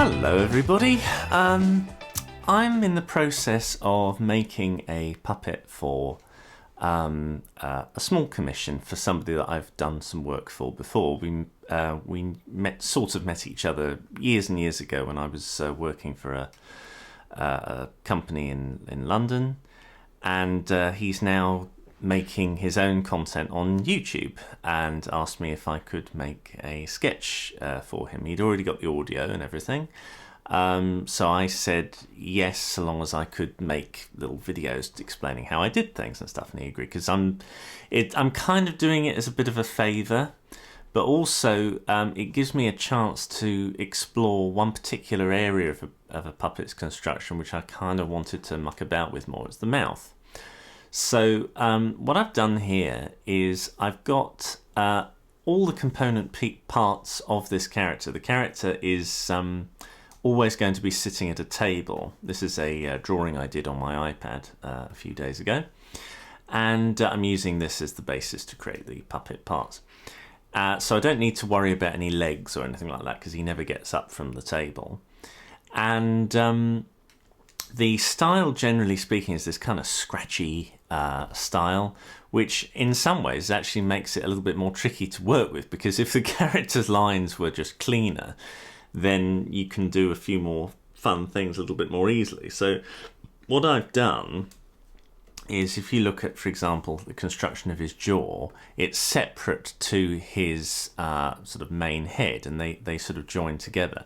Hello everybody, I'm in the process of making a puppet for a small commission for somebody that I've done some work for before. We met each other years and years ago when I was working for a company in London, and he's now making his own content on YouTube and asked me if I could make a sketch for him. He'd already got the audio and everything, so I said yes, so long as I could make little videos explaining how I did things and stuff, and he agreed, because I'm kind of doing it as a bit of a favour, but also it gives me a chance to explore one particular area of a puppet's construction which I kind of wanted to muck about with more. It's the mouth. So what I've done here is I've got all the component parts of this character. The character is always going to be sitting at a table. This is a drawing I did on my iPad a few days ago, and I'm using this as the basis to create the puppet parts. So I don't need to worry about any legs or anything like that, because he never gets up from the table. And the style, generally speaking, is this kind of scratchy style, which in some ways actually makes it a little bit more tricky to work with, because if the character's lines were just cleaner, then you can do a few more fun things a little bit more easily. So what I've done is, if you look at, for example, the construction of his jaw, it's separate to his sort of main head, and they sort of join together.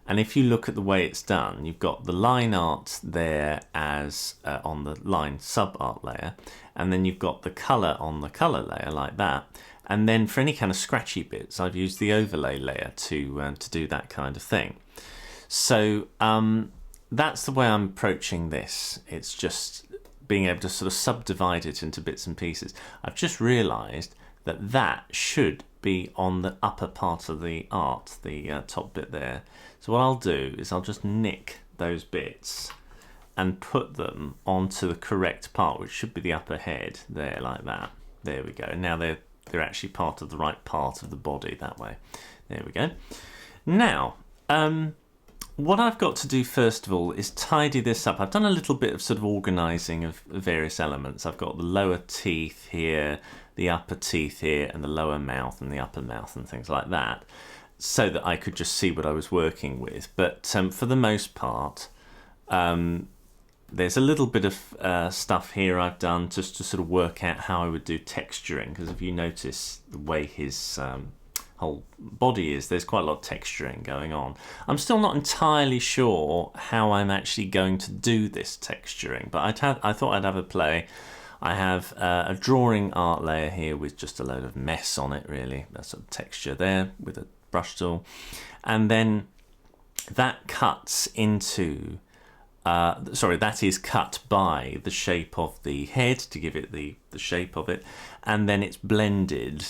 And if you look at the way it's done, you've got the line art there as on the line sub art layer, and then you've got the colour on the colour layer like that. And then for any kind of scratchy bits, I've used the overlay layer to do that kind of thing. So that's the way I'm approaching this. It's just being able to sort of subdivide it into bits and pieces. I've just realised that that should be on the upper part of the art, the top bit there. So what I'll do is I'll just nick those bits and put them onto the correct part, which should be the upper head there, like that. There we go. And now they're actually part of the right part of the body that way. There we go. Now, what I've got to do first of all is tidy this up. I've done a little bit of sort of organising of various elements. I've got the lower teeth here, the upper teeth here, and the lower mouth and the upper mouth and things like that, so that I could just see what I was working with. But for the most part, there's a little bit of stuff here I've done just to sort of work out how I would do texturing, because if you notice the way his whole body is, there's quite a lot of texturing going on. I'm still not entirely sure how I'm actually going to do this texturing, but I thought I'd have a play. I have a drawing art layer here with just a load of mess on it, really. That sort of texture there with a brush tool. And then that cuts into, that is cut by the shape of the head to give it the shape of it. And then it's blended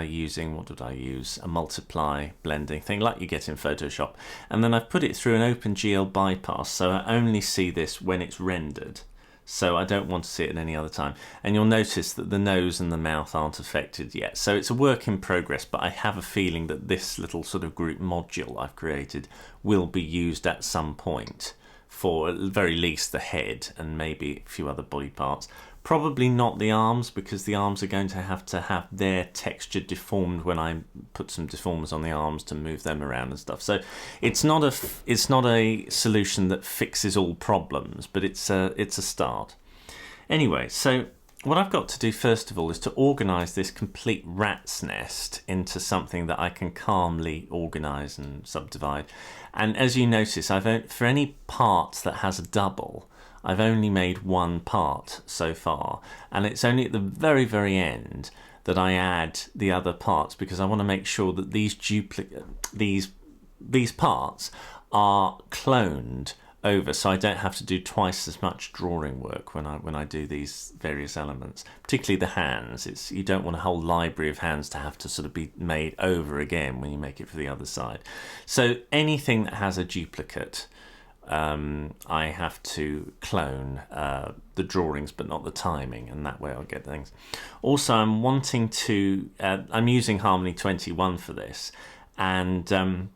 using, what did I use? A multiply blending thing like you get in Photoshop. And then I've put it through an OpenGL bypass, so I only see this when it's rendered. So I don't want to see it at any other time. And you'll notice that the nose and the mouth aren't affected yet. So it's a work in progress, but I have a feeling that this little sort of group module I've created will be used at some point for at the very least the head and maybe a few other body parts. Probably not the arms, because the arms are going to have their texture deformed when I put some deformers on the arms to move them around and stuff. So it's not a solution that fixes all problems, but it's a start. Anyway, so what I've got to do first of all is to organise this complete rat's nest into something that I can calmly organise and subdivide. And as you notice, for any part that has a double, I've only made one part so far, and it's only at the very, very end that I add the other parts, because I want to make sure that these parts are cloned over, so I don't have to do twice as much drawing work when I do these various elements, particularly the hands. You don't want a whole library of hands to have to sort of be made over again when you make it for the other side. So anything that has a duplicate, I have to clone the drawings but not the timing, and that way I'll get things. Also, I'm wanting to I'm using Harmony 21 for this, and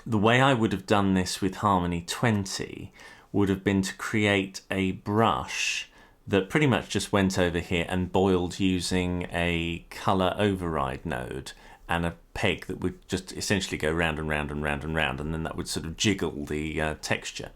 the way I would have done this with Harmony 20 would have been to create a brush that pretty much just went over here and boiled using a color override node and a peg that would just essentially go round and round and round and round, and then that would sort of jiggle the texture.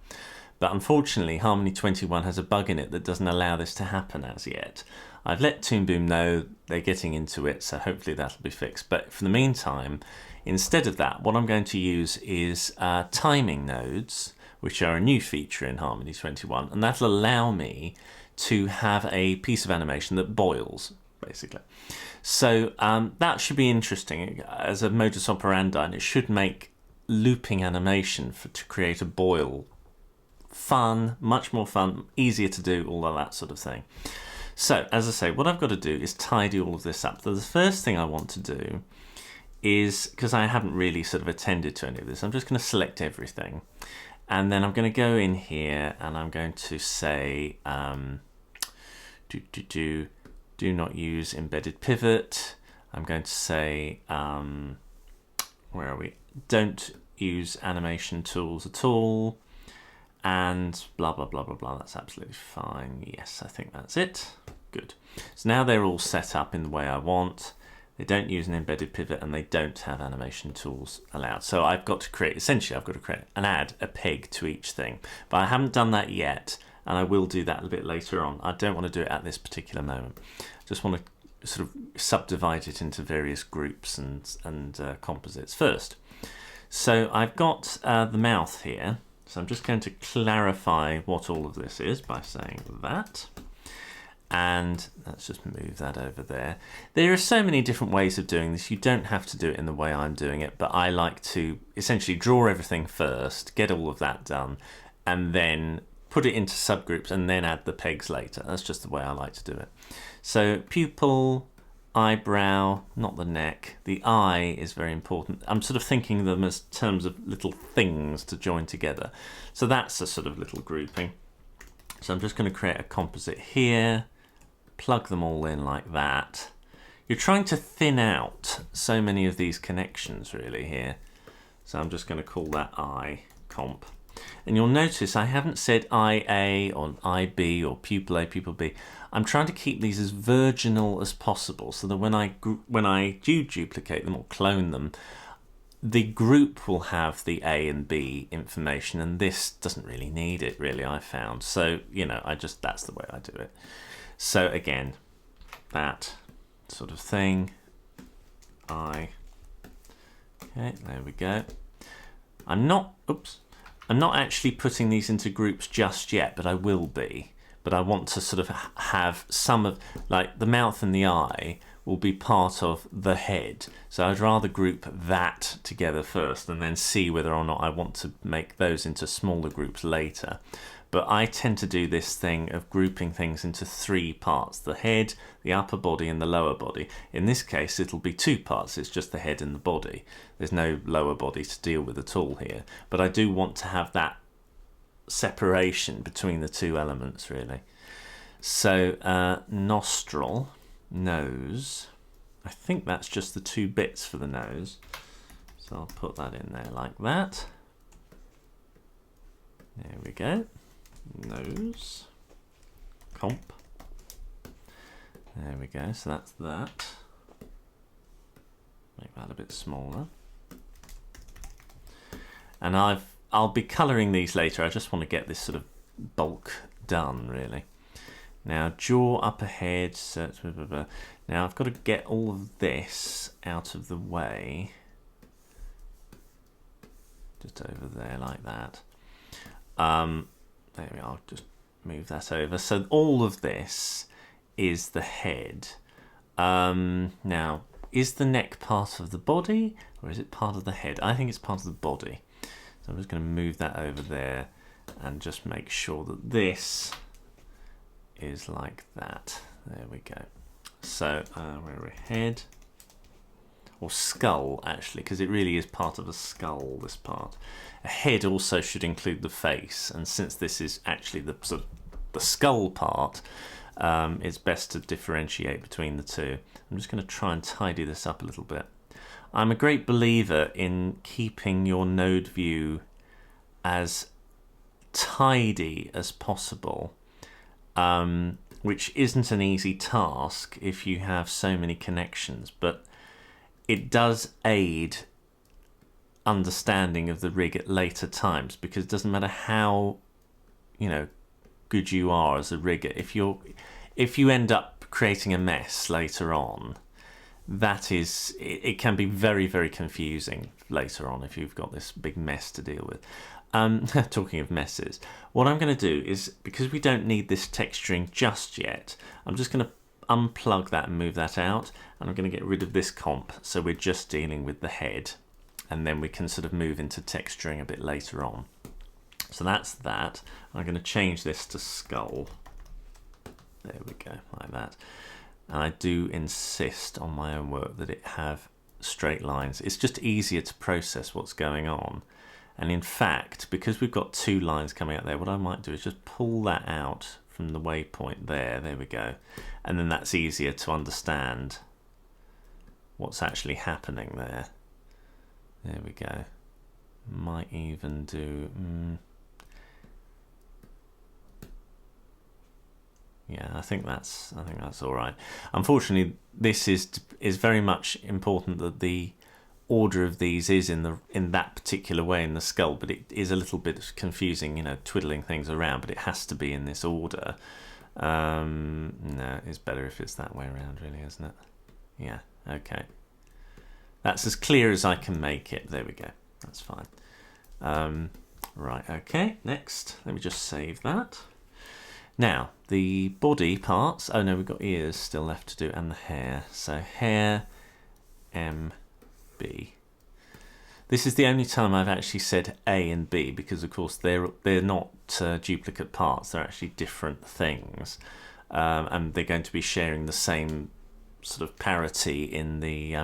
But unfortunately, Harmony 21 has a bug in it that doesn't allow this to happen as yet. I've let ToonBoom know they're getting into it, so hopefully that'll be fixed. But for the meantime, instead of that, what I'm going to use is timing nodes, which are a new feature in Harmony 21, and that'll allow me to have a piece of animation that boils, basically. So that should be interesting as a modus operandi, and it should make looping animation to create a boil fun, much more fun, easier to do, all of that sort of thing. So, as I say, what I've got to do is tidy all of this up. So the first thing I want to do is, because I haven't really sort of attended to any of this, I'm just going to select everything. And then I'm going to go in here and I'm going to say, do not use embedded pivot. I'm going to say, where are we? Don't use animation tools at all. And blah, blah, blah, blah, blah. That's absolutely fine. Yes, I think that's it. Good. So now they're all set up in the way I want. They don't use an embedded pivot and they don't have animation tools allowed. So I've got to create, essentially I've got to create and add a peg to each thing. But I haven't done that yet, and I will do that a bit later on. I don't want to do it at this particular moment. I just want to sort of subdivide it into various groups and composites first. So I've got the mouth here. So I'm just going to clarify what all of this is by saying that. And let's just move that over there. There are so many different ways of doing this. You don't have to do it in the way I'm doing it, but I like to essentially draw everything first, get all of that done, and then put it into subgroups and then add the pegs later. That's just the way I like to do it. So pupil, eyebrow, not the neck. The eye is very important. I'm sort of thinking of them as terms of little things to join together. So that's a sort of little grouping. So I'm just going to create a composite here, plug them all in like that. You're trying to thin out so many of these connections really here. So I'm just going to call that eye comp. And you'll notice I haven't said IA or IB or pupil A, pupil B. I'm trying to keep these as virginal as possible so that when I do duplicate them or clone them, the group will have the A and B information, and this doesn't really need it, really, I found. So, you know, that's the way I do it. So again, that sort of thing. Okay, there we go. I'm not actually putting these into groups just yet, but I will be. But I want to sort of have some of, like the mouth and the eye will be part of the head. So I'd rather group that together first and then see whether or not I want to make those into smaller groups later. But I tend to do this thing of grouping things into 3 parts: the head, the upper body and the lower body. In this case it'll be 2 parts, it's just the head and the body. There's no lower body to deal with at all here. But I do want to have that separation between the 2 elements really. So nostril, nose, I think that's just the 2 bits for the nose. So I'll put that in there like that. There we go. Nose, comp. There we go, so that's that. Make that a bit smaller. And I'll be colouring these later. I just want to get this sort of bulk done really. Now jaw, upper head, so blah, blah, blah. Now I've got to get all of this out of the way. Just over there like that. There we are, I'll just move that over. So all of this is the head. Now, is the neck part of the body or is it part of the head? I think it's part of the body. So I'm just going to move that over there and just make sure that this is like that. There we go. So where are we? Head or skull actually, because it really is part of a skull, this part. A head also should include the face, and since this is actually the sort of the skull part, it's best to differentiate between the 2. I'm just going to try and tidy this up a little bit. I'm a great believer in keeping your node view as tidy as possible, which isn't an easy task if you have so many connections, but it does aid understanding of the rig at later times, because it doesn't matter how good you are as a rigger, if you end up creating a mess later on, it can be very, very confusing later on if you've got this big mess to deal with. Talking of messes, what I'm going to do is, because we don't need this texturing just yet, I'm just going to unplug that and move that out, and I'm going to get rid of this comp, so we're just dealing with the head, and then we can sort of move into texturing a bit later on. So that's that. I'm going to change this to skull. There we go, like that. And I do insist on my own work that it have straight lines. It's just easier to process what's going on. And in fact, because we've got two lines coming out there, what I might do is just pull that out from the waypoint there. There we go. And then that's easier to understand what's actually happening there. There we go. Might even do... Yeah, I think that's all right. Unfortunately, this is very much important that the order of these is in that particular way in the skull, but it is a little bit confusing, twiddling things around, but it has to be in this order. No, it's better if it's that way around, really, isn't it? Yeah, okay. That's as clear as I can make it. There we go. That's fine. Right, okay, next. Let me just save that. Now, the body parts, oh no, we've got ears still left to do, and the hair. So hair, MB. This is the only time I've actually said A and B, because of course they're not duplicate parts, they're actually different things. And they're going to be sharing the same sort of parity in the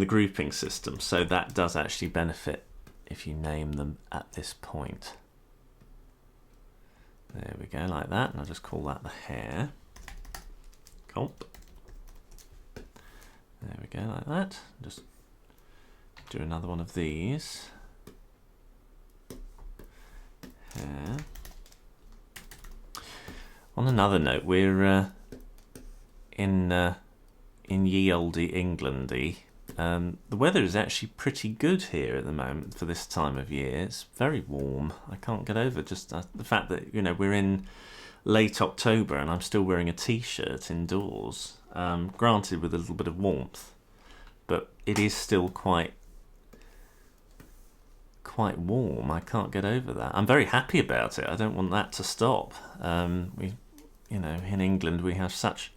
grouping system. So that does actually benefit if you name them at this point. There we go, like that, and I'll just call that the hair. Comp. There we go, like that. Just do another one of these. Hair. On another note, we're in ye olde Englandy. The weather is actually pretty good here at the moment for this time of year. It's very warm. I can't get over just the fact that we're in late October and I'm still wearing a t-shirt indoors. Granted, with a little bit of warmth, but it is still quite warm. I can't get over that. I'm very happy about it. I don't want that to stop. In England we have such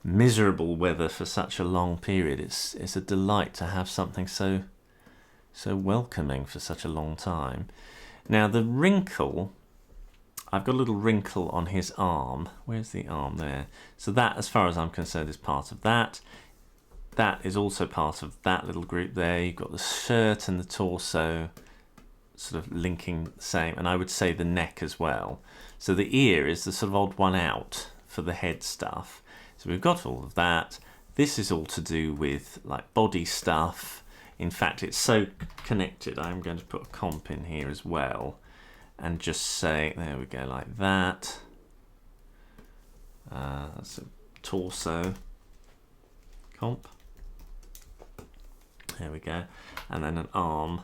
miserable weather for such a long period. It's a delight to have something so welcoming for such a long time. Now the wrinkle, I've got a little wrinkle on his arm. Where's the arm? There. So that, as far as I'm concerned, is part of that. That is also part of that little group there. You've got the shirt and the torso sort of linking the same, and I would say the neck as well. So the ear is the sort of odd one out for the head stuff. So we've got all of that. This is all to do with like body stuff. In fact, it's so connected. I'm going to put a comp in here as well and just say, there we go, like that. That's a torso comp. There we go. And then an arm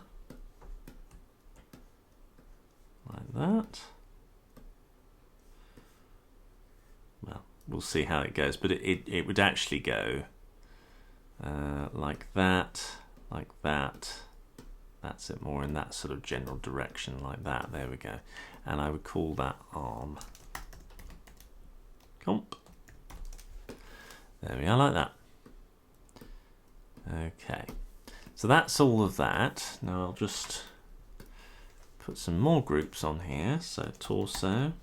like that. Well, we'll see how it goes, but it would actually go like that, like that. That's it, more in that sort of general direction, like that. There we go. And I would call that arm comp. There we are, like that. Okay, so that's all of that. Now I'll just put some more groups on here. So torso,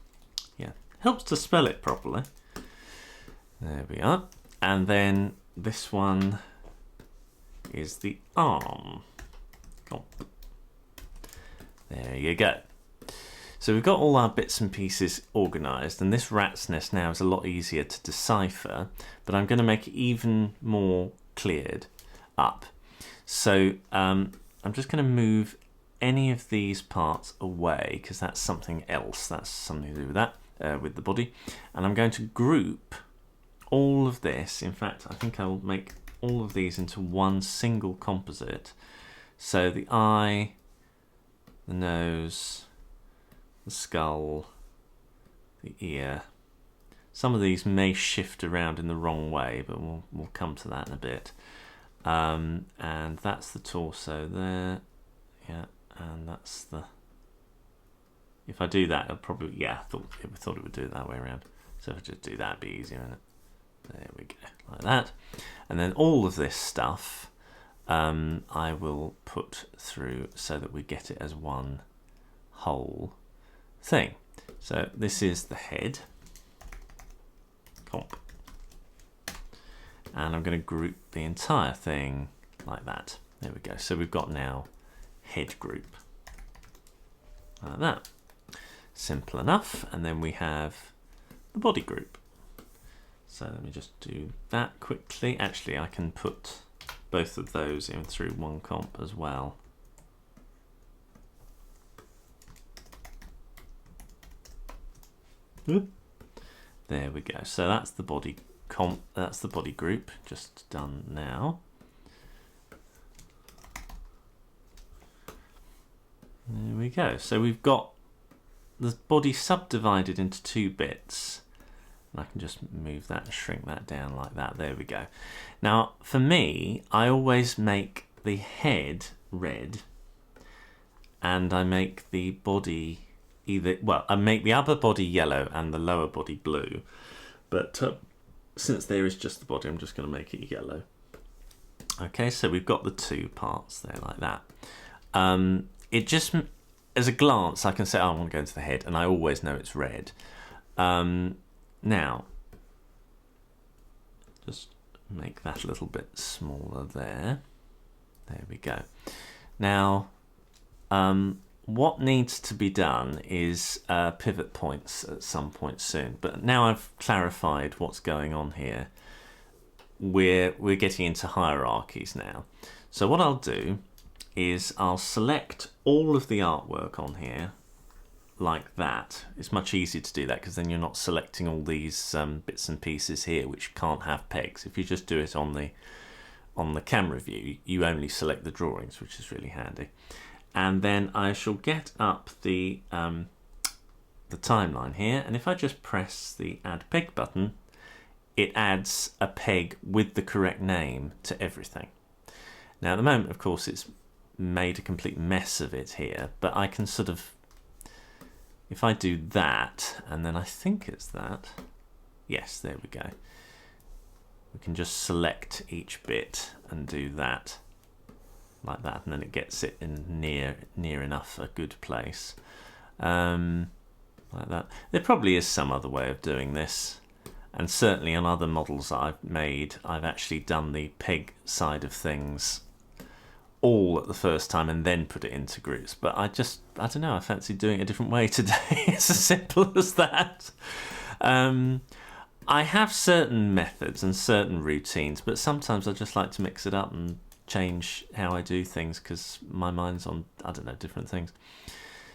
yeah, helps to spell it properly. There we are. And then this one is the arm. There you go. So we've got all our bits and pieces organised, and this rat's nest now is a lot easier to decipher, but I'm going to make it even more cleared. up. So I'm just going to move any of these parts away because that's something else. That's something to do with that, with the body. And I'm going to group all of this. In fact, I think I'll make all of these into one single composite. So the eye, the nose, the skull, the ear. Some of these may shift around in the wrong way, but we'll come to that in a bit. And that's the torso there. Yeah, and that's the... If I do that, it'll probably... Yeah, I thought it would do it that way around. So if I just do that, it'd be easier, isn't it? There we go, like that. And then all of this stuff I will put through so that we get it as one whole thing. So this is the head. Comp. And I'm going to group the entire thing like that. There we go. So we've got now head group. Like that. Simple enough. And then we have the body group. So let me just do that quickly. Actually, I can put both of those in through one comp as well. There we go. So that's the body comp. That's the body group. Just done now. There we go. So we've got the body subdivided into two bits. And I can just move that and shrink that down like that. There we go. Now, for me, I always make the head red, and I make the body I make the upper body yellow and the lower body blue. But since there is just the body, I'm just going to make it yellow. Okay, so we've got the two parts there like that. It just, as a glance, I can say, oh, I want to go into the head, and I always know it's red. Now, just make that a little bit smaller there. There we go. Now, what needs to be done is pivot points at some point soon. But now I've clarified what's going on here, we're getting into hierarchies now. So what I'll do is I'll select all of the artwork on here like that. It's much easier to do that because then you're not selecting all these bits and pieces here which can't have pegs. If you just do it on the camera view, you only select the drawings, which is really handy. And then I shall get up the timeline here, and if I just press the add peg button, it adds a peg with the correct name to everything. Now at the moment, of course, it's made a complete mess of it here, but I can sort of, if I do that, and then I think it's that, yes, there we go. We can just select each bit and do that like that, and then it gets it in near enough a good place, like that. There probably is some other way of doing this, and certainly on other models that I've made, I've actually done the peg side of things all at the first time and then put it into groups. But I don't know, I fancy doing it a different way today. It's as simple as that. I have certain methods and certain routines, but sometimes I just like to mix it up and change how I do things because my mind's on, I don't know, different things.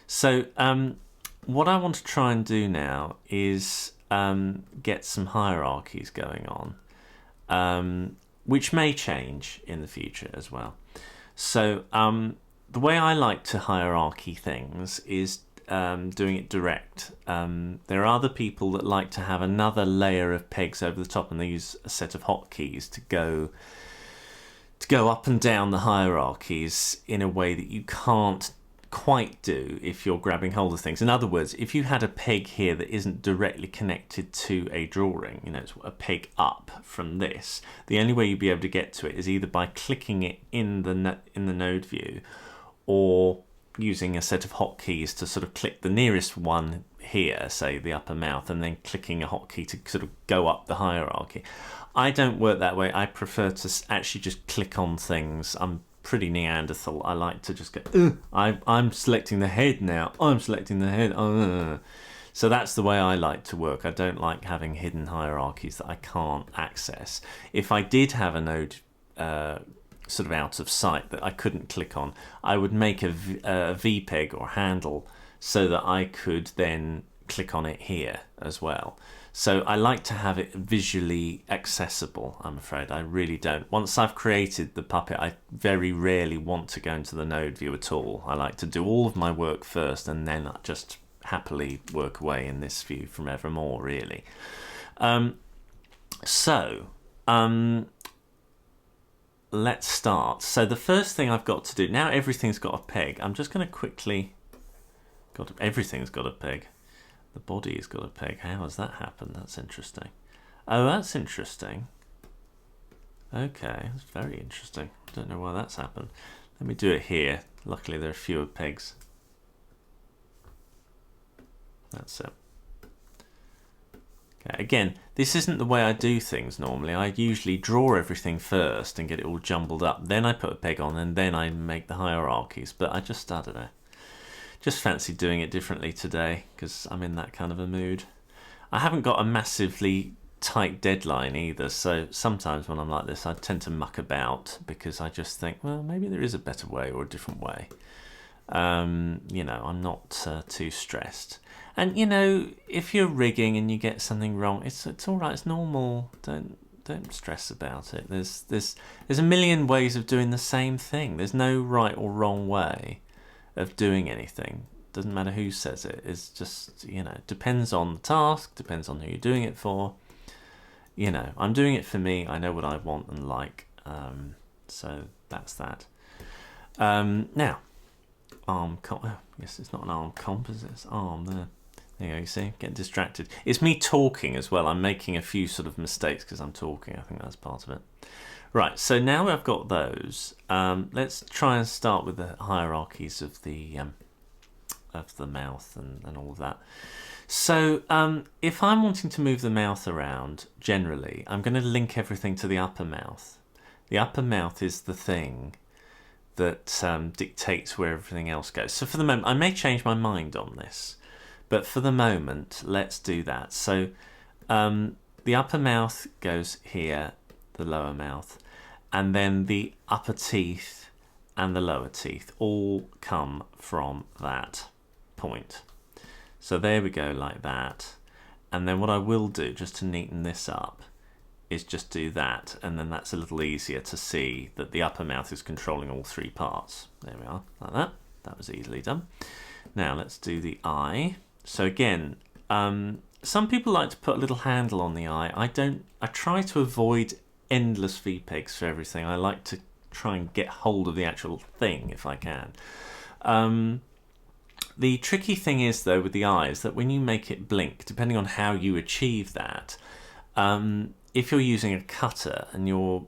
So what I want to try and do now is get some hierarchies going on, which may change in the future as well. So the way I like to hierarchy things is doing it direct. There are other people that like to have another layer of pegs over the top, and they use a set of hotkeys to go up and down the hierarchies in a way that you can't quite do if you're grabbing hold of things. In other words, if you had a peg here that isn't directly connected to a drawing, you know, it's a peg up from this, the only way you'd be able to get to it is either by clicking it in the node view, or using a set of hotkeys to sort of click the nearest one here, say the upper mouth, and then clicking a hotkey to sort of go up the hierarchy. I don't work that way. I prefer to actually just click on things. I'm pretty Neanderthal. I like to just go, I'm selecting the head now. I'm selecting the head. So that's the way I like to work. I don't like having hidden hierarchies that I can't access. If I did have a node sort of out of sight that I couldn't click on, I would make a VPEG or handle so that I could then click on it here as well. So I like to have it visually accessible, I'm afraid. I really don't. Once I've created the puppet, I very rarely want to go into the node view at all. I like to do all of my work first and then just happily work away in this view from evermore, really. Let's start. So the first thing I've got to do, now everything's got a peg, I'm just going to quickly... everything's got a peg. The body has got a peg. How has that happened? That's interesting. Oh, that's interesting. Okay, that's very interesting. Don't know why that's happened. Let me do it here. Luckily there are fewer pegs. That's it. Okay, again, this isn't the way I do things normally. I usually draw everything first and get it all jumbled up. Then I put a peg on and then I make the hierarchies. But I don't know. Just fancy doing it differently today because I'm in that kind of a mood. I haven't got a massively tight deadline either, so sometimes when I'm like this I tend to muck about because I just think, well, maybe there is a better way or a different way. You know, I'm not too stressed. And you know, if you're rigging and you get something wrong, it's all right. It's normal. Don't stress about it. There's a million ways of doing the same thing. There's no right or wrong way of doing anything. Doesn't matter who says it. It's just, you know, depends on the task, depends on who you're doing it for. You know, I'm doing it for me. I know what I want and like. So that's that. Now, yes, it's not an arm comp, is it? It's arm there. There you go, you see, getting distracted. It's me talking as well. I'm making a few sort of mistakes because I'm talking. I think that's part of it. Right, so now I've got those. Let's try and start with the hierarchies of the mouth and all of that. So if I'm wanting to move the mouth around, generally, I'm going to link everything to the upper mouth. The upper mouth is the thing that dictates where everything else goes. So for the moment, I may change my mind on this, but for the moment, let's do that. So the upper mouth goes here, the lower mouth, and then the upper teeth and the lower teeth all come from that point. So there we go, like that. And then what I will do, just to neaten this up, is just do that, and then that's a little easier to see that the upper mouth is controlling all three parts. There we are, like that. That was easily done. Now let's do the eye. So again, some people like to put a little handle on the eye. I try to avoid endless VPEGs for everything. I like to try and get hold of the actual thing if I can. The tricky thing is, though, with the eye is that when you make it blink, depending on how you achieve that, if you're using a cutter and you're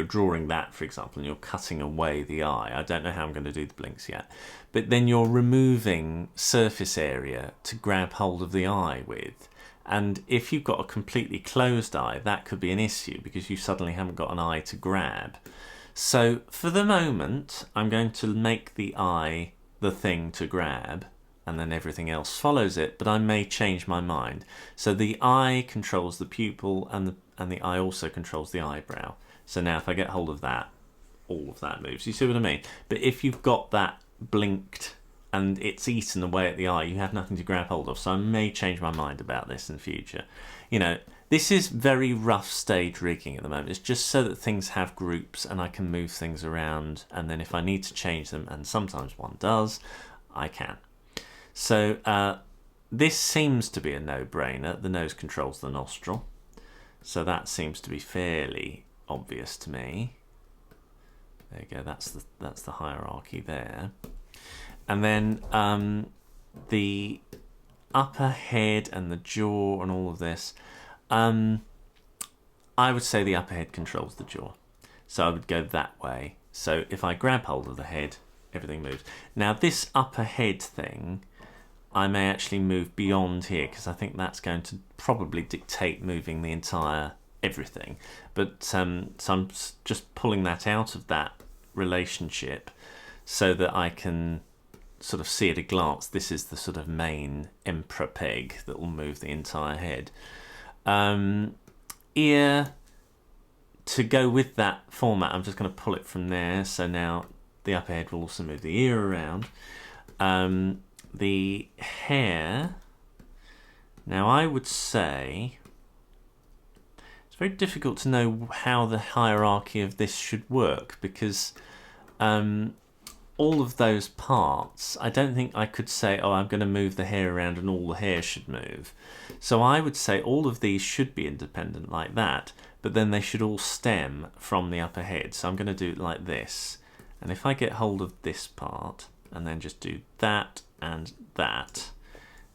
drawing that, for example, and you're cutting away the eye, I don't know how I'm going to do the blinks yet, but then you're removing surface area to grab hold of the eye with. And if you've got a completely closed eye, that could be an issue because you suddenly haven't got an eye to grab. So for the moment, I'm going to make the eye the thing to grab, and then everything else follows it, but I may change my mind. So the eye controls the pupil, and the eye also controls the eyebrow. So now if I get hold of that, all of that moves. You see what I mean? But if you've got that blinked and it's eaten away at the eye, you have nothing to grab hold of. So I may change my mind about this in the future. You know, this is very rough stage rigging at the moment. It's just so that things have groups and I can move things around, and then if I need to change them, and sometimes one does, I can. So this seems to be a no-brainer. The nose controls the nostril, so that seems to be fairly obvious to me. There you go, that's the hierarchy there. And then the upper head and the jaw and all of this, I would say the upper head controls the jaw. So I would go that way. So if I grab hold of the head, everything moves. Now this upper head thing, I may actually move beyond here because I think that's going to probably dictate moving the entire everything. But so I'm just pulling that out of that relationship so that I can sort of see at a glance this is the sort of main emperor peg that will move the entire head. Ear to go with that format, I'm just going to pull it from there. So now the upper head will also move the ear around. The hair, now I would say it's very difficult to know how the hierarchy of this should work, because all of those parts, I don't think I could say, oh, I'm going to move the hair around and all the hair should move. So I would say all of these should be independent like that, but then they should all stem from the upper head. So I'm going to do it like this. And if I get hold of this part and then just do that and that,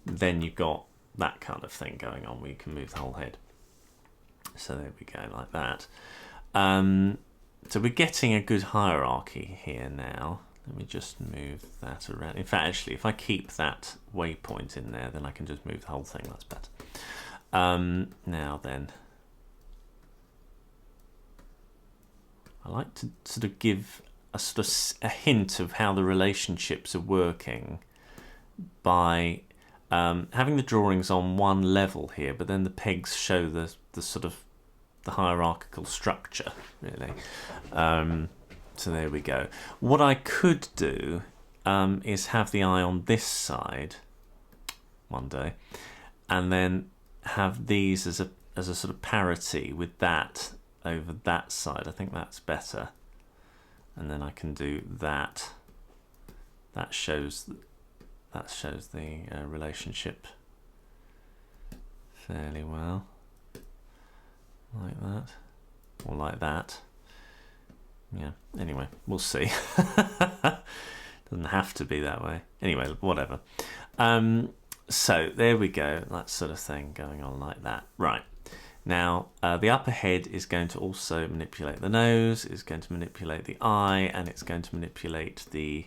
then you've got that kind of thing going on where you can move the whole head. So there we go, like that. So we're getting a good hierarchy here now. Let me just move that around. In fact, actually, if I keep that waypoint in there, then I can just move the whole thing. That's better. Now then, I like to sort of give a hint of how the relationships are working by having the drawings on one level here, but then the pegs show the sort of the hierarchical structure, really. So there we go. What I could do is have the eye on this side one day, and then have these as a sort of parity with that over that side. I think that's better. And then I can do that. That shows the relationship fairly well, like that, or like that. Yeah, anyway, we'll see. Doesn't have to be that way. Anyway, whatever. So there we go, that sort of thing going on like that. Right, now the upper head is going to also manipulate the nose, is going to manipulate the eye, and it's going to manipulate the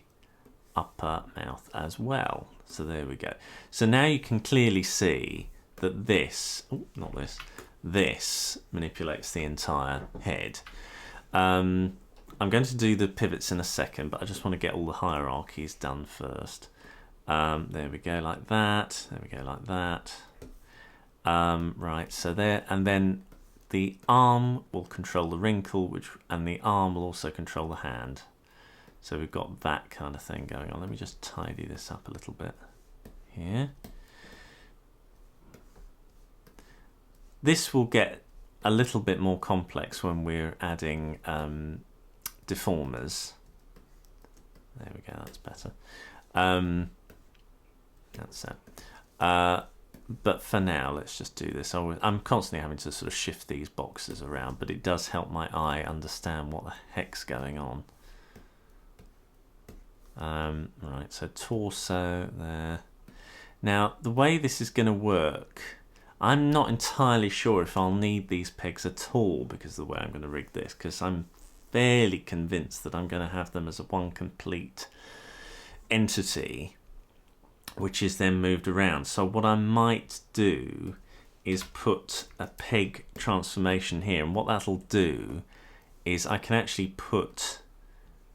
upper mouth as well. So there we go. So now you can clearly see that this, this manipulates the entire head. I'm going to do the pivots in a second, but I just want to get all the hierarchies done first. There we go, like that. There we go, like that. Right, so there, and then the arm will control the wrinkle, and the arm will also control the hand. So we've got that kind of thing going on. Let me just tidy this up a little bit here. This will get a little bit more complex when we're adding deformers. There we go, that's better. That's it. But for now, let's just do this. I'm constantly having to sort of shift these boxes around, but it does help my eye understand what the heck's going on. Right, so torso there. Now, the way this is going to work, I'm not entirely sure if I'll need these pegs at all because of the way I'm going to rig this, because I'm fairly convinced that I'm going to have them as a one complete entity, which is then moved around. So what I might do is put a peg transformation here, and what that'll do is I can actually put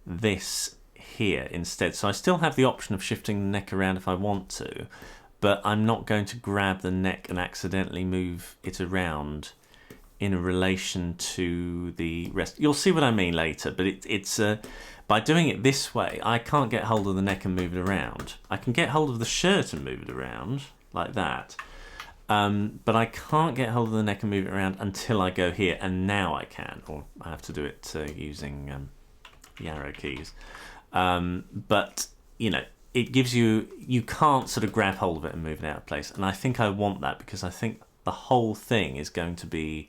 this here instead. So I still have the option of shifting the neck around if I want to, but I'm not going to grab the neck and accidentally move it around in relation to the rest. You'll see what I mean later, but it's by doing it this way, I can't get hold of the neck and move it around. I can get hold of the shirt and move it around like that, but I can't get hold of the neck and move it around until I go here, and now I can, or I have to do it using the arrow keys. But you know, it gives you can't sort of grab hold of it and move it out of place, and I think I want that because I think the whole thing is going to be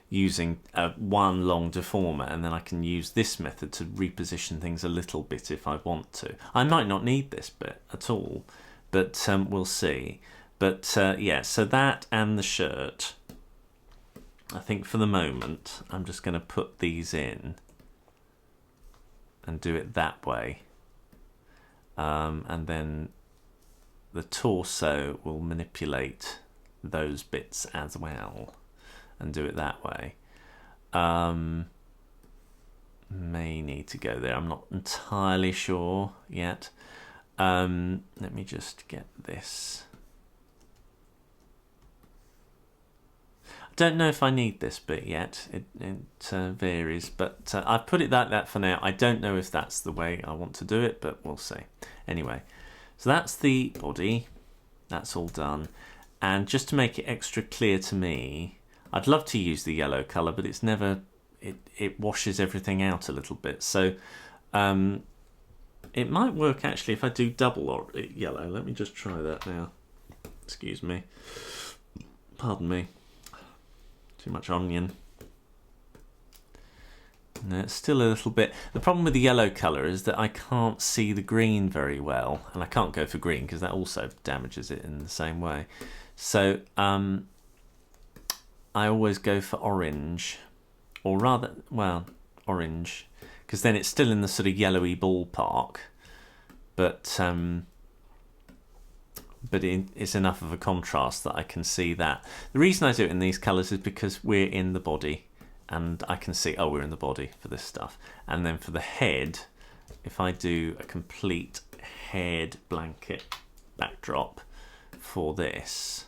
using one long deformer, and then I can use this method to reposition things a little bit if I want to. I might not need this bit at all, but we'll see. But yeah, so that and the shirt, I think for the moment I'm just going to put these in and do it that way, and then the torso will manipulate those bits as well and do it that way. May need to go there, I'm not entirely sure yet. Let me just get this. don't know if I need this bit yet. It varies, but I've put it like that for now. I don't know if that's the way I want to do it, but we'll see. Anyway, so that's the body. That's all done. And just to make it extra clear to me, I'd love to use the yellow colour, but it's never... It washes everything out a little bit. So it might work actually if I do double or yellow. Let me just try that now. Excuse me. Pardon me. Too much onion. No, it's still a little bit... The problem with the yellow colour is that I can't see the green very well. And I can't go for green because that also damages it in the same way. So I always go for orange. Or rather, well, orange. Because then it's still in the sort of yellowy ballpark. But it's enough of a contrast that I can see that. The reason I do it in these colours is because we're in the body. And I can see, oh, we're in the body for this stuff. And then for the head, if I do a complete head blanket backdrop for this,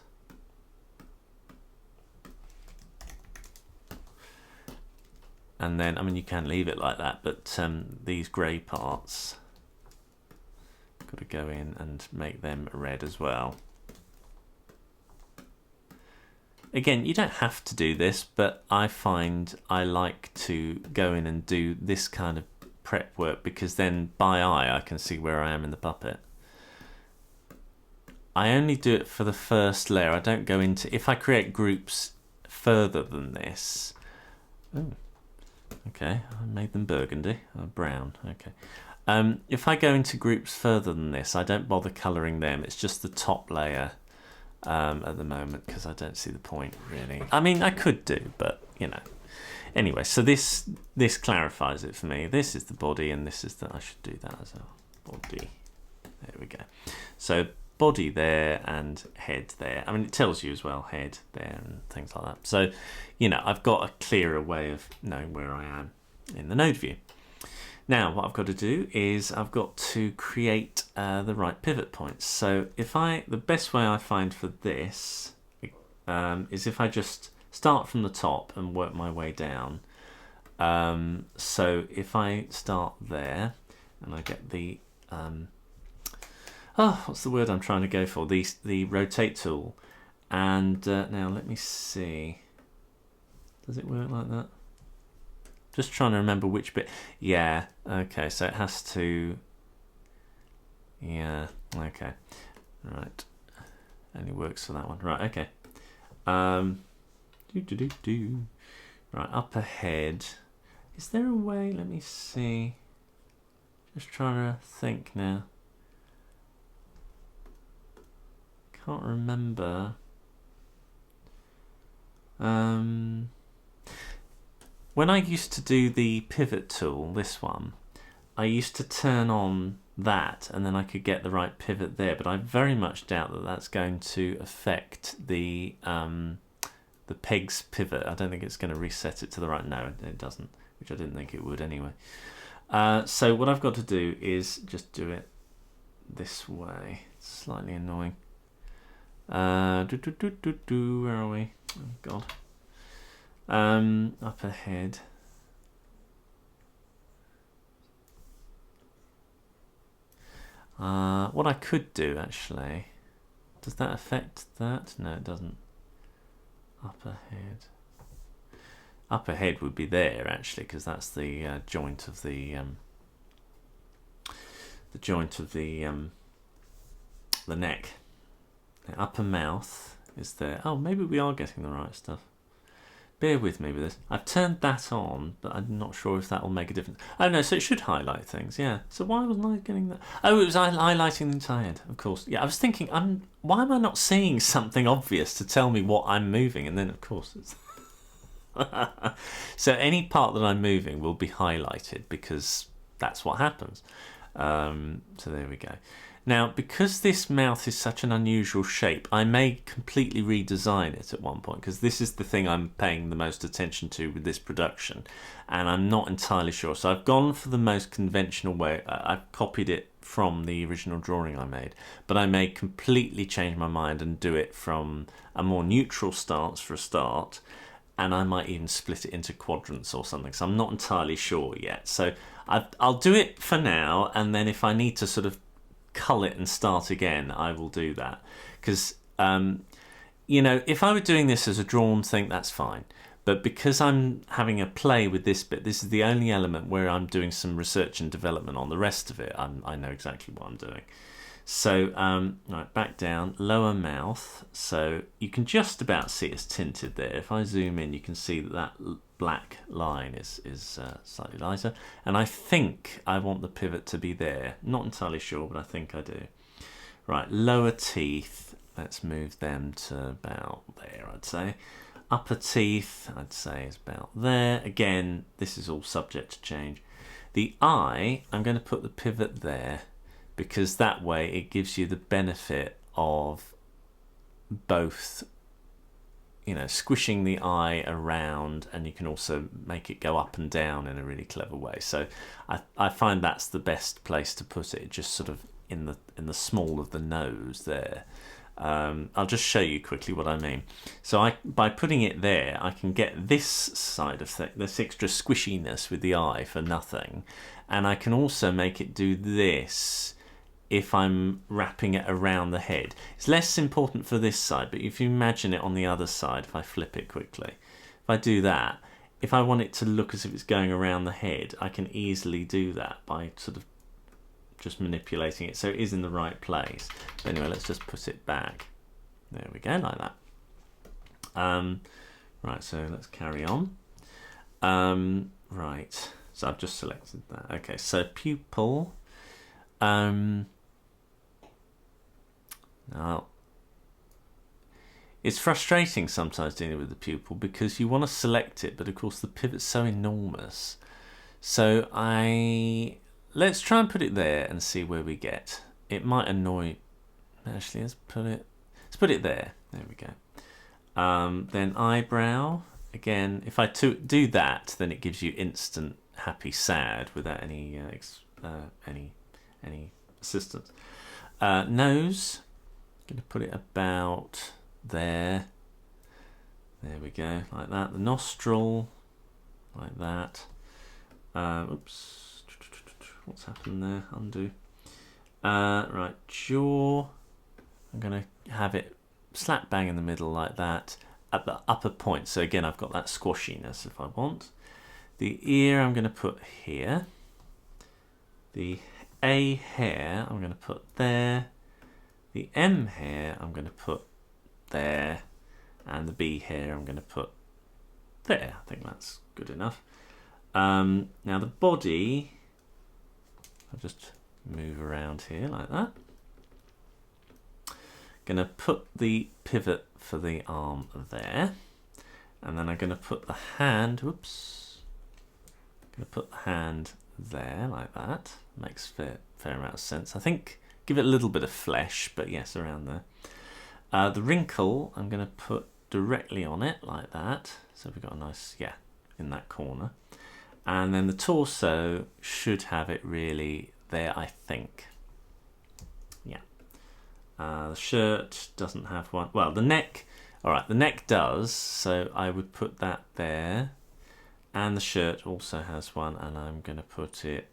and then, I mean, you can leave it like that, but these grey parts, got to go in and make them red as well. Again, you don't have to do this, but I find I like to go in and do this kind of prep work because then by eye I can see where I am in the puppet. I only do it for the first layer. I don't go into... If I create groups further than this... Ooh, okay, I made them burgundy. Oh, brown, okay. If I go into groups further than this, I don't bother colouring them. It's just the top layer at the moment because I don't see the point really. I mean, I could do, but you know. Anyway, so this clarifies it for me. This is the body, and this is the... I should do that as a body. There we go. So body there and head there. I mean, it tells you as well, head there and things like that. So, you know, I've got a clearer way of knowing where I am in the node view. Now, what I've got to do is I've got to create the right pivot points. So the best way I find for this is if I just start from the top and work my way down. So if I start there and I get the, what's the word I'm trying to go for? The rotate tool. And now let me see. Does it work like that? Just trying to remember which bit. Yeah, okay, so it has to... Yeah, okay. Right. Only works for that one. Right, okay. Right, up ahead. Is there a way? Let me see. Just trying to think now. Can't remember. When I used to do the pivot tool, this one, I used to turn on that and then I could get the right pivot there, but I very much doubt that that's going to affect the peg's pivot. I don't think it's going to reset it to the right... No, it doesn't, which I didn't think it would anyway. So what I've got to do is just do it this way. It's slightly annoying. Where are we? Oh, God. Up ahead. What I could do actually, does that affect that? No, it doesn't. Up ahead. Up ahead would be there actually, because that's the joint of the neck. The upper mouth is there. Oh, maybe we are getting the right stuff. Bear with me with this. I've turned that on, but I'm not sure if that will make a difference. Oh no, so it should highlight things, yeah. So why wasn't I getting that? Oh, it was highlighting the entire head, of course. Yeah, I was thinking, why am I not seeing something obvious to tell me what I'm moving? And then, of course, it's... So any part that I'm moving will be highlighted because that's what happens. So there we go. Now, because this mouth is such an unusual shape, I may completely redesign it at one point, because this is the thing I'm paying the most attention to with this production, and I'm not entirely sure. So I've gone for the most conventional way. I've copied it from the original drawing I made, but I may completely change my mind and do it from a more neutral stance for a start, and I might even split it into quadrants or something. So I'm not entirely sure yet. So I'll do it for now, and then if I need to sort of cull it and start again, I will do that. Because you know, if I were doing this as a drawn thing, that's fine, but because I'm having a play with this bit, this is the only element where I'm doing some research and development. On the rest of it, I know exactly what I'm doing. So right, back down, lower mouth, so you can just about see it's tinted there. If I zoom in, you can see that that black line is slightly lighter, and I think I want the pivot to be there. Not entirely sure, but I think I do. Right, lower teeth, let's move them to about there, I'd say. Upper teeth, I'd say, is about there. Again, this is all subject to change. The eye, I'm going to put the pivot there, because that way it gives you the benefit of both, you know, squishing the eye around, and you can also make it go up and down in a really clever way. So I find that's the best place to put it, just sort of in the small of the nose there. I'll just show you quickly what I mean. So by putting it there, I can get this side of this extra squishiness with the eye for nothing, and I can also make it do this if I'm wrapping it around the head. It's less important for this side, but if you imagine it on the other side, if I flip it quickly, if I do that, if I want it to look as if it's going around the head, I can easily do that by sort of just manipulating it so it is in the right place. But anyway, let's just put it back. There we go, like that. Right, so let's carry on. Right, so I've just selected that. Okay, so pupil. Now, it's frustrating sometimes dealing with the pupil, because you want to select it, but of course the pivot's so enormous. So let's try and put it there and see where we get. It might annoy. Actually, let's put it there. There we go. Then eyebrow. Again, if I do that, then it gives you instant happy sad without any assistance. Nose. Going to put it about there. There we go, like that. The nostril, like that. Oops, what's happened there? Undo. Right, jaw. I'm going to have it slap bang in the middle like that at the upper point. So again, I've got that squashiness if I want. The ear I'm going to put here. The A hair I'm going to put there. The M hair I'm going to put there, and the B hair I'm going to put there. I think that's good enough. Now the body, I'll just move around here like that. Going to put the pivot for the arm there, and then I'm going to put the hand, whoops, going to put the hand there like that. Makes fair amount of sense, I think. Give it a little bit of flesh, but yes, around there. The wrinkle, I'm going to put directly on it, like that. So we've got a nice, yeah, in that corner. And then the torso should have it really there, I think. Yeah. The shirt doesn't have one. Well, the neck, all right, the neck does. So I would put that there. And the shirt also has one, and I'm going to put it,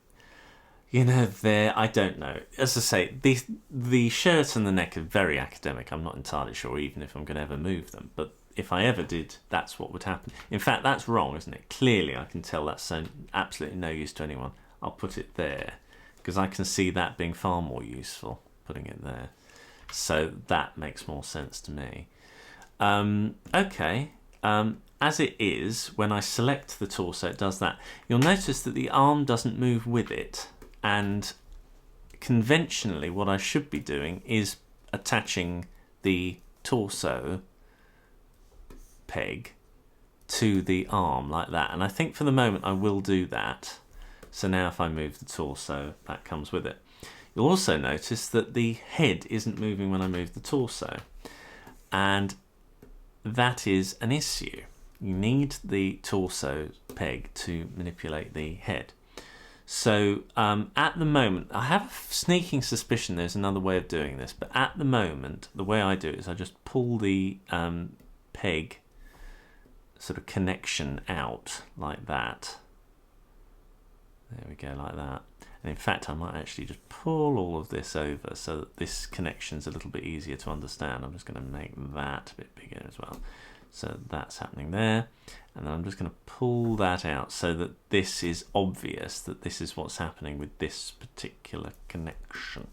you know, there. I don't know. As I say, the shirt and the neck are very academic. I'm not entirely sure even if I'm going to ever move them. But if I ever did, that's what would happen. In fact, that's wrong, isn't it? Clearly, I can tell that's so absolutely no use to anyone. I'll put it there, because I can see that being far more useful, putting it there. So that makes more sense to me. Okay. As it is, when I select the torso, it does that. You'll notice that the arm doesn't move with it. And conventionally, what I should be doing is attaching the torso peg to the arm like that. And I think for the moment I will do that. So now if I move the torso, that comes with it. You'll also notice that the head isn't moving when I move the torso, and that is an issue. You need the torso peg to manipulate the head. So at the moment, I have a sneaking suspicion there's another way of doing this, but at the moment, the way I do it is I just pull the peg sort of connection out like that. There we go, like that. And in fact, I might actually just pull all of this over so that this connection's a little bit easier to understand. I'm just going to make that a bit bigger as well. So that's happening there. And then I'm just going to pull that out so that this is obvious that this is what's happening with this particular connection.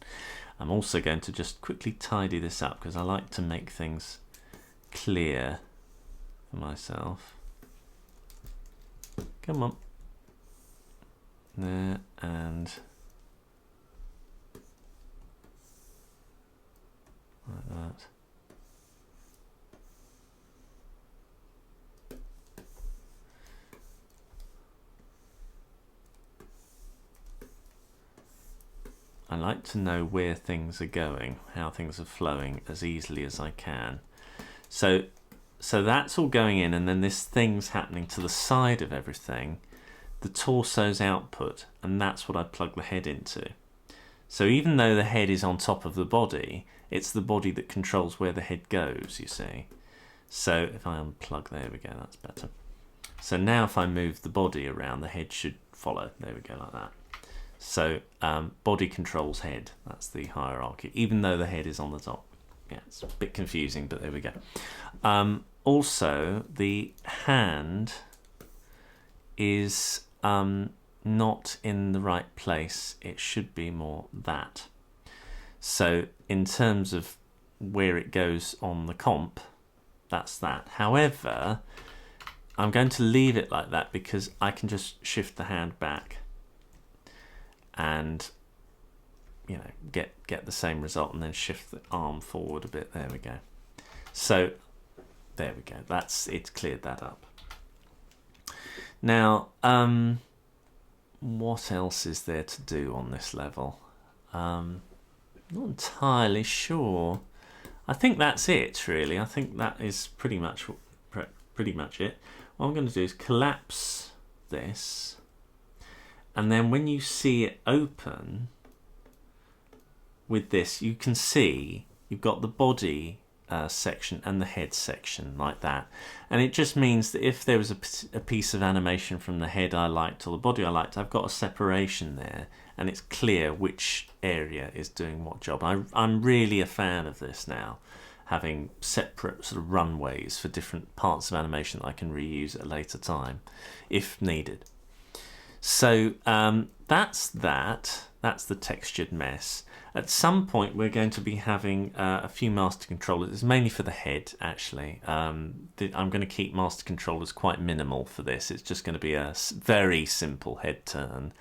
I'm also going to just quickly tidy this up because I like to make things clear for myself. Come on. There, and like that. I like to know where things are going, how things are flowing as easily as I can. So that's all going in, and then this thing's happening to the side of everything. The torso's output, and that's what I plug the head into. So even though the head is on top of the body, it's the body that controls where the head goes, you see. So if I unplug, there we go, that's better. So now if I move the body around, the head should follow. There we go, like that. So body controls head, that's the hierarchy, even though the head is on the top. Yeah, it's a bit confusing, but there we go. Also, the hand is not in the right place. It should be more that. So in terms of where it goes on the comp, that's that. However, I'm going to leave it like that because I can just shift the hand back and, you know, get the same result, and then shift the arm forward a bit. There we go. So there we go. It's cleared that up. Now, what else is there to do on this level? Not entirely sure. I think that's it, really. I think that is pretty much it. What I'm going to do is collapse this, and then when you see it open with this, you can see you've got the body section and the head section like that, and it just means that if there was a piece of animation from the head I liked or the body I liked, I've got a separation there, and it's clear which area is doing what job. I'm really a fan of this now, having separate sort of runways for different parts of animation that I can reuse at a later time if needed. So that's the textured mess. At some point we're going to be having a few master controllers. It's mainly for the head, actually. I'm going to keep master controllers quite minimal for this. It's just going to be a very simple head turn,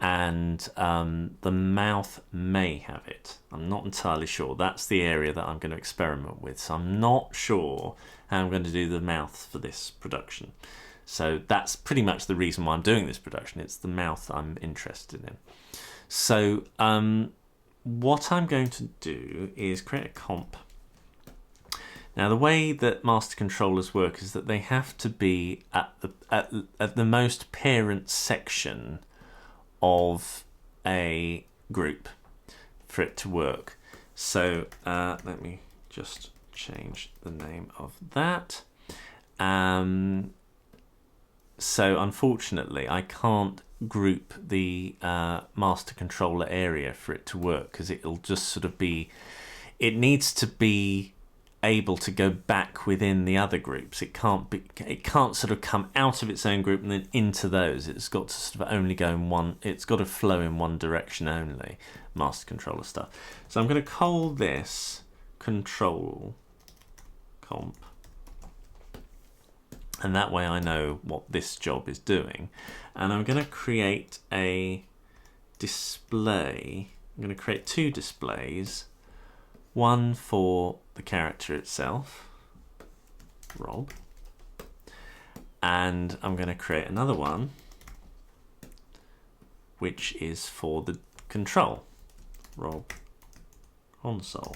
and the mouth may have it. I'm not entirely sure. That's the area that I'm going to experiment with, so I'm not sure how I'm going to do the mouth for this production. So that's pretty much the reason why I'm doing this production. It's the mouth I'm interested in. So what I'm going to do is create a comp. Now the way that master controllers work is that they have to be at the most parent section of a group for it to work. So let me just change the name of that. So unfortunately I can't group the master controller area for it to work, because it'll just sort of be, it needs to be able to go back within the other groups. It can't sort of come out of its own group and then into those. It's got to sort of only go in one, it's got to flow in one direction only, master controller stuff. So I'm going to call this control comp, and that way I know what this job is doing. And I'm going to create a display. I'm going to create two displays, one for the character itself, Rob, and I'm going to create another one which is for the control. Rob console.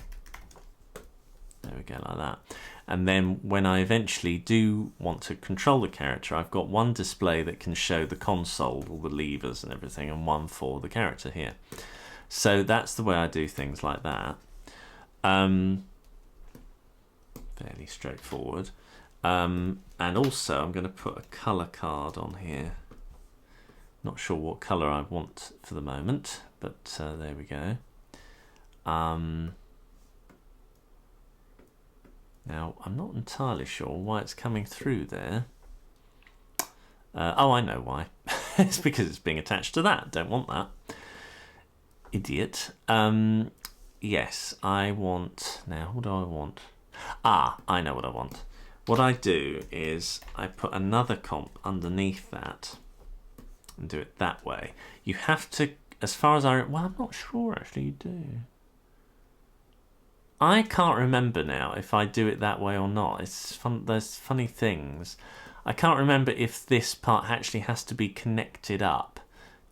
There we go, like that. And then when I eventually do want to control the character, I've got one display that can show the console, all the levers and everything, and one for the character here. So that's the way I do things like that. Fairly straightforward. And also I'm going to put a color card on here. Not sure what color I want for the moment, but there we go. Now, I'm not entirely sure why it's coming through there. Oh, I know why. It's because it's being attached to that. Don't want that. Idiot. Yes, I want... Now, what do I want? Ah, I know what I want. What I do is I put another comp underneath that and do it that way. You have to, as far as I... Well, I'm not sure, actually, you do. I can't remember now if I do it that way or not. It's fun. There's funny things. I can't remember if this part actually has to be connected up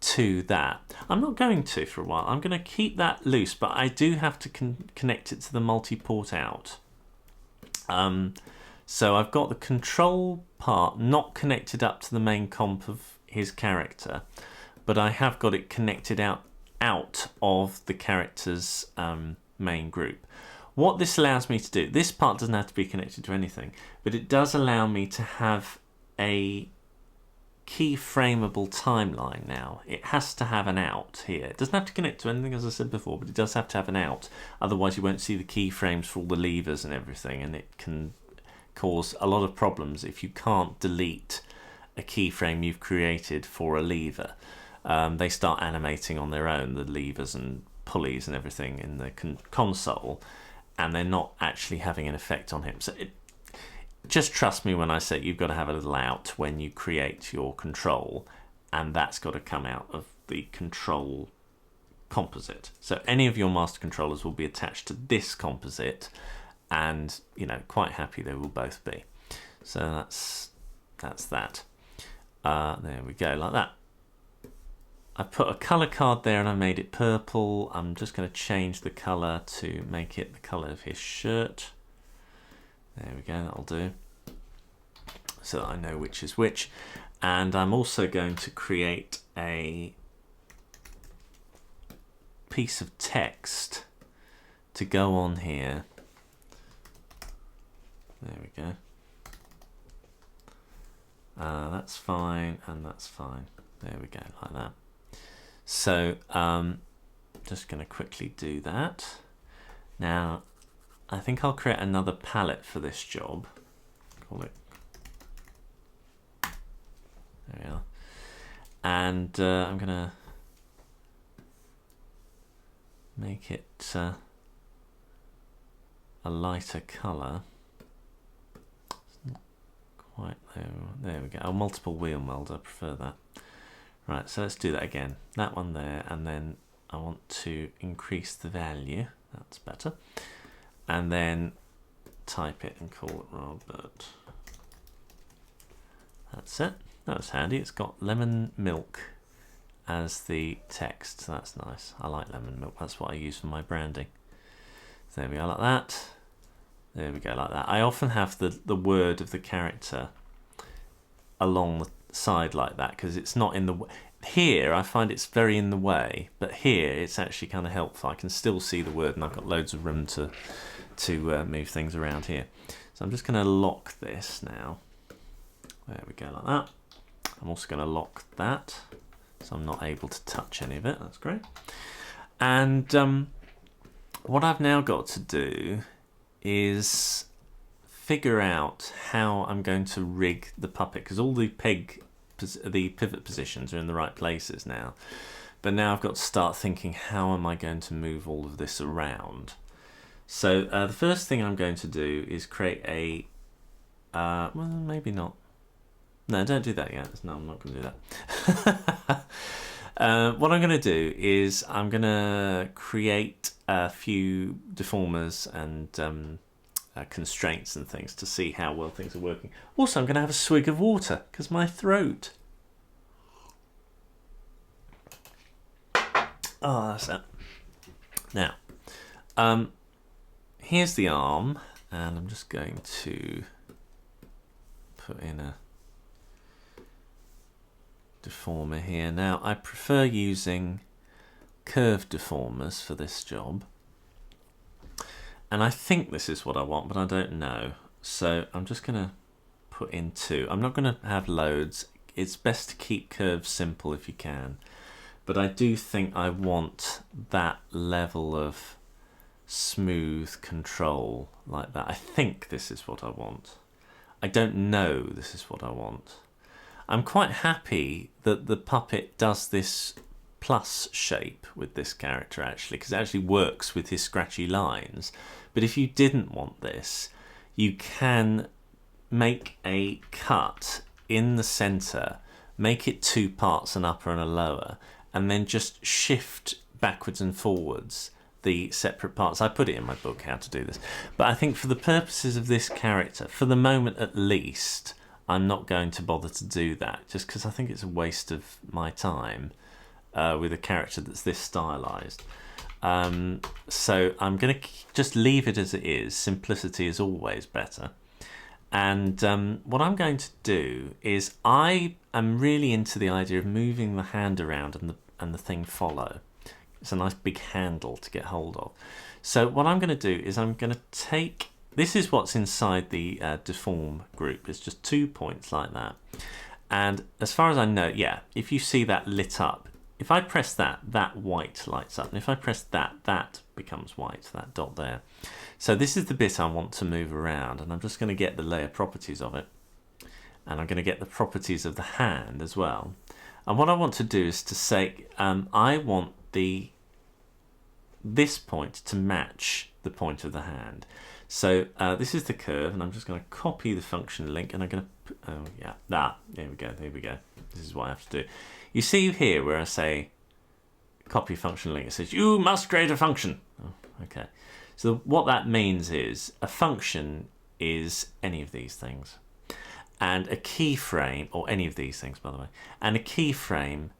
to that. I'm not going to for a while. I'm going to keep that loose, but I do have to connect it to the multi-port out. So I've got the control part not connected up to the main comp of his character, but I have got it connected out of the character's main group. What this allows me to do, this part doesn't have to be connected to anything, but it does allow me to have a key frameable timeline now. It has to have an out here. It doesn't have to connect to anything, as I said before, but it does have to have an out. Otherwise you won't see the keyframes for all the levers and everything, and it can cause a lot of problems if you can't delete a keyframe you've created for a lever. They start animating on their own, the levers and pulleys and everything in the console, and they're not actually having an effect on him. So just trust me when I say you've got to have a little out when you create your control, and that's got to come out of the control composite. So any of your master controllers will be attached to this composite, and you know, quite happy they will both be. So that's that. There we go, like that. I put a color card there and I made it purple. I'm just going to change the color to make it the color of his shirt. There we go, that'll do. So that I know which is which. And I'm also going to create a piece of text to go on here. There we go. That's fine, and that's fine. There we go, like that. So just going to quickly do that. Now I think I'll create another palette for this job. Call it. There we are. And I'm going to make it a lighter colour. It's not quite there. There we go. Oh, multiple wheel mold. I prefer that. Right, so let's do that again. That one there, and then I want to increase the value. That's better. And then type it and call it Robert. That's it. That was handy. It's got lemon milk as the text. So that's nice. I like lemon milk. That's what I use for my branding. So there we go, like that. There we go, like that. I often have the word of the character along the side like that because it's not in the here I find it's very in the way, but here it's actually kind of helpful. I can still see the word and I've got loads of room to move things around here. So I'm just going to lock this now. There we go, like that. I'm also going to lock that so I'm not able to touch any of it. That's great. And what I've now got to do is figure out how I'm going to rig the puppet, because all the pivot positions are in the right places now. But now I've got to start thinking, how am I going to move all of this around? So the first thing I'm going to do is create a well, maybe not. No, don't do that yet. No, I'm not going to do that. What I'm going to do is I'm going to create a few deformers and constraints and things to see how well things are working. Also, I'm going to have a swig of water because my throat. Oh, that's it. Now, here's the arm, and I'm just going to put in a deformer here. Now, I prefer using curved deformers for this job, and I think this is what I want, but I don't know. So I'm just going to put in 2. I'm not going to have loads. It's best to keep curves simple if you can, but I do think I want that level of smooth control like that. I think this is what I want. I don't know this is what I want. I'm quite happy that the puppet does this plus shape with this character, actually, because it actually works with his scratchy lines. But if you didn't want this, you can make a cut in the center, make it 2 parts, an upper and a lower, and then just shift backwards and forwards the separate parts. I put it in my book how to do this, but I think for the purposes of this character, for the moment at least, I'm not going to bother to do that, just because I think it's a waste of my time with a character that's this stylized. So I'm going to just leave it as it is. Simplicity is always better. And what I'm going to do is, I am really into the idea of moving the hand around and the thing follow. It's a nice big handle to get hold of. So what I'm going to do is I'm going to take, this is what's inside the deform group. It's just 2 points like that. And as far as I know, yeah, if you see that lit up, if I press that, that white lights up. And if I press that, that becomes white, that dot there. So this is the bit I want to move around, and I'm just going to get the layer properties of it. And I'm going to get the properties of the hand as well. And what I want to do is to say, I want this point to match the point of the hand. So this is the curve, and I'm just going to copy the function link, and I'm going to, oh yeah, that, there we go. This is what I have to do. You see here where I say copy function link, it says you must create a function. Oh, okay. So what that means is a function is any of these things, and a keyframe, or any of these things by the way, and a keyframe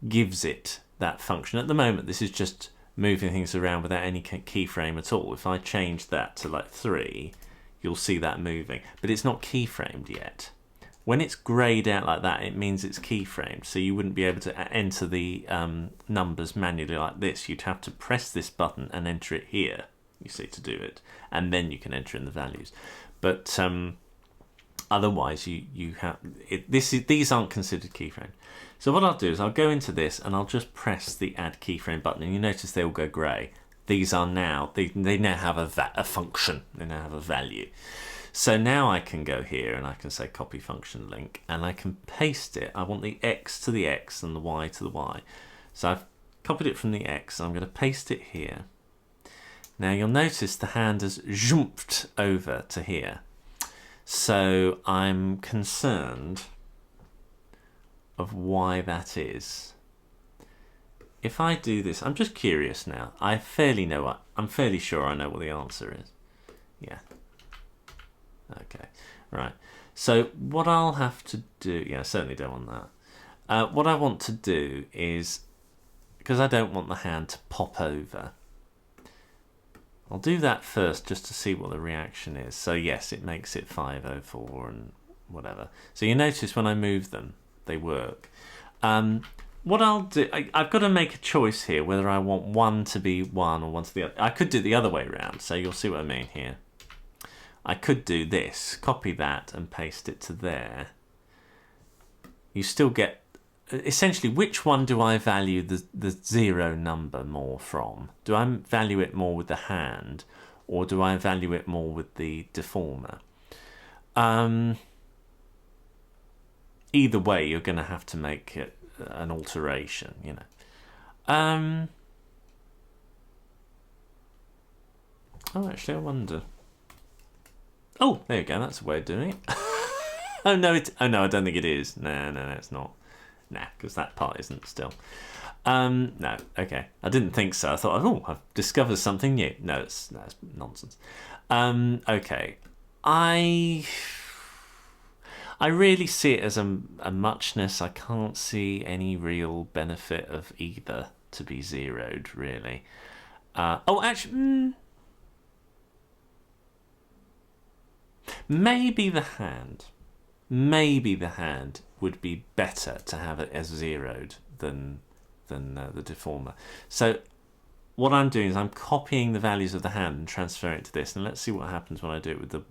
gives it that function. At the moment this is just moving things around without any keyframe at all. If I change that to like 3, you'll see that moving, but it's not keyframed yet. When it's greyed out like that, it means it's keyframed, so you wouldn't be able to enter the numbers manually like this. You'd have to press this button and enter it here, you see, to do it, and then you can enter in the values. But otherwise you have it, these aren't considered keyframed. So what I'll do is I'll go into this and I'll just press the add keyframe button, and you notice they all go grey. These are now, they now have a function, they now have a value. So now I can go here and I can say copy function link, and I can paste it. I want the X to the X and the Y to the Y. So I've copied it from the X, and I'm going to paste it here. Now you'll notice the hand has jumped over to here. So I'm concerned of why that is. If I do this, I'm just curious now. I'm fairly sure I know what the answer is. Yeah. Okay, right. So what I'll have to do, yeah, I certainly don't want that. What I want to do is, because I don't want the hand to pop over, I'll do that first just to see what the reaction is. So yes, it makes it 504 and whatever. So you notice when I move them, they work. What I'll do, I've got to make a choice here whether I want one to be one or one to the other. I could do it the other way around, so you'll see what I mean here. I could do this, copy that and paste it to there. You still get, essentially, which one do I value the 0 number more from? Do I value it more with the hand, or do I value it more with the deformer? Either way, you're going to have to make it an alteration, you know. Oh, actually, I wonder. Oh, there you go. That's a way of doing it. Oh no! Oh no! I don't think it is. No, it's not. Nah, because that part isn't still. No. Okay. I didn't think so. I thought, oh, I've discovered something new. No, it's nonsense. Okay. I really see it as a muchness. I can't see any real benefit of either to be zeroed, really. Oh, actually, maybe the hand. Maybe the hand would be better to have it as zeroed than the deformer. So what I'm doing is I'm copying the values of the hand and transferring it to this. And let's see what happens when I do it with the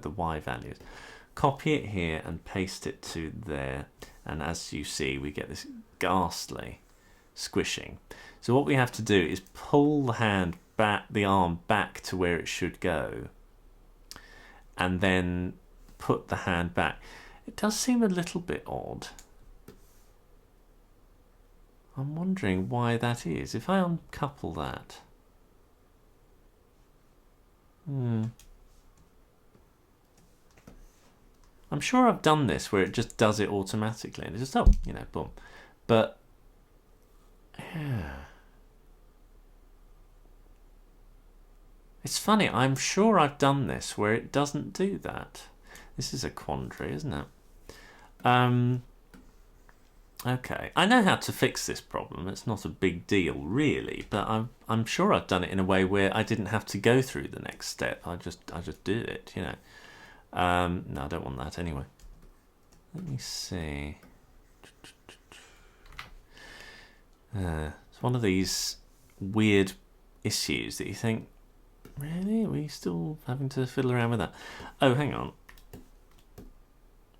Y values. Copy it here and paste it to there. And as you see, we get this ghastly squishing. So what we have to do is pull the hand back, the arm back to where it should go, and then put the hand back. It does seem a little bit odd. I'm wondering why that is. If I uncouple that, I'm sure I've done this where it just does it automatically and it just, oh, you know, boom. But yeah, it's funny. I'm sure I've done this where it doesn't do that. This is a quandary, isn't it? Okay, I know how to fix this problem. It's not a big deal, really, but I'm sure I've done it in a way where I didn't have to go through the next step. I just did it, you know. No, I don't want that anyway. Let me see. It's one of these weird issues that you think, really? Are we still having to fiddle around with that? Oh, hang on.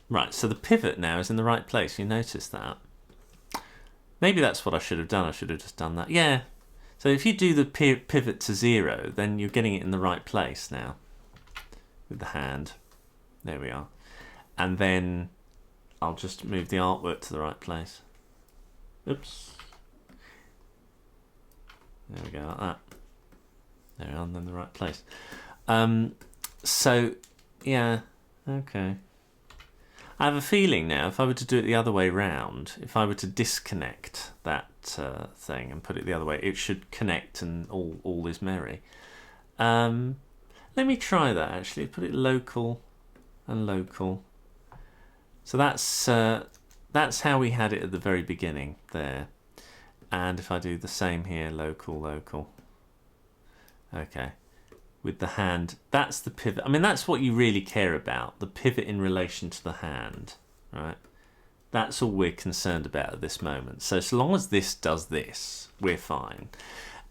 Right, so the pivot now is in the right place. You notice that? Maybe that's what I should have done. I should have just done that. Yeah. So if you do the pivot to 0, then you're getting it in the right place now with the hand. There we are. And then I'll just move the artwork to the right place. Oops. There we go, like that. There we are, and then the right place. So, yeah, okay. I have a feeling now, if I were to do it the other way round, if I were to disconnect that thing and put it the other way, it should connect and all is merry. Let me try that, actually. Put it local and local. So that's how we had it at the very beginning there. And if I do the same here, local, local. Okay. With the hand, that's the pivot. I mean, that's what you really care about, the pivot in relation to the hand, right? That's all we're concerned about at this moment. So long as this does this, we're fine.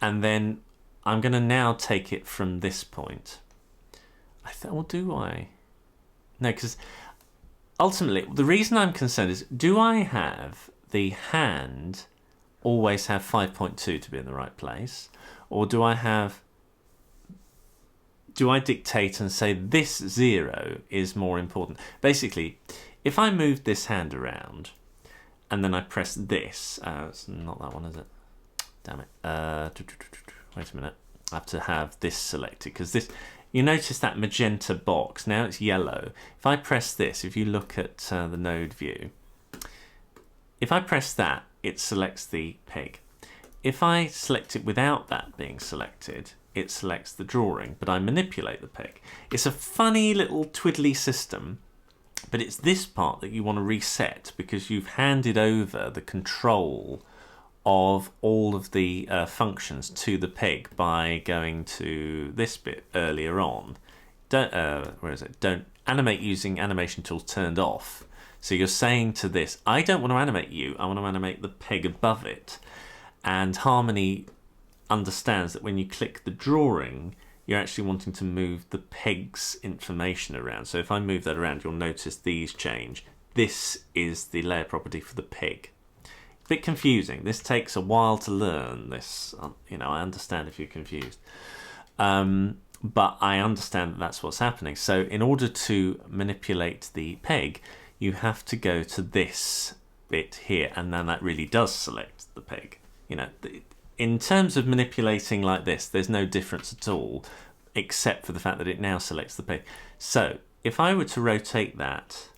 And then I'm going to now take it from this point. I thought, well, do I? No, because ultimately, the reason I'm concerned is, do I have the hand always have 5.2 to be in the right place? Or do I dictate and say this 0 is more important? Basically, if I move this hand around and then I press this, it's not that one, is it? Damn it. Wait a minute. I have to have this selected because this, you notice that magenta box, now it's yellow. If I press this, if you look at the node view, if I press that, it selects the peg. If I select it without that being selected, it selects the drawing, but I manipulate the peg. It's a funny little twiddly system, but it's this part that you want to reset because you've handed over the control of all of the functions to the peg by going to this bit earlier on. Where is it? Don't animate using animation tools turned off. So you're saying to this, I don't want to animate you, I want to animate the peg above it. And Harmony understands that when you click the drawing, you're actually wanting to move the peg's information around. So if I move that around, you'll notice these change. This is the layer property for the peg. A bit confusing. This takes a while to learn this. You know, I understand if you're confused. But I understand that that's what's happening. So in order to manipulate the peg, you have to go to this bit here, and then that really does select the peg. You know, in terms of manipulating like this, there's no difference at all, except for the fact that it now selects the peg. So if I were to rotate that,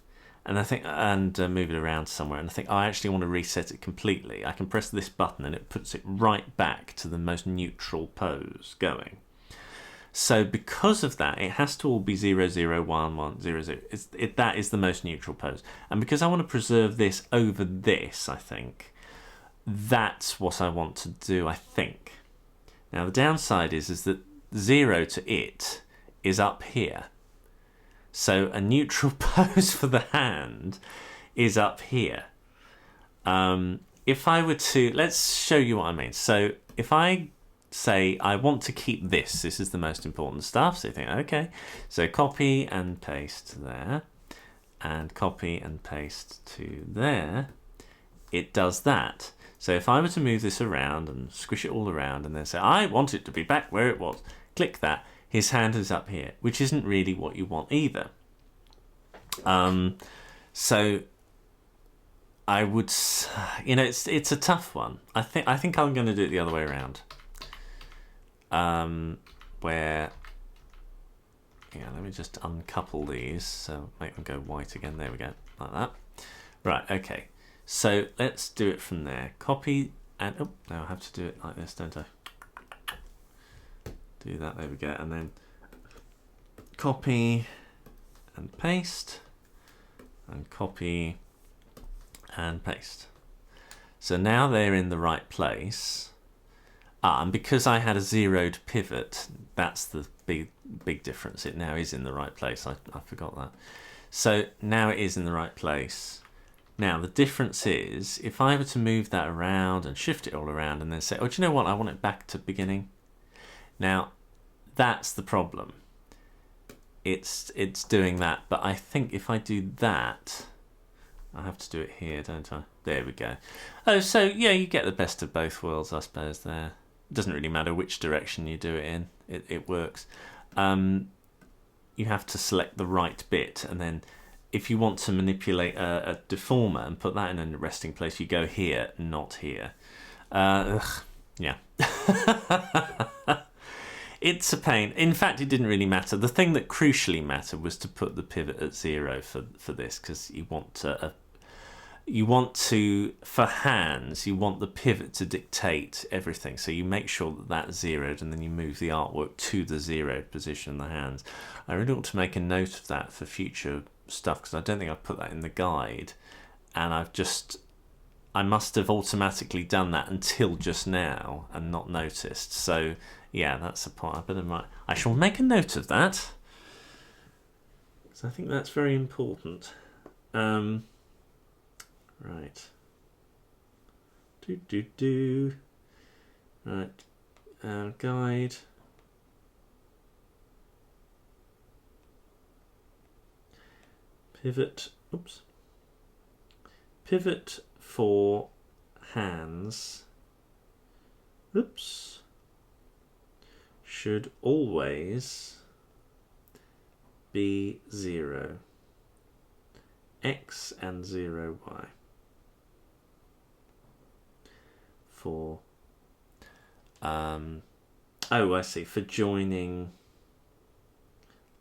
and move it around somewhere, and I think I actually want to reset it completely, I can press this button and it puts it right back to the most neutral pose going. So because of that, it has to all be 0, 0, 1, 1, 0, 0. That is the most neutral pose. And because I want to preserve this over this, I think, that's what I want to do, I think. Now the downside is that 0 to it is up here. So a neutral pose for the hand is up here. If I were to, let's show you what I mean. So if I say I want to keep this is the most important stuff. So you think, okay, so copy and paste there, and copy and paste to there. It does that. So if I were to move this around and squish it all around and then say, I want it to be back where it was, click that, his hand is up here, which isn't really what you want either. So I would, it's a tough one. I think I'm going to do it the other way around. Where, let me just uncouple these, so make them go white again. There we go, like that. Right, okay. So let's do it from there. Copy and now I have to do it like this, don't I? Do that. There we go, and then copy and paste, and copy and paste. So now they're in the right place. And because I had a zeroed pivot, that's the big difference. It now is in the right place. I forgot that. So now it is in the right place. Now the difference is, if I were to move that around and shift it all around and then say, oh, do you know what? I want it back to beginning. Now that's the problem. It's doing that, but I think if I do that, I have to do it here, don't I? There we go. Oh, so yeah, you get the best of both worlds, I suppose, there. It doesn't really matter which direction you do it in. It works. You have to select the right bit, and then if you want to manipulate a deformer and put that in a resting place, you go here, not here. Yeah. It's a pain. In fact, it didn't really matter. The thing that crucially mattered was to put the pivot at 0 for this, because you want to, for hands, you want the pivot to dictate everything. So you make sure that that's zeroed, and then you move the artwork to the zeroed position in the hands. I really want to make a note of that for future stuff, because I don't think I've put that in the guide, and I must have automatically done that until just now and not noticed. So yeah, that's a point. I shall make a note of that, because I think that's very important. Right. Right. Guide. Pivot. Oops. Pivot for hands. Oops. Should always be 0. X and 0 Y. For oh, I see, for joining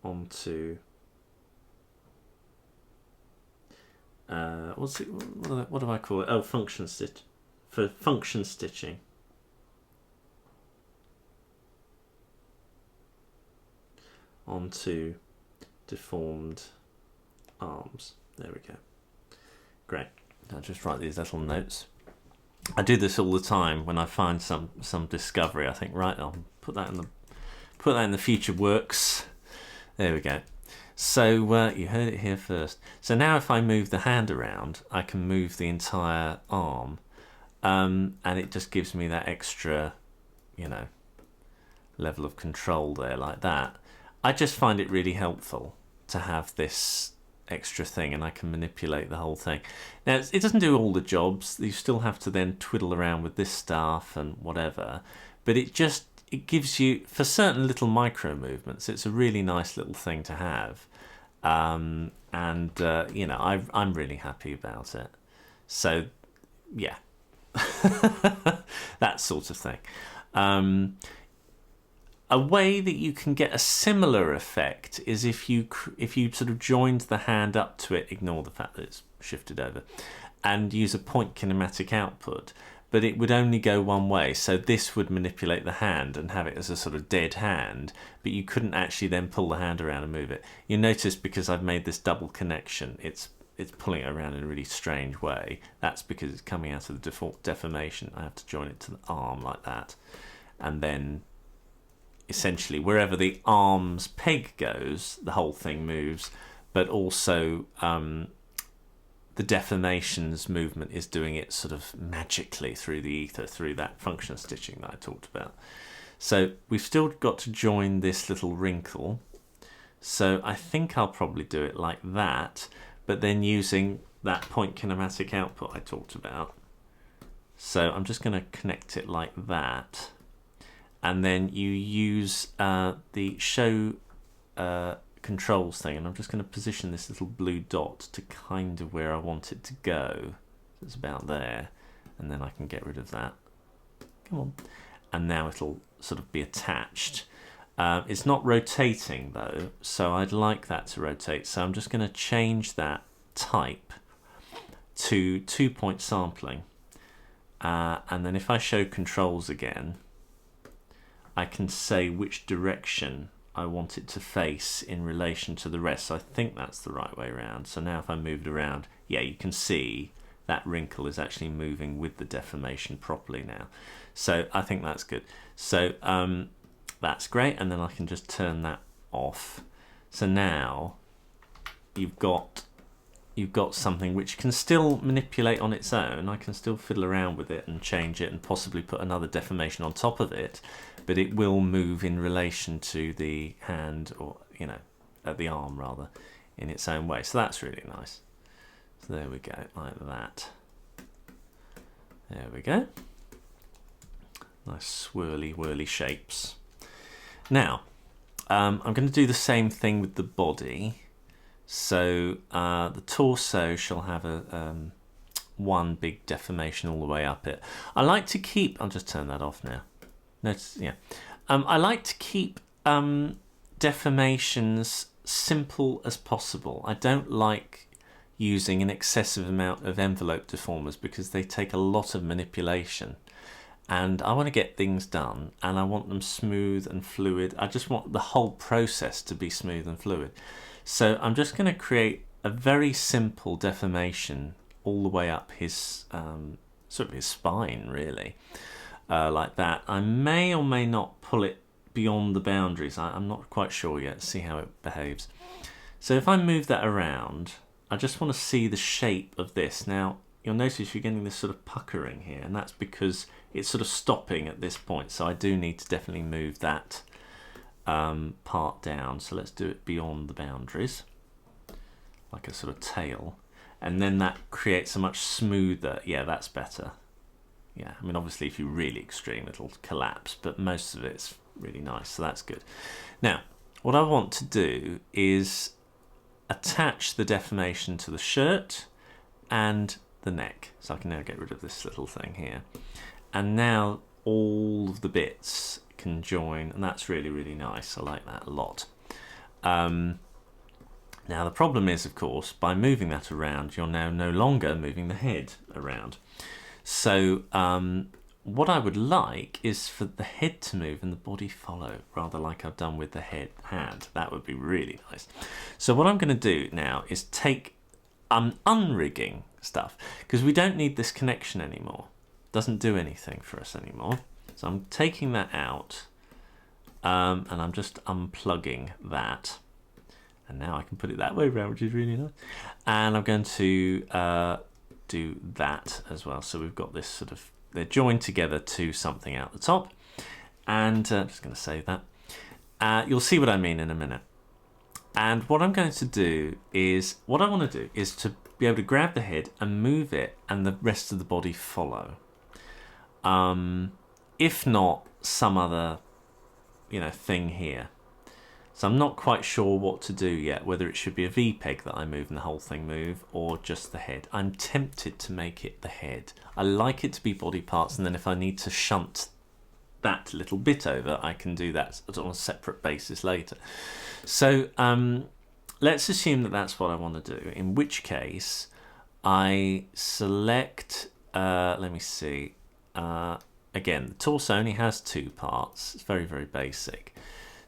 onto what do I call it? Oh, function stitch, for function stitching onto deformed arms. There we go. Great. I'll just write these little notes. I do this all the time when I find some discovery. I think, right, I'll put that in the future works. There we go. So you heard it here first. So now if I move the hand around, I can move the entire arm, and it just gives me that extra, level of control there, like that. I just find it really helpful to have this extra thing, and I can manipulate the whole thing. Now it doesn't do all the jobs. You still have to then twiddle around with this stuff and whatever, but it gives you, for certain little micro movements, it's a really nice little thing to have, and I'm really happy about it. So yeah, that sort of thing. A way that you can get a similar effect is if you sort of joined the hand up to it, ignore the fact that it's shifted over, and use a point kinematic output, but it would only go one way. So this would manipulate the hand and have it as a sort of dead hand, but you couldn't actually then pull the hand around and move it. You notice, because I've made this double connection, it's it's pulling it around in a really strange way. That's because it's coming out of the default deformation. I have to join it to the arm like that, and then essentially wherever the arm's peg goes, the whole thing moves, but also the deformation's movement is doing it sort of magically through the ether, through that function stitching that I talked about. So we've still got to join this little wrinkle. So I think I'll probably do it like that, but then using that point kinematic output I talked about. So I'm just going to connect it like that. And then you use the show controls thing, and I'm just going to position this little blue dot to kind of where I want it to go. It's about there, and then I can get rid of that. Come on. And now it'll sort of be attached. It's not rotating though, so I'd like that to rotate. So I'm just going to change that type to 2-point sampling. And then if I show controls again, I can say which direction I want it to face in relation to the rest. So I think that's the right way around. So now if I move it around, yeah, you can see that wrinkle is actually moving with the deformation properly now. So I think that's good. So that's great, and then I can just turn that off. So now you've got something which can still manipulate on its own. I can still fiddle around with it and change it and possibly put another deformation on top of it, but it will move in relation to the hand, or the arm rather, in its own way. So that's really nice. So there we go, like that. There we go. Nice swirly whirly shapes. Now I'm going to do the same thing with the body. So the torso shall have a one big deformation all the way up it. I like to keep, I'll just turn that off now. Notice, yeah. I like to keep deformations simple as possible. I don't like using an excessive amount of envelope deformers because they take a lot of manipulation. And I want to get things done, and I want them smooth and fluid. I just want the whole process to be smooth and fluid. So I'm just going to create a very simple deformation all the way up his sort of his spine, really, like that. I may or may not pull it beyond the boundaries. I'm not quite sure yet. See how it behaves. So if I move that around, I just want to see the shape of this. Now you'll notice you're getting this sort of puckering here, and that's because it's sort of stopping at this point. So I do need to definitely move that part down. So let's do it beyond the boundaries, like a sort of tail, and then that creates a much smoother, yeah, that's better. Yeah, I mean obviously if you're really extreme it'll collapse, but most of it's really nice, so that's good. Now what I want to do is attach the deformation to the shirt and the neck. So I can now get rid of this little thing here, and now all of the bits can join, and that's really, really nice. I like that a lot. Now the problem is, of course, by moving that around, you're now no longer moving the head around. So what I would like is for the head to move and the body follow, rather like I've done with the hand. That would be really nice. So what I'm going to do now is take unrigging stuff, because we don't need this connection anymore. It doesn't do anything for us anymore. So I'm taking that out, and I'm just unplugging that. And now I can put it that way around, which is really nice. And I'm going to do that as well. So we've got this sort of, they're joined together to something out the top. And I'm just going to save that. You'll see what I mean in a minute. And what I'm going to do is, what I want to do is to be able to grab the head and move it, and the rest of the body follow. If not, some other, thing here. So I'm not quite sure what to do yet, whether it should be a V-peg that I move and the whole thing move, or just the head. I'm tempted to make it the head. I like it to be body parts, and then if I need to shunt that little bit over, I can do that on a separate basis later. So let's assume that that's what I want to do, in which case I select, let me see, again, the torso only has 2 parts. It's very, very basic.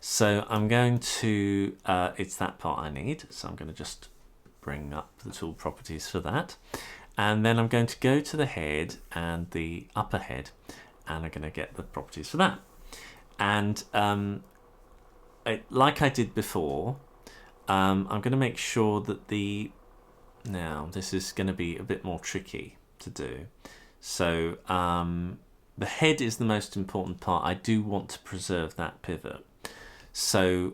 So I'm going to, it's that part I need, so I'm going to just bring up the tool properties for that. And then I'm going to go to the head and the upper head, and I'm going to get the properties for that. And like I did before, I'm going to make sure that now this is going to be a bit more tricky to do. So the head is the most important part. I do want to preserve that pivot. So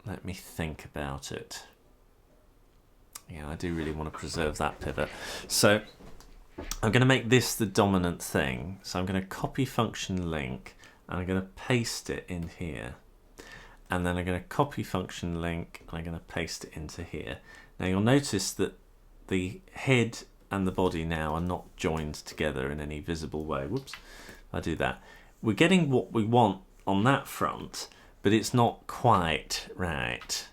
let me think about it. Yeah, I do really want to preserve that pivot. So I'm going to make this the dominant thing. So I'm going to copy function link, and I'm going to paste it in here. And then I'm going to copy function link, and I'm going to paste it into here. Now you'll notice that the head and the body now are not joined together in any visible way. Whoops, I do that. We're getting what we want on that front, but it's not quite right.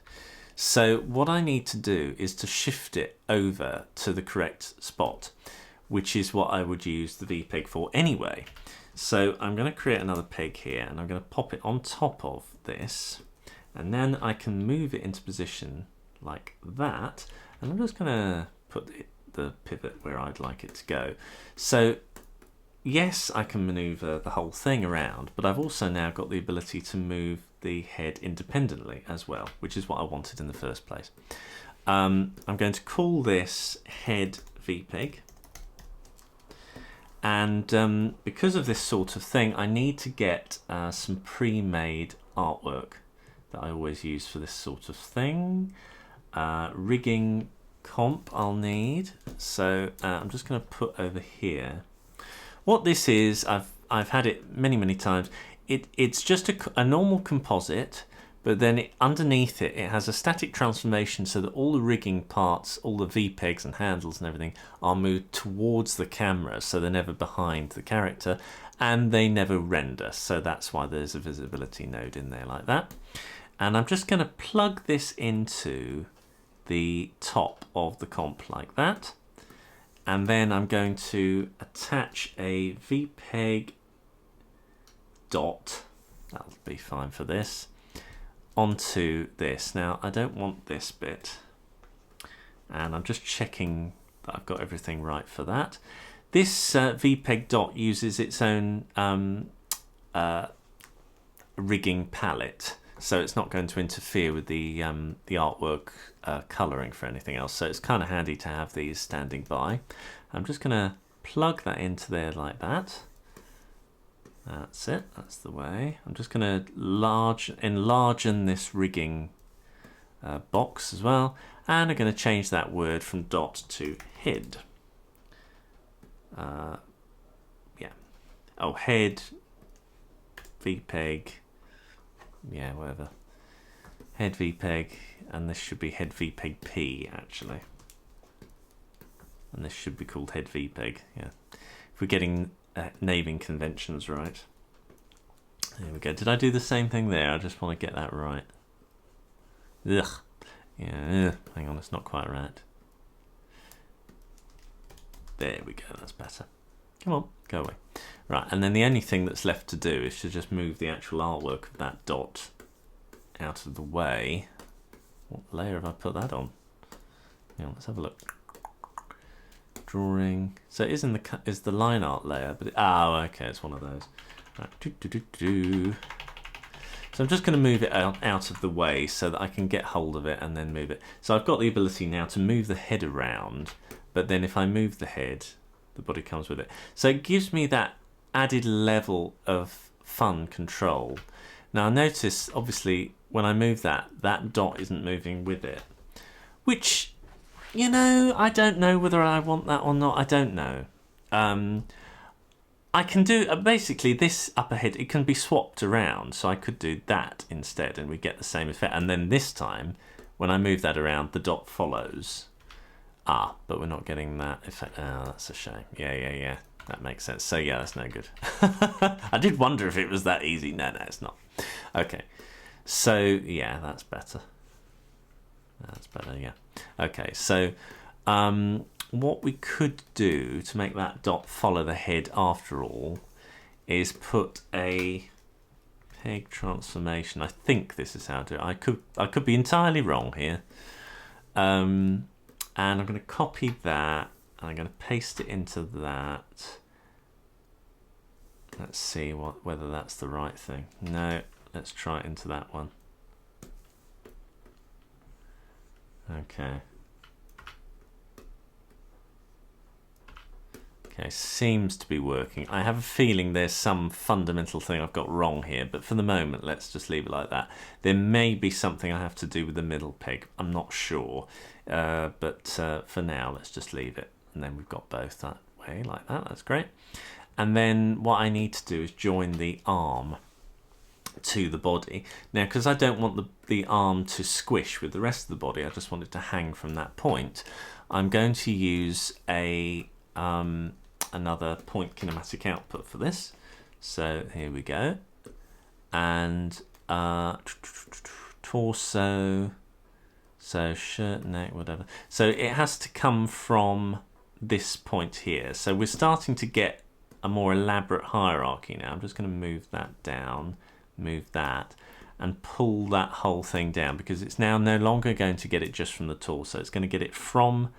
So what I need to do is to shift it over to the correct spot, which is what I would use the VPEG for anyway. So I'm going to create another peg here, and I'm going to pop it on top of this, and then I can move it into position like that, and I'm just going to put the pivot where I'd like it to go. So yes, I can maneuver the whole thing around, but I've also now got the ability to move the head independently as well, which is what I wanted in the first place. I'm going to call this head VPEG, and because of this sort of thing, I need to get some pre-made artwork that I always use for this sort of thing. Rigging comp I'll need, so I'm just going to put over here. What this is, I've had it many times. It's just a normal composite, but then underneath it has a static transformation, so that all the rigging parts, all the VPEGs and handles and everything are moved towards the camera, so they're never behind the character, and they never render. So that's why there's a visibility node in there like that. And I'm just going to plug this into the top of the comp like that. And then I'm going to attach a VPEG dot, that'll be fine for this, onto this. Now I don't want this bit, and I'm just checking that I've got everything right for that. This VPEG dot uses its own rigging palette, so it's not going to interfere with the artwork colouring for anything else, so it's kind of handy to have these standing by. I'm just going to plug that into there like that. That's it, that's the way. I'm just going to enlarge this rigging box as well, and I'm going to change that word from dot to head. Yeah, oh, head VPEG, yeah, whatever, head VPEG, and this should be head VPEG P actually, and this should be called head VPEG. Yeah, if we're getting naming conventions right. There we go. Did I do the same thing there? I just want to get that right. Ugh. Yeah, hang on, it's not quite right. There we go, that's better. Come on, go away. Right, and then the only thing that's left to do is to just move the actual artwork of that dot out of the way. What layer have I put that on? Hang on, let's have a look. Drawing. So it is the line art layer, but okay, it's one of those. Right. So I'm just going to move it out of the way so that I can get hold of it and then move it. So I've got the ability now to move the head around, but then if I move the head, the body comes with it. So it gives me that added level of fun control. Now notice, obviously, when I move that dot isn't moving with it, which, you know, I don't know whether I want that or not. I don't know. I can do, basically this upper head, it can be swapped around. So I could do that instead and we get the same effect. And then this time, when I move that around, the dot follows. But we're not getting that effect. Oh, that's a shame. Yeah. That makes sense. So yeah, that's no good. I did wonder if it was that easy. No, it's not. Okay. So yeah, that's better. That's better, yeah. Okay, so what we could do to make that dot follow the head after all is put a Peg transformation. I think this is how to do it. I could be entirely wrong here. And I'm going to copy that, and I'm going to paste it into that. Let's see whether that's the right thing. No, let's try it into that one. Okay. Okay, seems to be working. I have a feeling there's some fundamental thing I've got wrong here, but for the moment, let's just leave it like that. There may be something I have to do with the middle peg. I'm not sure, but for now, let's just leave it. And then we've got both that way, like that. That's great. And then what I need to do is join the arm to the body. Now, because I don't want the arm to squish with the rest of the body, I just want it to hang from that point. I'm going to use another point kinematic output for this. So here we go. And torso, so shirt, neck, whatever. So it has to come from this point here. So we're starting to get a more elaborate hierarchy now. I'm just going to move that down, move that, and pull that whole thing down, because it's now no longer going to get it just from the torso. It's going to get it from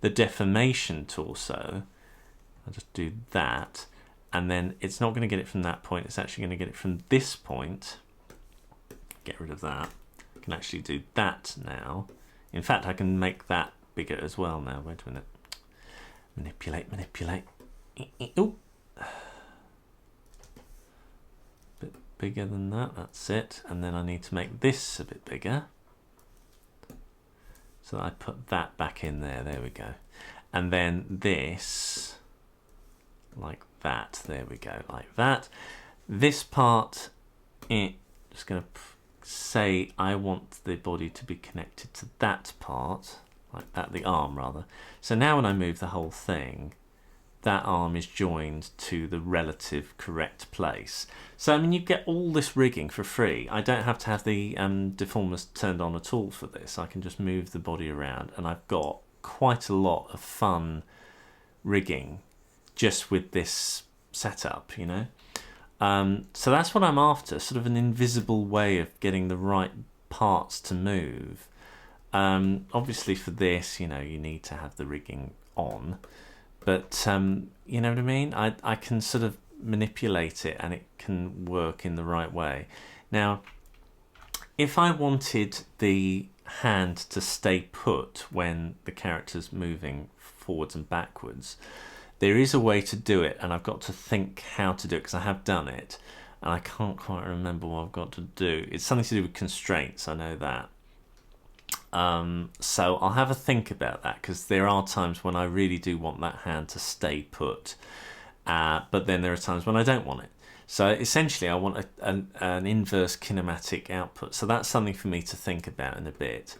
the deformation torso. I'll just do that, and then it's not going to get it from that point. It's actually going to get it from this point. Get rid of that. I can actually do that now. In fact, I can make that bigger as well now. Wait a minute. Manipulate, manipulate. Ooh. Bit bigger than that. That's it. And then I need to make this a bit bigger. So I put that back in there. There we go. And then this, like that. There we go. Like that. This part, just going to say I want the body to be connected to that part, like that, the arm rather. So now when I move the whole thing, that arm is joined to the relative correct place. So I mean, you get all this rigging for free. I don't have to have the deformers turned on at all for this. I can just move the body around, and I've got quite a lot of fun rigging just with this setup, you know. So that's what I'm after, sort of an invisible way of getting the right parts to move. Obviously for this, you know, you need to have the rigging on, but you know what I mean? I can sort of manipulate it and it can work in the right way. Now, if I wanted the hand to stay put when the character's moving forwards and backwards, there is a way to do it, and I've got to think how to do it, because I have done it and I can't quite remember what I've got to do. It's something to do with constraints, I know that. So I'll have a think about that, because there are times when I really do want that hand to stay put, but then there are times when I don't want it. So essentially I want an inverse kinematic output. So that's something for me to think about in a bit.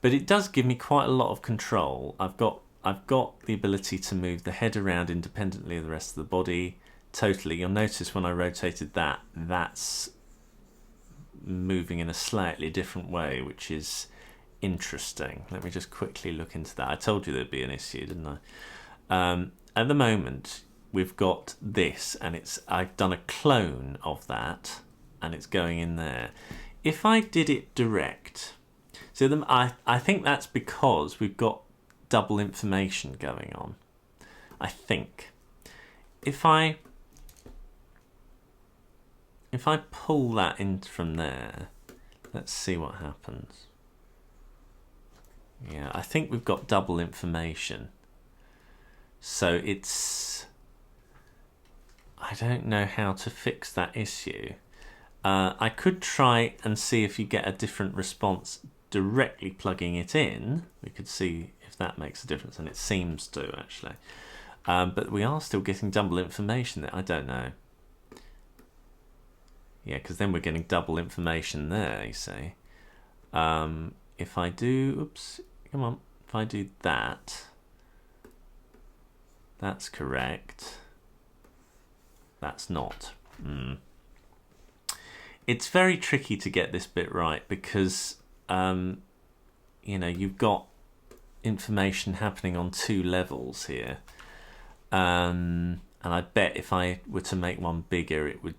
But it does give me quite a lot of control. I've got the ability to move the head around independently of the rest of the body totally. You'll notice when I rotated that, that's moving in a slightly different way, which is interesting. Let me just quickly look into that. I told you there'd be an issue, didn't I? At the moment, we've got this, and I've done a clone of that, and it's going in there. If I did it direct, so I think that's because we've got double information going on. I think if I pull that in from there, let's see what happens. Yeah, I think we've got double information. So I don't know how to fix that issue. I could try and see if you get a different response directly plugging it in. We could see if that makes a difference, and it seems to actually. But we are still getting double information there. I don't know. Yeah, because then we're getting double information there, you see. If I do, oops, come on, if I do that, that's correct. That's not. It's very tricky to get this bit right, because you know, you've got information happening on two levels here, and I bet if I were to make one bigger, it would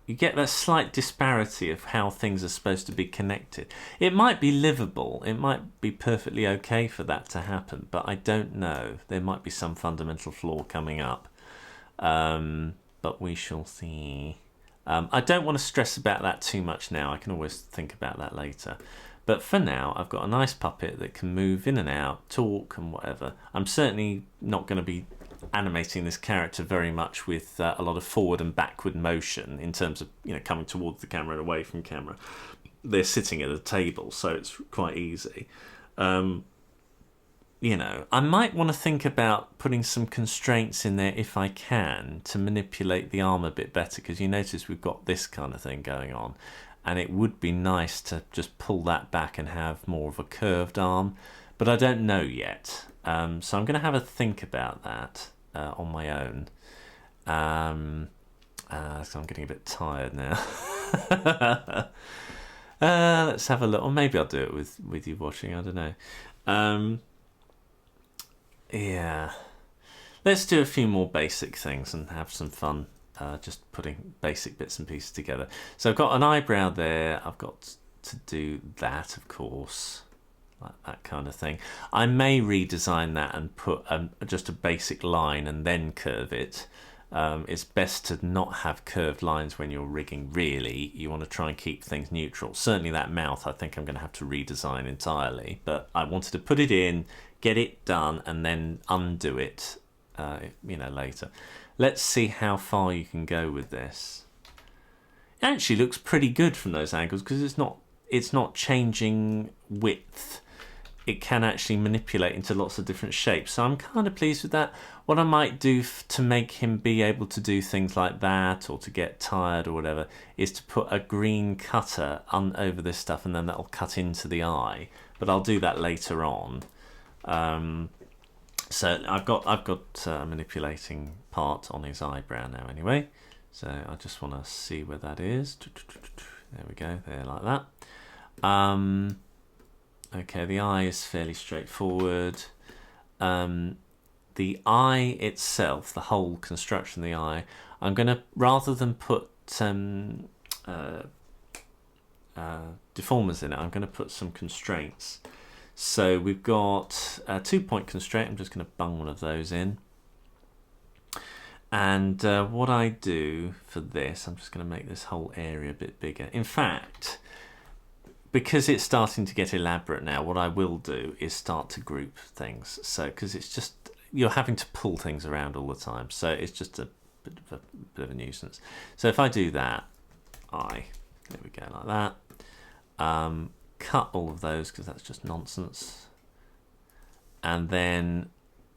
you get that slight disparity of how things are supposed to be connected. It might be livable, it might be perfectly okay for that to happen, but I don't know. There might be some fundamental flaw coming up, but we shall see. I don't want to stress about that too much now. I can always think about that later. But for now, I've got a nice puppet that can move in and out, talk and whatever. I'm certainly not going to be animating this character very much with a lot of forward and backward motion in terms of, you know, coming towards the camera and away from camera. They're sitting at a table, so it's quite easy. You know, I might want to think about putting some constraints in there if I can to manipulate the arm a bit better, because you notice we've got this kind of thing going on, and it would be nice to just pull that back and have more of a curved arm, but I don't know yet. So I'm going to have a think about that on my own. So I'm getting a bit tired now. Let's have a look, or maybe I'll do it with you watching, I don't know. Yeah, let's do a few more basic things and have some fun, just putting basic bits and pieces together. So I've got an eyebrow there. I've got to do that, of course, like that kind of thing. I may redesign that and put just a basic line and then curve it. It's best to not have curved lines when you're rigging, really. You want to try and keep things neutral. Certainly that mouth I think I'm going to have to redesign entirely, but I wanted to put it in, get it done, and then undo it, you know, later. Let's see how far you can go with this. It actually looks pretty good from those angles because it's not changing width. It can actually manipulate into lots of different shapes, so I'm kind of pleased with that. What I might do to make him be able to do things like that, or to get tired or whatever, is to put a green cutter over this stuff, and then that'll cut into the eye, but I'll do that later on. So I've got a manipulating part on his eyebrow now anyway, so I just want to see where that is. There we go, there, like that. Okay, the eye is fairly straightforward. The eye itself, the whole construction of the eye, I'm going to, rather than put deformers in it, I'm going to put some constraints. So we've got a 2-point constraint. I'm just going to bung one of those in. And what I do for this, I'm just going to make this whole area a bit bigger. In fact, because it's starting to get elaborate now, what I will do is start to group things. So, because it's just, you're having to pull things around all the time. So it's just a bit of a nuisance. So if I do that, there we go, like that. Cut all of those because that's just nonsense. And then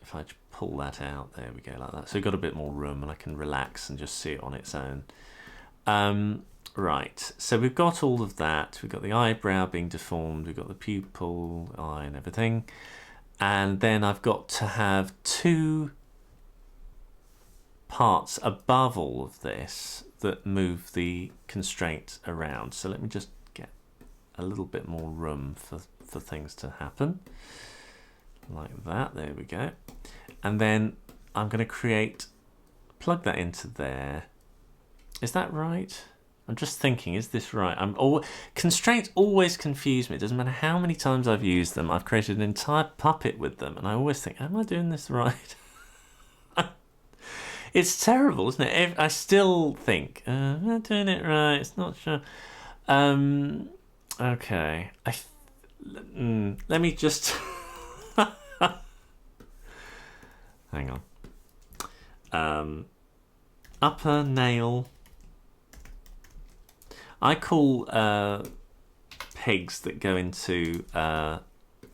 if I pull that out, there we go, like that. So we've got a bit more room and I can relax and just see it on its own. Right, so we've got all of that. We've got the eyebrow being deformed, we've got the pupil, eye and everything. And then I've got to have 2 parts above all of this that move the constraint around. So let me just get a little bit more room for things to happen. Like that, there we go. And then I'm going to plug that into there. Is that right? I'm just thinking, is this right? Constraints always confuse me. It doesn't matter how many times I've used them. I've created an entire puppet with them, and I always think, am I doing this right? It's terrible, isn't it? I still think, am I doing it right? It's not sure. Okay. Let me just... Hang on. Upper nail... I call pegs that go into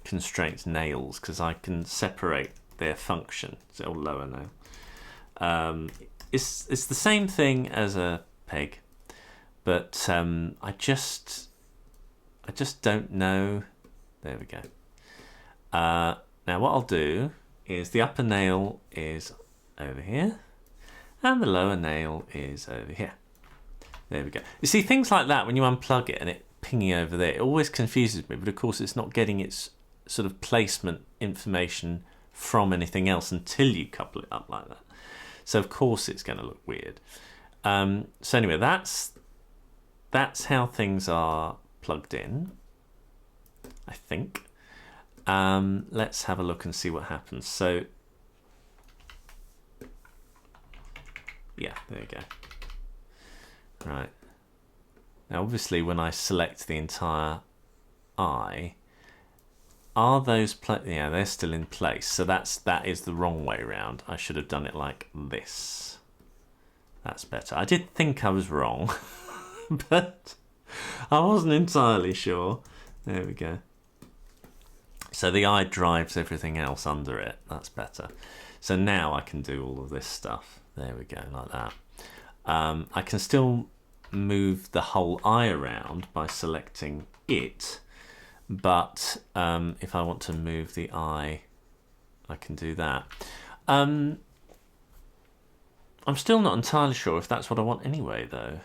constraints nails because I can separate their function. So lower nail. It's the same thing as a peg, but I just don't know. There we go. Now what I'll do is the upper nail is over here, and the lower nail is over here. There we go. You see, things like that, when you unplug it and it pinging over there, it always confuses me, but of course it's not getting its sort of placement information from anything else until you couple it up like that. So of course it's going to look weird. So anyway, that's that's how things are plugged in, I think. Let's have a look and see what happens. So yeah, there you go. Right. Now obviously when I select the entire eye, are those yeah, they're still in place. So that is the wrong way around. I should have done it like this. That's better. I did think I was wrong, but I wasn't entirely sure. There we go. So the eye drives everything else under it. That's better. So now I can do all of this stuff. There we go, like that. I can still move the whole eye around by selecting it, but if I want to move the eye, I can do that. I'm still not entirely sure if that's what I want anyway, though.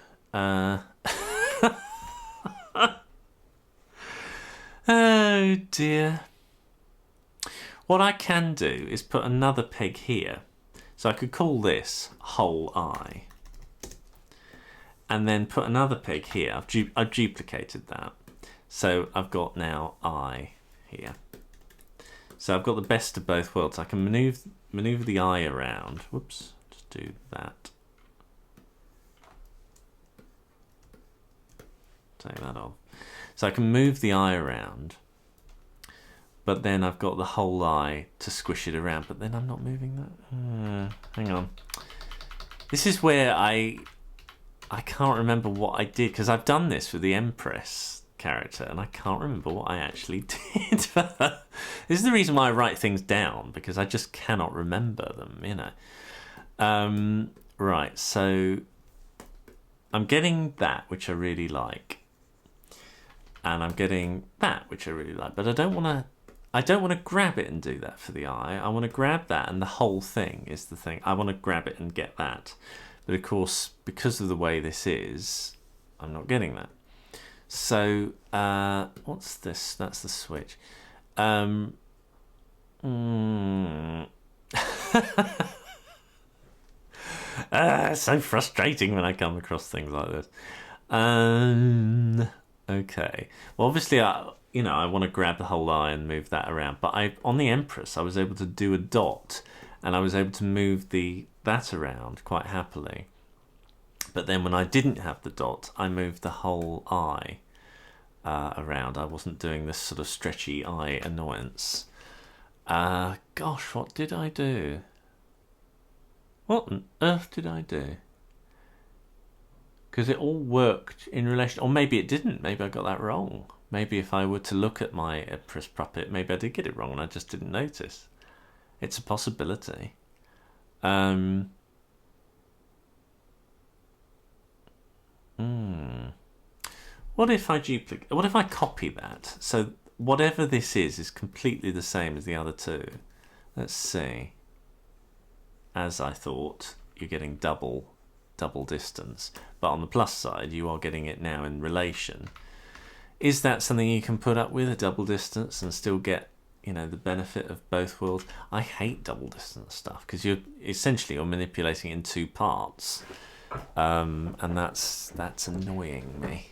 Oh dear. What I can do is put another peg here. So I could call this whole eye. And then put another peg here. I've duplicated that. So I've got now eye here. So I've got the best of both worlds. I can maneuver the eye around. Whoops, just do that. Take that off. So I can move the eye around, but then I've got the whole eye to squish it around, but then I'm not moving that. Hang on. This is where I can't remember what I did, because I've done this with the Empress character and I can't remember what I actually did. This is the reason why I write things down, because I just cannot remember them, you know. Right, so I'm getting that, which I really like, and I'm getting that, which I really like, but I don't want to grab it and do that for the eye. I want to grab that, and the whole thing is the thing. I want to grab it and get that. But of course, because of the way this is, I'm not getting that. So, what's this? That's the switch. So frustrating when I come across things like this. Okay. Well, obviously, I want to grab the whole eye and move that around. But on the Empress, I was able to do a dot, and I was able to move that around quite happily. But then when I didn't have the dot, I moved the whole eye around. I wasn't doing this sort of stretchy eye annoyance. Gosh, what did I do? What on earth did I do? Because it all worked in relation, or maybe it didn't. Maybe I got that wrong. Maybe if I were to look at my Empress puppet, maybe I did get it wrong and I just didn't notice. It's a possibility. What if I duplicate? What if I copy that? So whatever this is completely the same as the other two. Let's see. As I thought, you're getting double distance, but on the plus side, you are getting it now in relation. Is that something you can put up with, a double distance, and still get, you know, the benefit of both worlds? I hate double distance stuff, because you're manipulating it in two parts, and that's annoying me.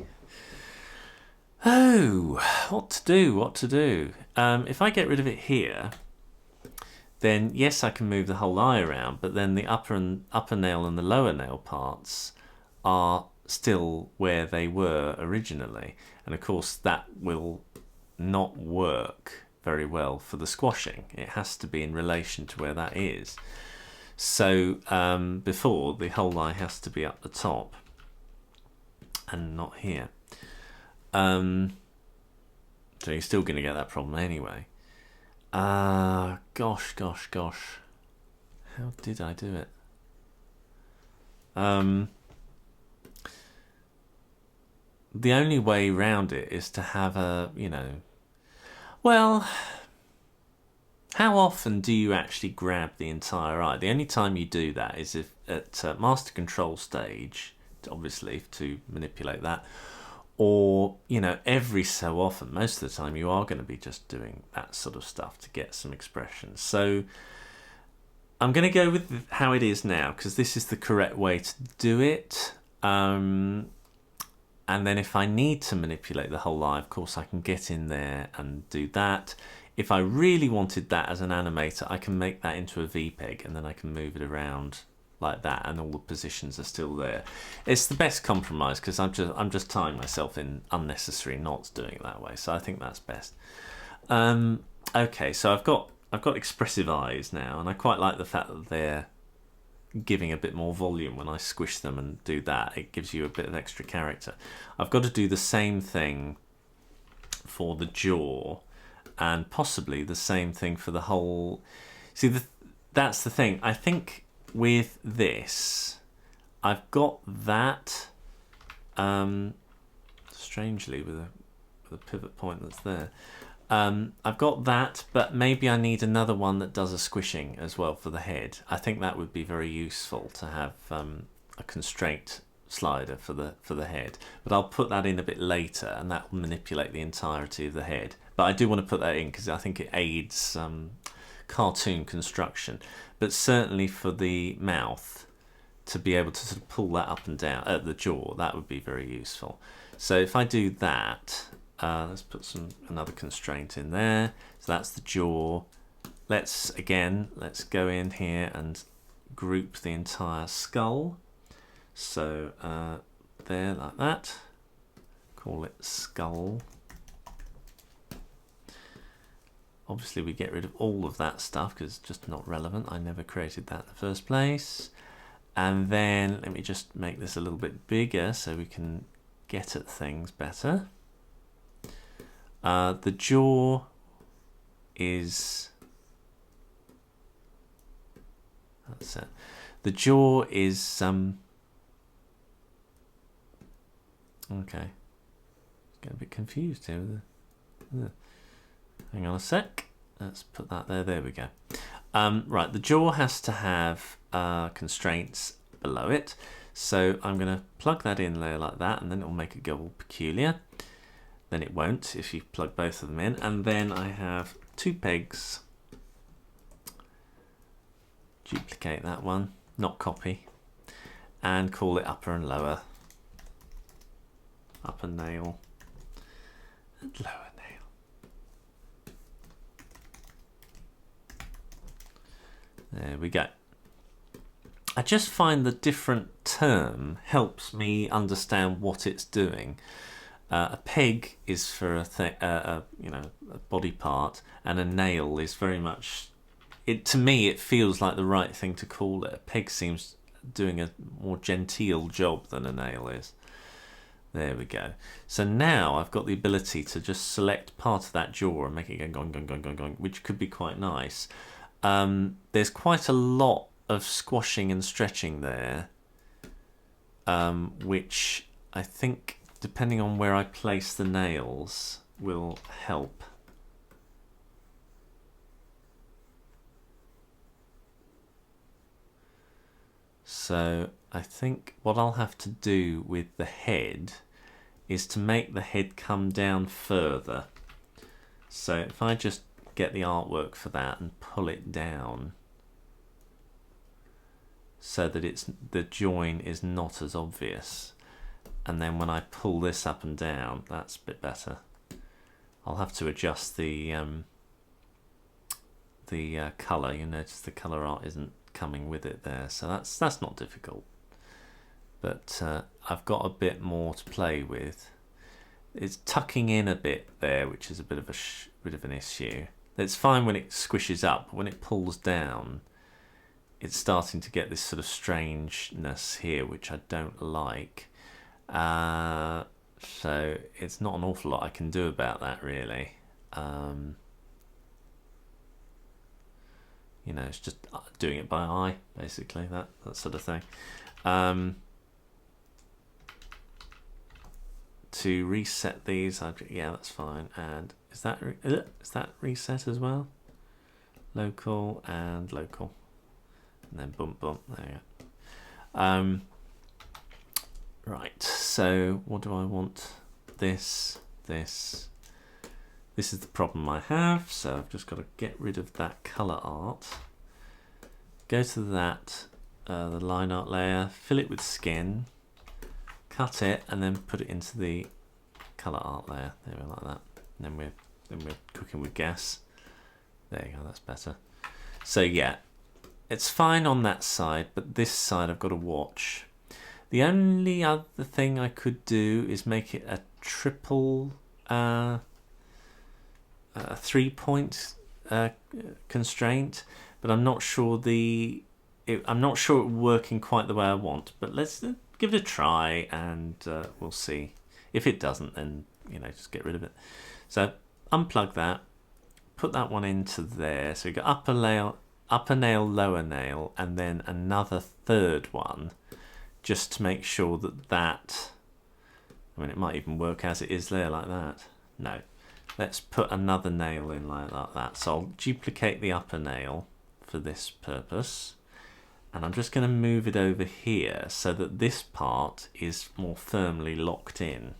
Oh, what to do? If I get rid of it here, then yes, I can move the whole eye around, but then the upper nail and the lower nail parts are still where they were originally, and of course that will not work very well for the squashing. It has to be in relation to where that is. So before, the whole eye has to be up the top and not here. So you're still going to get that problem anyway. Gosh. How did I do it? The only way round it is to have a, well, how often do you actually grab the entire eye? The only time you do that is if at master control stage, obviously, to manipulate that, or, every so often. Most of the time you are going to be just doing that sort of stuff to get some expression. So I'm going to go with how it is now, because this is the correct way to do it. And then if I need to manipulate the whole eye, of course, I can get in there and do that. If I really wanted that as an animator, I can make that into a VPEG, and then I can move it around like that, and all the positions are still there. It's the best compromise, because I'm just tying myself in unnecessary knots doing it that way. So I think that's best. Okay, so I've got expressive eyes now, and I quite like the fact that they're giving a bit more volume when I squish them and do that. It gives you a bit of extra character. I've got to do the same thing for the jaw, and possibly the same thing for the whole. See, that's the thing. I think with this, I've got that strangely with a pivot point that's there. I've got that, but maybe I need another one that does a squishing as well for the head. I think that would be very useful to have a constraint slider for the head, but I'll put that in a bit later, and that will manipulate the entirety of the head. But I do want to put that in because I think it aids cartoon construction, but certainly for the mouth to be able to sort of pull that up and down at the jaw, that would be very useful. So if I do that, let's put another constraint in there. So that's the jaw. Let's go in here and group the entire skull. So there, like that. Call it skull. Obviously we get rid of all of that stuff because it's just not relevant. I never created that in the first place. And then let me just make this a little bit bigger so we can get at things better. The jaw is, that's it. The jaw is okay. Getting a bit confused here with the, hang on a sec. Let's put that there. There we go. Right, the jaw has to have constraints below it. So I'm going to plug that in there like that, and then it will make it go all peculiar. Then it won't if you plug both of them in. And then I have two pegs. Duplicate that one, not copy, and call it upper and lower. Upper nail and lower nail. There we go. I just find the different term helps me understand what it's doing. A peg is for a body part, and a nail is very much. To me, it feels like the right thing to call it. A peg seems doing a more genteel job than a nail is. There we go. So now I've got the ability to just select part of that jaw and make it go going, which could be quite nice. There's quite a lot of squashing and stretching there, which I think, depending on where I place the nails, will help. So I think what I'll have to do with the head is to make the head come down further. So if I just get the artwork for that and pull it down so that the join is not as obvious, and then when I pull this up and down, that's a bit better. I'll have to adjust the color. You notice the color art isn't coming with it there, so that's not difficult. But I've got a bit more to play with. It's tucking in a bit there, which is a bit of an issue. It's fine when it squishes up, but when it pulls down, it's starting to get this sort of strangeness here, which I don't like. So it's not an awful lot I can do about that, really. You know, it's just doing it by eye, basically, that sort of thing. To reset these, yeah, that's fine. And is that reset as well? Local and local, and then boom, boom. There you go. Right. So what do I want? This. This is the problem I have. So I've just got to get rid of that color art. Go to that, the line art layer, fill it with skin. cut it and then put it into the colour art layer. There, like that. And then we're cooking with gas. There you go, that's better. So yeah, it's fine on that side, but this side I've got to watch. The only other thing I could do is make it a triple 3-point constraint, but I'm not sure I'm not sure it working quite the way I want. But let's give it a try, and we'll see. If it doesn't, then just get rid of it. So unplug that, put that one into there. So we got upper nail, lower nail, and then another third one, just to make sure that it might even work as it is there like that. No, let's put another nail in like that. So I'll duplicate the upper nail for this purpose, and I'm just going to move it over here so that this part is more firmly locked in.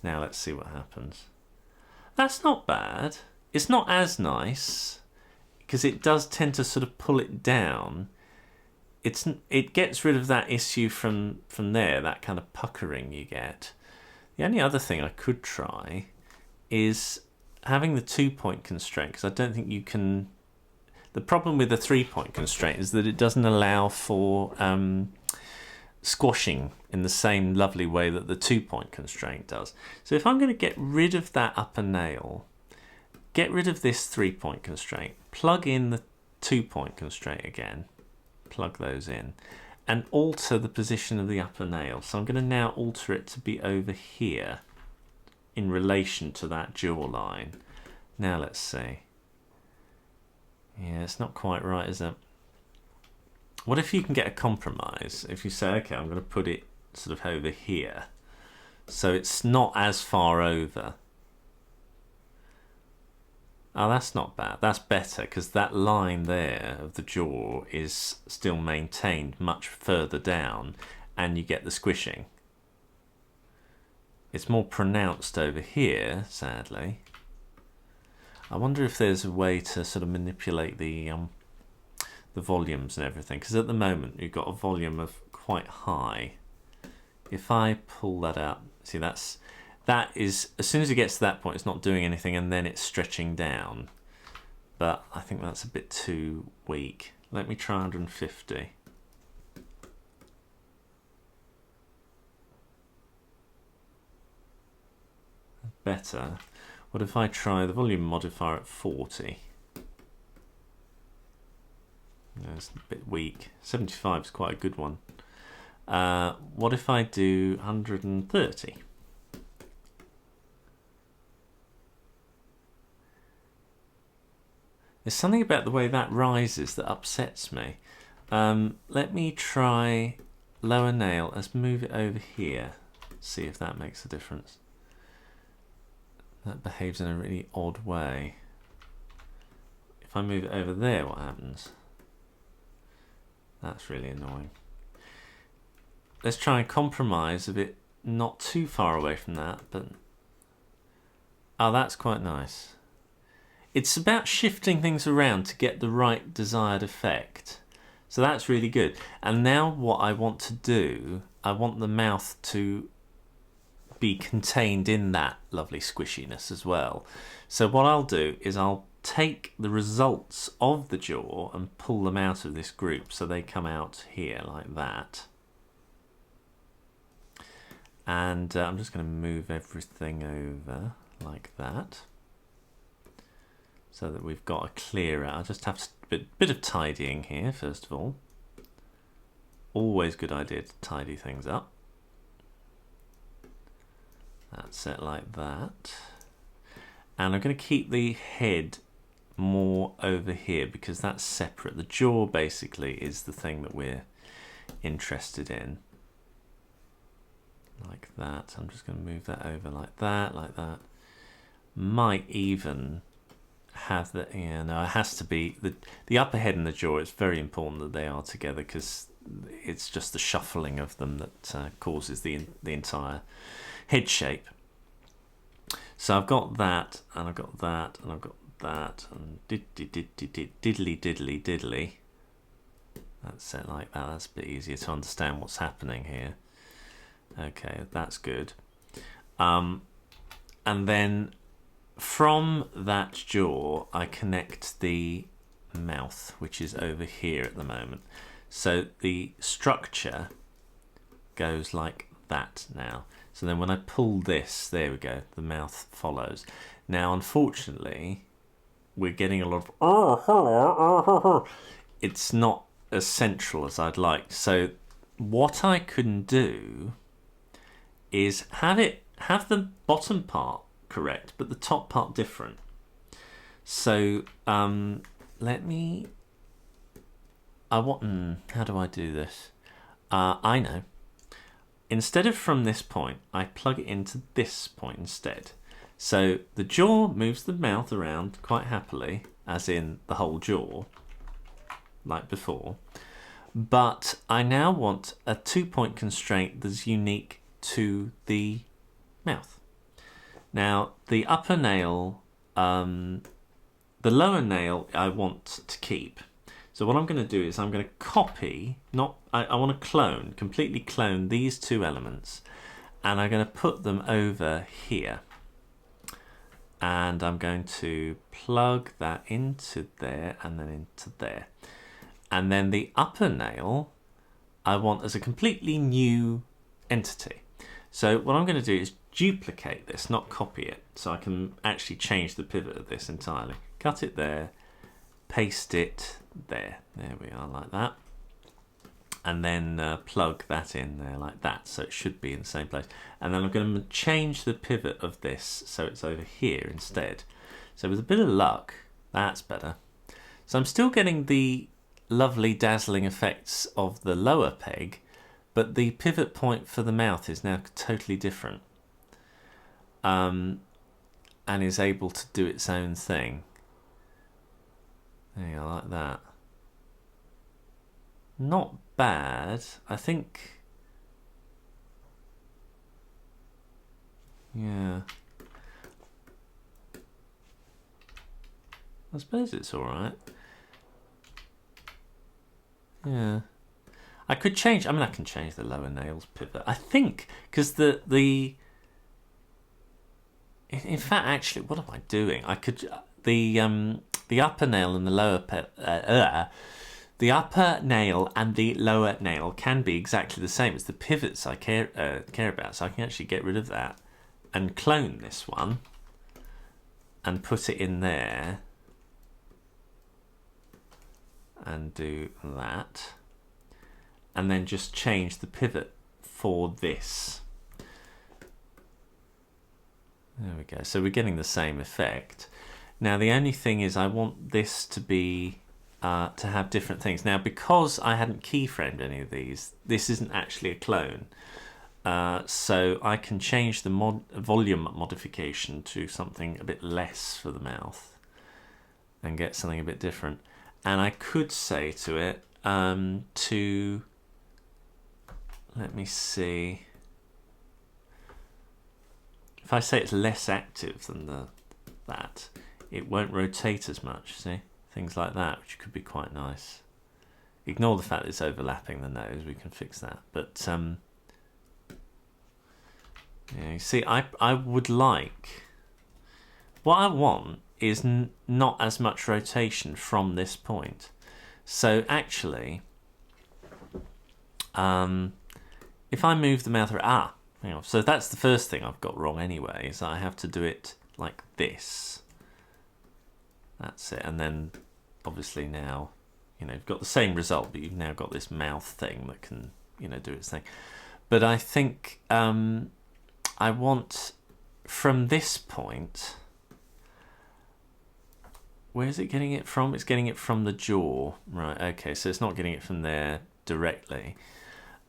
Now let's see what happens. That's not bad. It's not as nice because it does tend to sort of pull it down. It gets rid of that issue from there, that kind of puckering you get. The only other thing I could try is having the 2-point constraint, because I don't think you can. The problem with the 3-point constraint is that it doesn't allow for squashing in the same lovely way that the 2-point constraint does. So if I'm going to get rid of that upper nail, get rid of this 3-point constraint, plug in the 2-point constraint again, plug those in, and alter the position of the upper nail. So I'm going to now alter it to be over here in relation to that jaw line. Now let's see. Yeah, it's not quite right, is it? What if you can get a compromise? If you say, okay, I'm going to put it sort of over here, so it's not as far over. Oh, that's not bad. That's better, because that line there of the jaw is still maintained much further down, and you get the squishing. It's more pronounced over here, sadly. I wonder if there's a way to sort of manipulate the volumes and everything, because at the moment you've got a volume of quite high. If I pull that up, see, that is, as soon as it gets to that point, it's not doing anything, and then it's stretching down. But I think that's a bit too weak. Let me try 150. Better. What if I try the volume modifier at 40? No, it's a bit weak. 75 is quite a good one. What if I do 130? There's something about the way that rises that upsets me. Let me try lower nail. Let's move it over here. See if that makes a difference. That behaves in a really odd way. If I move it over there, what happens? That's really annoying. Let's try and compromise a bit, not too far away from that, but oh, that's quite nice. It's about shifting things around to get the right desired effect. So that's really good. And now what I want to do, I want the mouth to be contained in that lovely squishiness as well. So what I'll do is I'll take the results of the jaw and pull them out of this group, so they come out here like that. And I'm just going to move everything over like that, so that we've got a clearer. I just have a bit of tidying here first of all. Always good idea to tidy things up. That's it like that. And I'm going to keep the head more over here because that's separate. The jaw basically is the thing that we're interested in. Like that. I'm just going to move that over like that, like that. Might even have the, yeah, no, it has to be the upper head and the jaw. It's very important that they are together because it's just the shuffling of them that causes the entire head shape. So I've got that, and I've got that, and I've got that, and diddly diddly diddly. That's it like that. That's a bit easier to understand what's happening here. Okay, that's good. And then from that jaw, I connect the mouth, which is over here at the moment. So the structure goes like that now. So then when I pull this, there we go, the mouth follows. Now, unfortunately, we're getting a lot of it's not as central as I'd like. So what I can do is have the bottom part correct, but the top part different. So let me. How do I do this? I know. Instead of from this point, I plug it into this point instead. So the jaw moves the mouth around quite happily, as in the whole jaw, like before. But I now want a 2-point constraint that's unique to the mouth. Now, the upper nail, the lower nail I want to keep. So what I'm going to do is I'm going to copy, I want to clone, completely clone these two elements, and I'm going to put them over here. And I'm going to plug that into there and then into there. And then the upper nail I want as a completely new entity. So what I'm going to do is duplicate this, not copy it. So I can actually change the pivot of this entirely. Cut it there, paste it there. There we are, like that. And then plug that in there like that. So it should be in the same place. And then I'm going to change the pivot of this so it's over here instead. So with a bit of luck, that's better. So I'm still getting the lovely dazzling effects of the lower peg, but the pivot point for the mouth is now totally different, and is able to do its own thing. There you go, like that. Not bad, I think. Yeah, I suppose it's all right. Yeah, I could change. I mean, I can change the lower nails pivot. I think because in fact, actually, what am I doing? I could the upper nail and the lower the upper nail and the lower nail can be exactly the same. It's the pivots I care about. So I can actually get rid of that and clone this one and put it in there. And do that, and then just change the pivot for this. There we go. So we're getting the same effect. Now the only thing is I want this to be to have different things. Now because I hadn't keyframed any of these, this isn't actually a clone. So I can change the volume modification to something a bit less for the mouth and get something a bit different. And I could say to it, let me see. If I say it's less active than that, it won't rotate as much, see? Things like that, which could be quite nice. Ignore the fact that it's overlapping the nose, we can fix that. But, yeah, you see, I would like, what I want is not as much rotation from this point. So actually, if I move the mouth around, hang on. So that's the first thing I've got wrong anyway, is I have to do it like this. That's it. And then obviously now, you've got the same result, but you've now got this mouth thing that can, do its thing. But I think I want from this point, where is it getting it from? It's getting it from the jaw. Right, okay, so it's not getting it from there directly.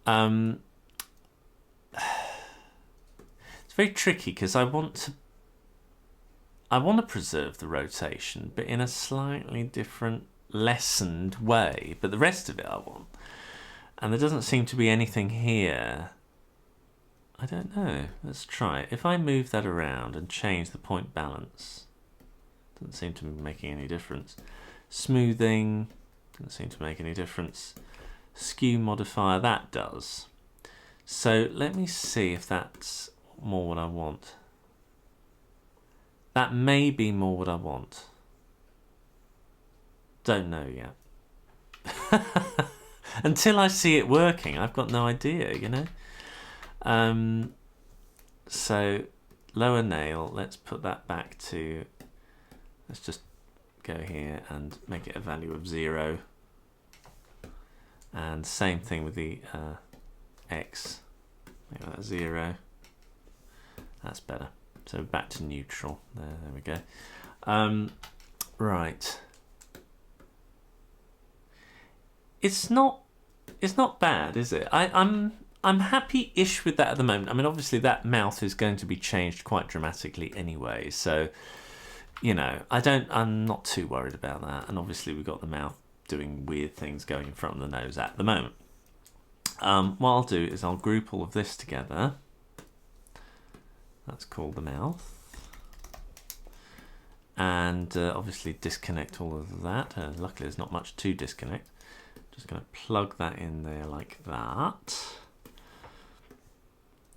It's very tricky because I want to preserve the rotation, but in a slightly different, lessened way. But the rest of it I want. And there doesn't seem to be anything here. I don't know. Let's try it. If I move that around and change the point balance, doesn't seem to be making any difference. Smoothing, doesn't seem to make any difference. Skew modifier, that does. So let me see if that's more what I want. That may be more what I want. Don't know yet. Until I see it working, I've got no idea, you know. So lower nail, let's put that back to, let's just go here and make it a value of 0. And same thing with the X, make that 0. That's better. So back to neutral. There we go. Right. It's not bad, is it? I'm happy-ish with that at the moment. I mean, obviously that mouth is going to be changed quite dramatically anyway. So, you know, I'm not too worried about that. And obviously we've got the mouth doing weird things going in front of the nose at the moment. What I'll do is I'll group all of this together. That's called the mouth. And obviously disconnect all of that. Luckily there's not much to disconnect. Just going to plug that in there like that.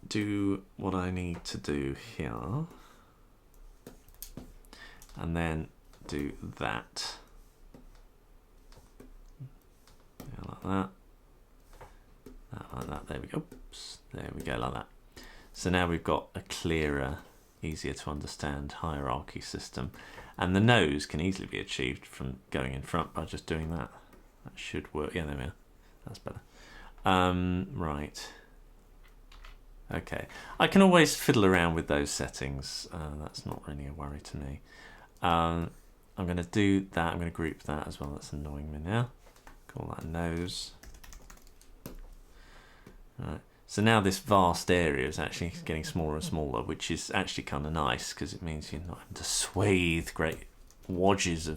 Do what I need to do here. And then do that. Yeah, like that. Like that. There we go. Oops. There we go, like that. So now we've got a clearer, easier to understand hierarchy system. And the nose can easily be achieved from going in front by just doing that. That should work. Yeah, there we are. That's better. Right. Okay. I can always fiddle around with those settings. That's not really a worry to me. I'm going to do that. I'm going to group that as well. That's annoying me now. Call that nose. Right. So now this vast area is actually getting smaller and smaller, which is actually kind of nice because it means you're not having to swathe great wadges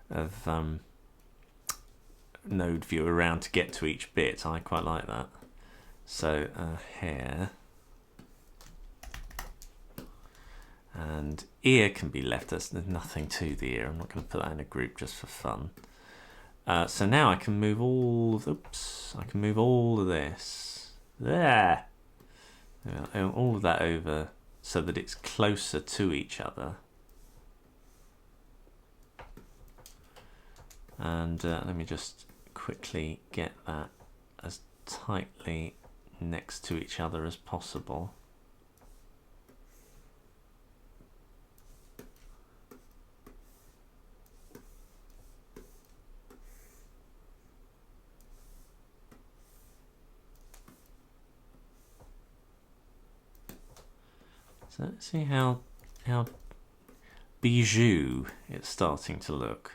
of node view around to get to each bit. I quite like that. So hair and ear can be left. There's nothing to the ear. I'm not going to put that in a group just for fun. So now I can move all of, I can move all of this there, all of that over so that it's closer to each other. And let me just quickly get that as tightly next to each other as possible. So let's see how bijou it's starting to look.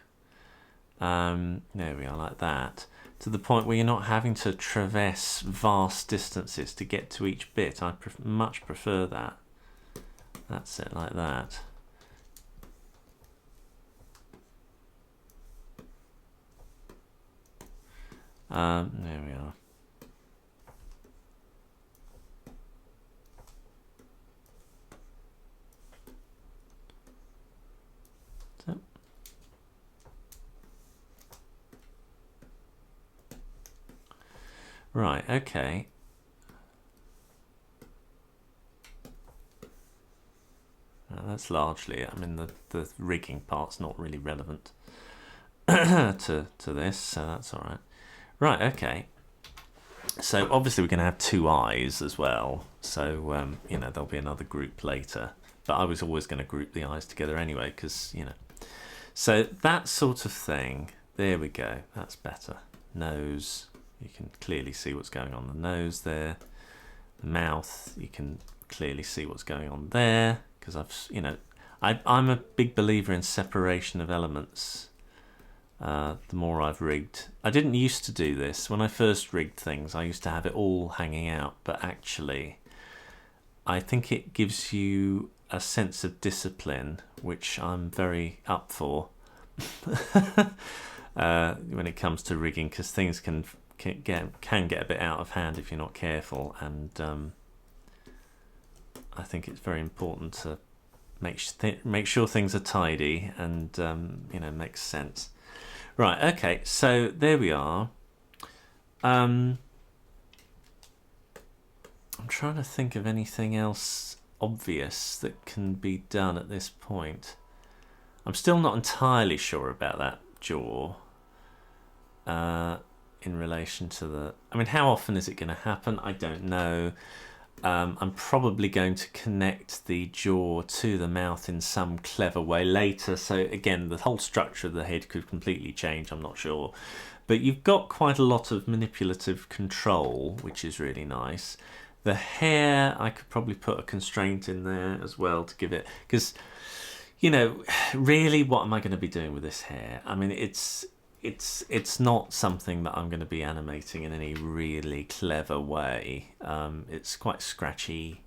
There we are, like that, to the point where you're not having to traverse vast distances to get to each bit. I much prefer that. That's it, like that. There we are. So. Right, okay. That's largely it. I mean, the rigging part's not really relevant to this, so that's all right. Right, okay. So obviously we're going to have two eyes as well. So, you know, there'll be another group later. But I was always going to group the eyes together anyway, because, you know. So that sort of thing. There we go. That's better. Nose. You can clearly see what's going on the nose there. The mouth, you can clearly see what's going on there, because I'm a big believer in separation of elements. The more I've rigged, I didn't used to do this when I first rigged things. I used to have it all hanging out, but actually, I think it gives you a sense of discipline, which I'm very up for when it comes to rigging, because things can get a bit out of hand if you're not careful, and I think it's very important to make sure things are tidy and you know, makes sense. Right, okay, so there we are. trying to think of anything else obvious that can be done at this point. I'm still not entirely sure about that jaw in relation to the... I mean, how often is it going to happen? I don't know. I'm probably going to connect the jaw to the mouth in some clever way later. So again, the whole structure of the head could completely change, I'm not sure. But you've got quite a lot of manipulative control, which is really nice. The hair, I could probably put a constraint in there as well to give it... Because, you know, really, what am I going to be doing with this hair? I mean, it's not something that I'm going to be animating in any really clever way. It's quite scratchy,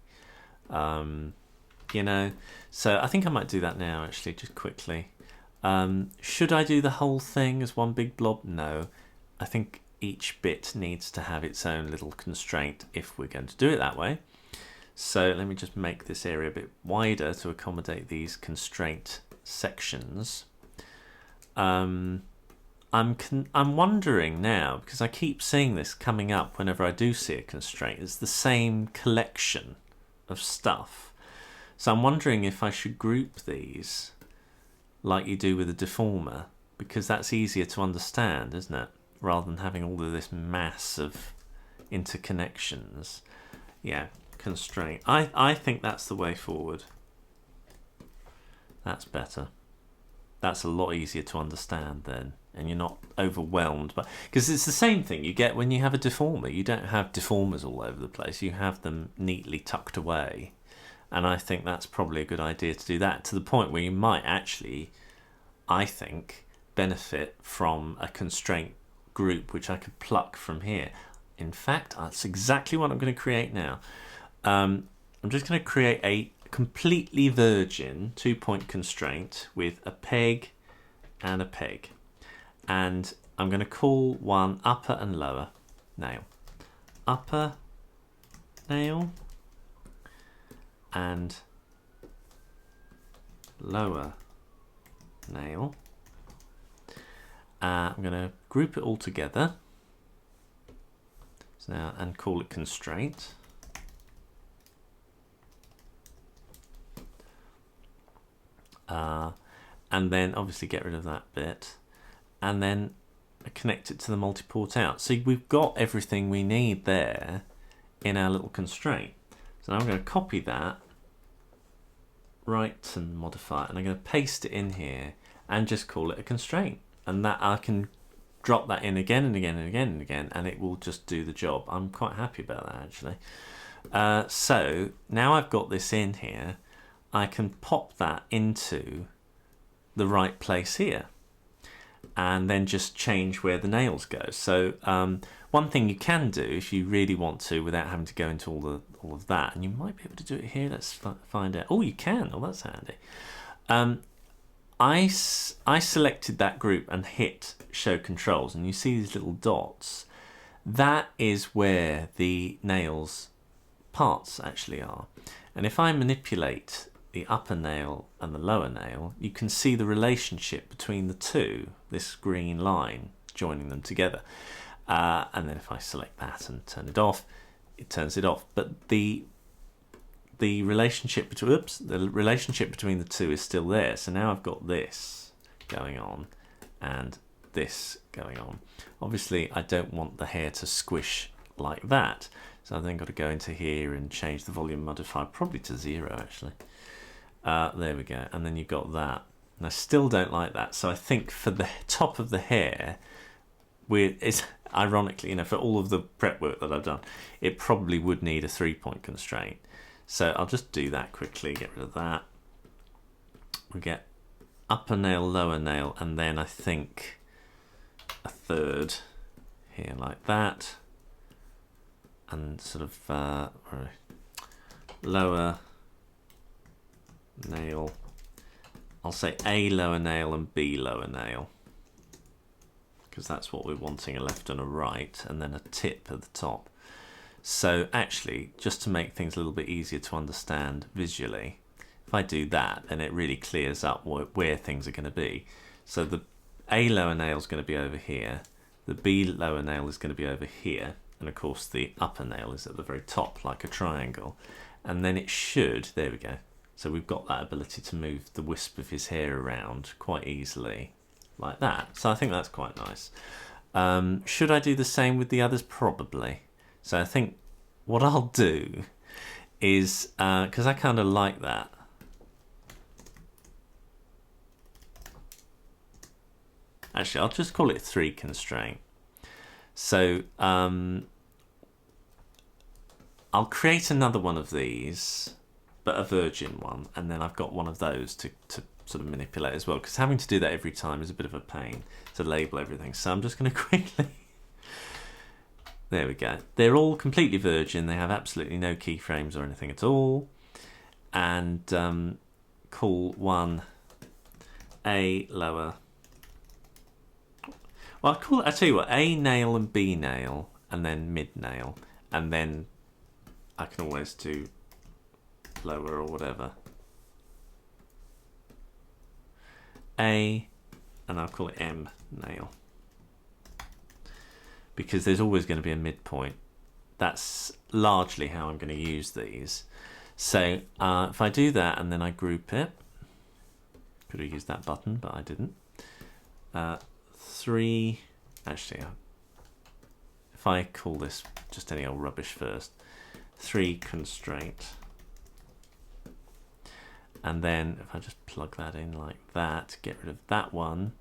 you know. So I think I might do that now, actually, just quickly. Should I do the whole thing as one big blob? No. I think each bit needs to have its own little constraint if we're going to do it that way. So let me just make this area a bit wider to accommodate these constraint sections. I'm wondering now, because I keep seeing this coming up whenever I do see a constraint, it's the same collection of stuff. So I'm wondering if I should group these like you do with a deformer, because that's easier to understand, isn't it? Rather than having all of this mass of interconnections. Yeah, constraint. I think that's the way forward. That's better. That's a lot easier to understand then, and you're not overwhelmed. But because it's the same thing you get when you have a deformer. You don't have deformers all over the place. You have them neatly tucked away. And I think that's probably a good idea to do that, to the point where you might actually, I think, benefit from a constraint group which I could pluck from here. In fact, that's exactly what I'm going to create now. I'm just going to create a completely virgin 2-point constraint with a peg and a peg. And I'm going to call one upper and lower nail. Upper nail and lower nail. I'm going to group it all together. So now, and call it constraint. And then obviously get rid of that bit, and then connect it to the multi-port out. So we've got everything we need there in our little constraint. So now I'm going to copy that, right and modify it, and I'm going to paste it in here and just call it a constraint. And that I can drop that in again and again and again and again, and it will just do the job. I'm quite happy about that, actually. So now I've got this in here, I can pop that into the right place here and then just change where the nails go. So one thing you can do if you really want to, without having to go into all of that, and you might be able to do it here. Let's find out. Oh, you can. Oh, that's handy. I selected that group and hit show controls, and you see these little dots. That is where the nails parts actually are. And if I manipulate the upper nail and the lower nail, you can see the relationship between the two, this green line joining them together. And then if I select that and turn it off, it turns it off. But the relationship between the two is still there. So now I've got this going on and this going on. Obviously I don't want the hair to squish like that, so I've then got to go into here and change the volume modifier, probably to 0 actually. There we go, and then you've got that. And I still don't like that, so I think for the top of the hair, it's ironically, you know, for all of the prep work that I've done, it probably would need a 3-point constraint. So I'll just do that quickly, get rid of that. We get upper nail, lower nail, and then I think a third here like that. And sort of lower nail. I'll say A lower nail and B lower nail, because that's what we're wanting, a left and a right, and then a tip at the top. So actually, just to make things a little bit easier to understand visually, if I do that, then it really clears up where things are going to be. So the A lower nail is going to be over here, the B lower nail is going to be over here, and of course the upper nail is at the very top like a triangle, and then it should, there we go, so we've got that ability to move the wisp of his hair around quite easily like that. So I think that's quite nice. Should I do the same with the others? Probably. So I think what I'll do is, because I kind of like that, actually I'll just call it 3 constraint. So I'll create another one of these, but a virgin one, and then I've got one of those to sort of manipulate as well, because having to do that every time is a bit of a pain to label everything. So I'm just going to quickly, there we go, they're all completely virgin, they have absolutely no keyframes or anything at all, and call one A lower, well I'll tell you what, A nail and B nail and then mid nail, and then I can always do lower or whatever. A, and I'll call it M nail, because there's always going to be a midpoint. That's largely how I'm going to use these. So if I do that and then I group it, could have used that button, but I didn't. 3, actually, if I call this just any old rubbish first, 3 constraint. And then if I just plug that in like that, get rid of that one,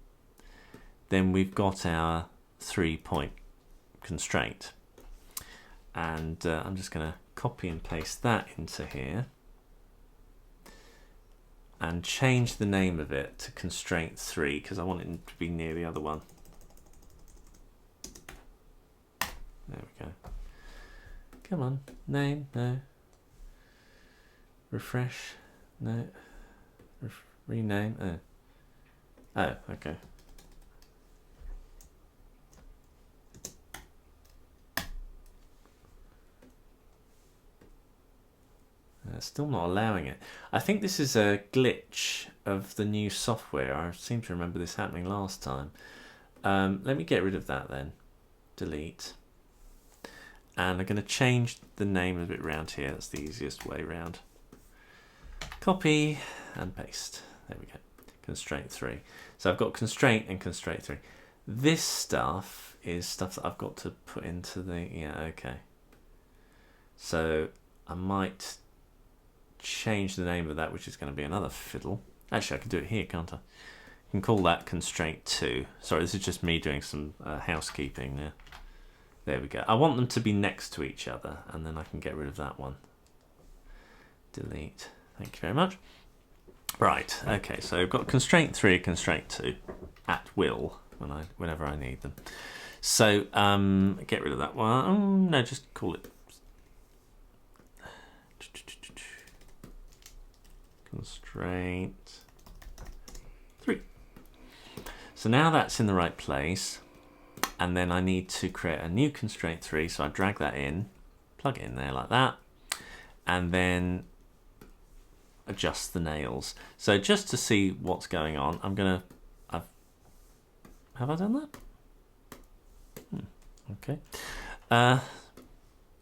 then we've got our 3-point constraint. And I'm just going to copy and paste that into here and change the name of it to constraint 3, because I want it to be near the other one. There we go. Come on, name, no. Refresh. No. Rename. Oh, okay. Still not allowing it. I think this is a glitch of the new software. I seem to remember this happening last time. Let me get rid of that then. Delete. And I'm going to change the name of it round here. That's the easiest way round. Copy and paste. There we go. Constraint 3. So I've got constraint and constraint 3. This stuff is stuff that I've got to put into the, yeah, okay. So I might change the name of that, which is going to be another fiddle. Actually, I can do it here, can't I? I can call that constraint 2. Sorry, this is just me doing some housekeeping there. There we go. I want them to be next to each other, and then I can get rid of that one. Delete. Thank you very much. Right, okay, so I've got constraint 3, constraint 2 at will whenever I need them. So get rid of that one. Oh, no, just call it constraint 3. So now that's in the right place, and then I need to create a new constraint 3. So I drag that in, plug it in there like that, and then adjust the nails. So just to see what's going on, I'm gonna, have I done that? Okay,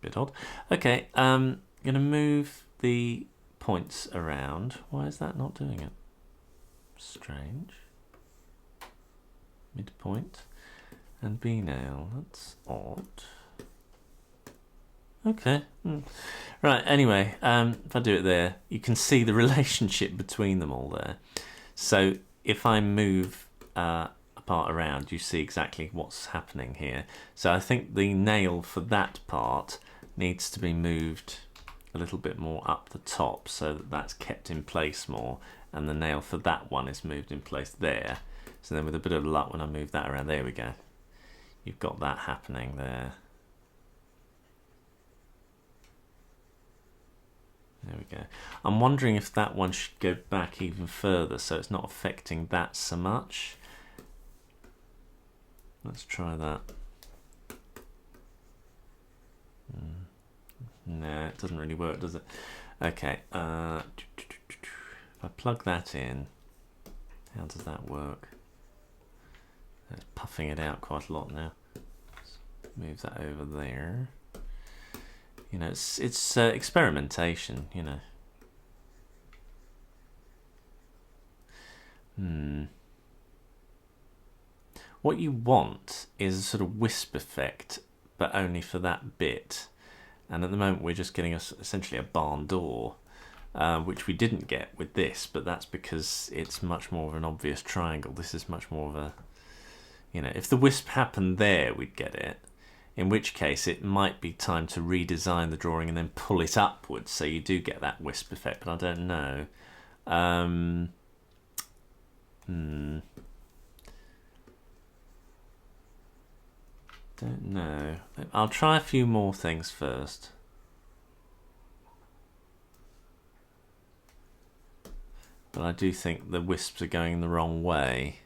bit odd. Okay, I'm gonna move the points around. Why is that not doing it? Strange. Midpoint and B nail. That's odd. Okay. Right, anyway, if I do it there, you can see the relationship between them all there. So if I move a part around, you see exactly what's happening here. So I think the nail for that part needs to be moved a little bit more up the top so that that's kept in place more, and the nail for that one is moved in place there. So then with a bit of luck, when I move that around, there we go. You've got that happening there. There we go. I'm wondering if that one should go back even further so it's not affecting that so much. Let's try that. No, it doesn't really work, does it? Okay. If I plug that in, how does that work? It's puffing it out quite a lot now. move that over there. You know, it's experimentation, you know. What you want is a sort of wisp effect, but only for that bit. And at the moment we're just getting essentially a barn door, which we didn't get with this, but that's because it's much more of an obvious triangle. This is much more of a, you know, if the wisp happened there, we'd get it. In which case it might be time to redesign the drawing and then pull it upwards so you do get that wisp effect, but I don't know. Don't know. I'll try a few more things first. But I do think the wisps are going the wrong way.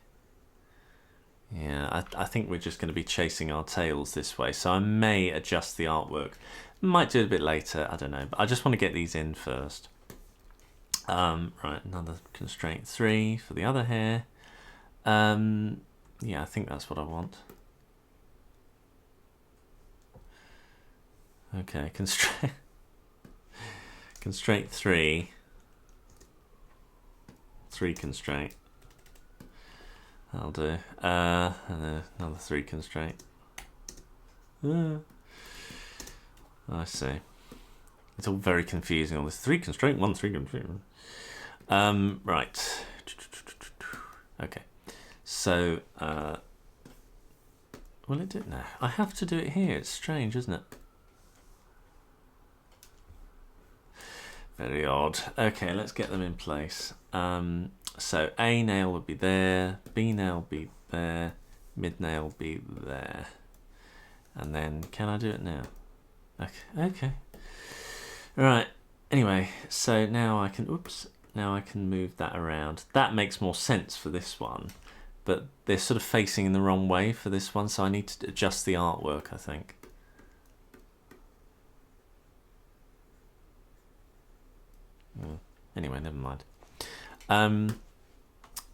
Yeah, I think we're just going to be chasing our tails this way, so I may adjust the artwork. Might do it a bit later, I don't know, but I just want to get these in first. Right, another constraint 3 for the other hair. Yeah, I think that's what I want. Okay, constraint 3 constraint. That'll do. And then another 3 constraint. I see. It's all very confusing. All this 3 constraint, 1 3 constraint. Right. Okay. So, will it do it now? I have to do it here. It's strange, isn't it? Very odd. Okay, let's get them in place. So A nail would be there, B nail would be there, mid nail would be there. And then, can I do it now? Okay. Right, anyway, so now I can, now I can move that around. That makes more sense for this one, but they're sort of facing in the wrong way for this one, so I need to adjust the artwork, I think. Anyway, never mind.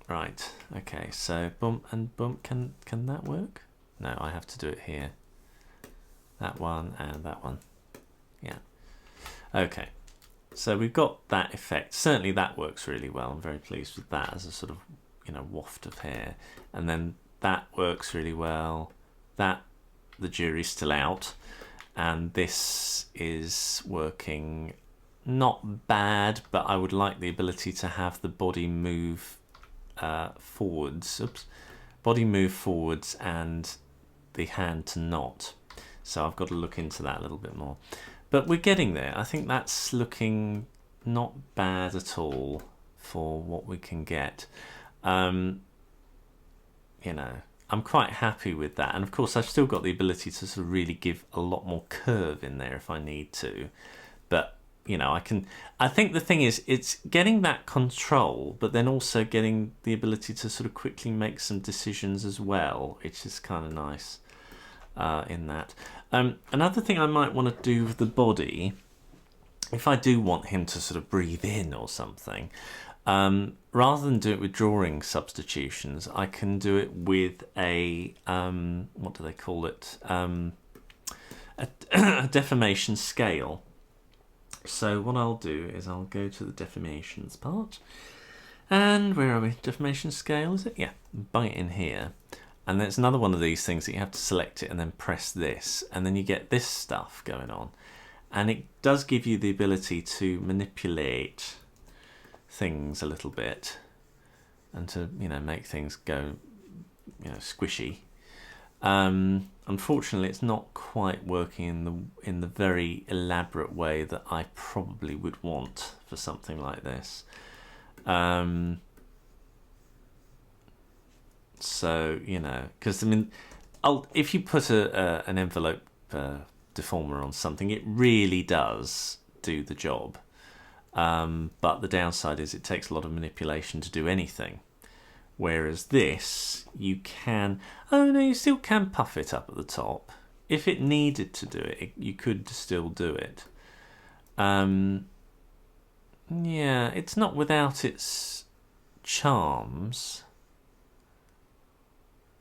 Right, okay, so bump and bump, can that work? No, I have to do it here. That one and that one. Yeah. Okay, so we've got that effect. Certainly that works really well. I'm very pleased with that as a sort of, you know, waft of hair. And then that works really well. That, the jury's still out. And this is working not bad, but I would like the ability to have the body move forwards. Body move forwards and the hand to not. So I've got to look into that a little bit more. But we're getting there. I think that's looking not bad at all for what we can get. You know, I'm quite happy with that. And of course, I've still got the ability to sort of really give a lot more curve in there if I need to. But you know, I think the thing is, it's getting that control, but then also getting the ability to sort of quickly make some decisions as well, which is kind of nice in that. Another thing I might want to do with the body, if I do want him to sort of breathe in or something, rather than do it with drawing substitutions, I can do it with a, what do they call it? A deformation scale. So what I'll do is I'll go to the deformations part, and where are we? Deformation scale, is it? Yeah, bung it in here, and there's another one of these things that you have to select it and then press this, and then you get this stuff going on, and it does give you the ability to manipulate things a little bit and to, you know, make things go, you know, squishy. Unfortunately, it's not quite working in the very elaborate way that I probably would want for something like this. So, you know, because I mean, if you put an envelope deformer on something, it really does do the job. But the downside is it takes a lot of manipulation to do anything. Whereas this, you can, oh no, you still can puff it up at the top. If it needed to do it, you could still do it. Yeah, it's not without its charms.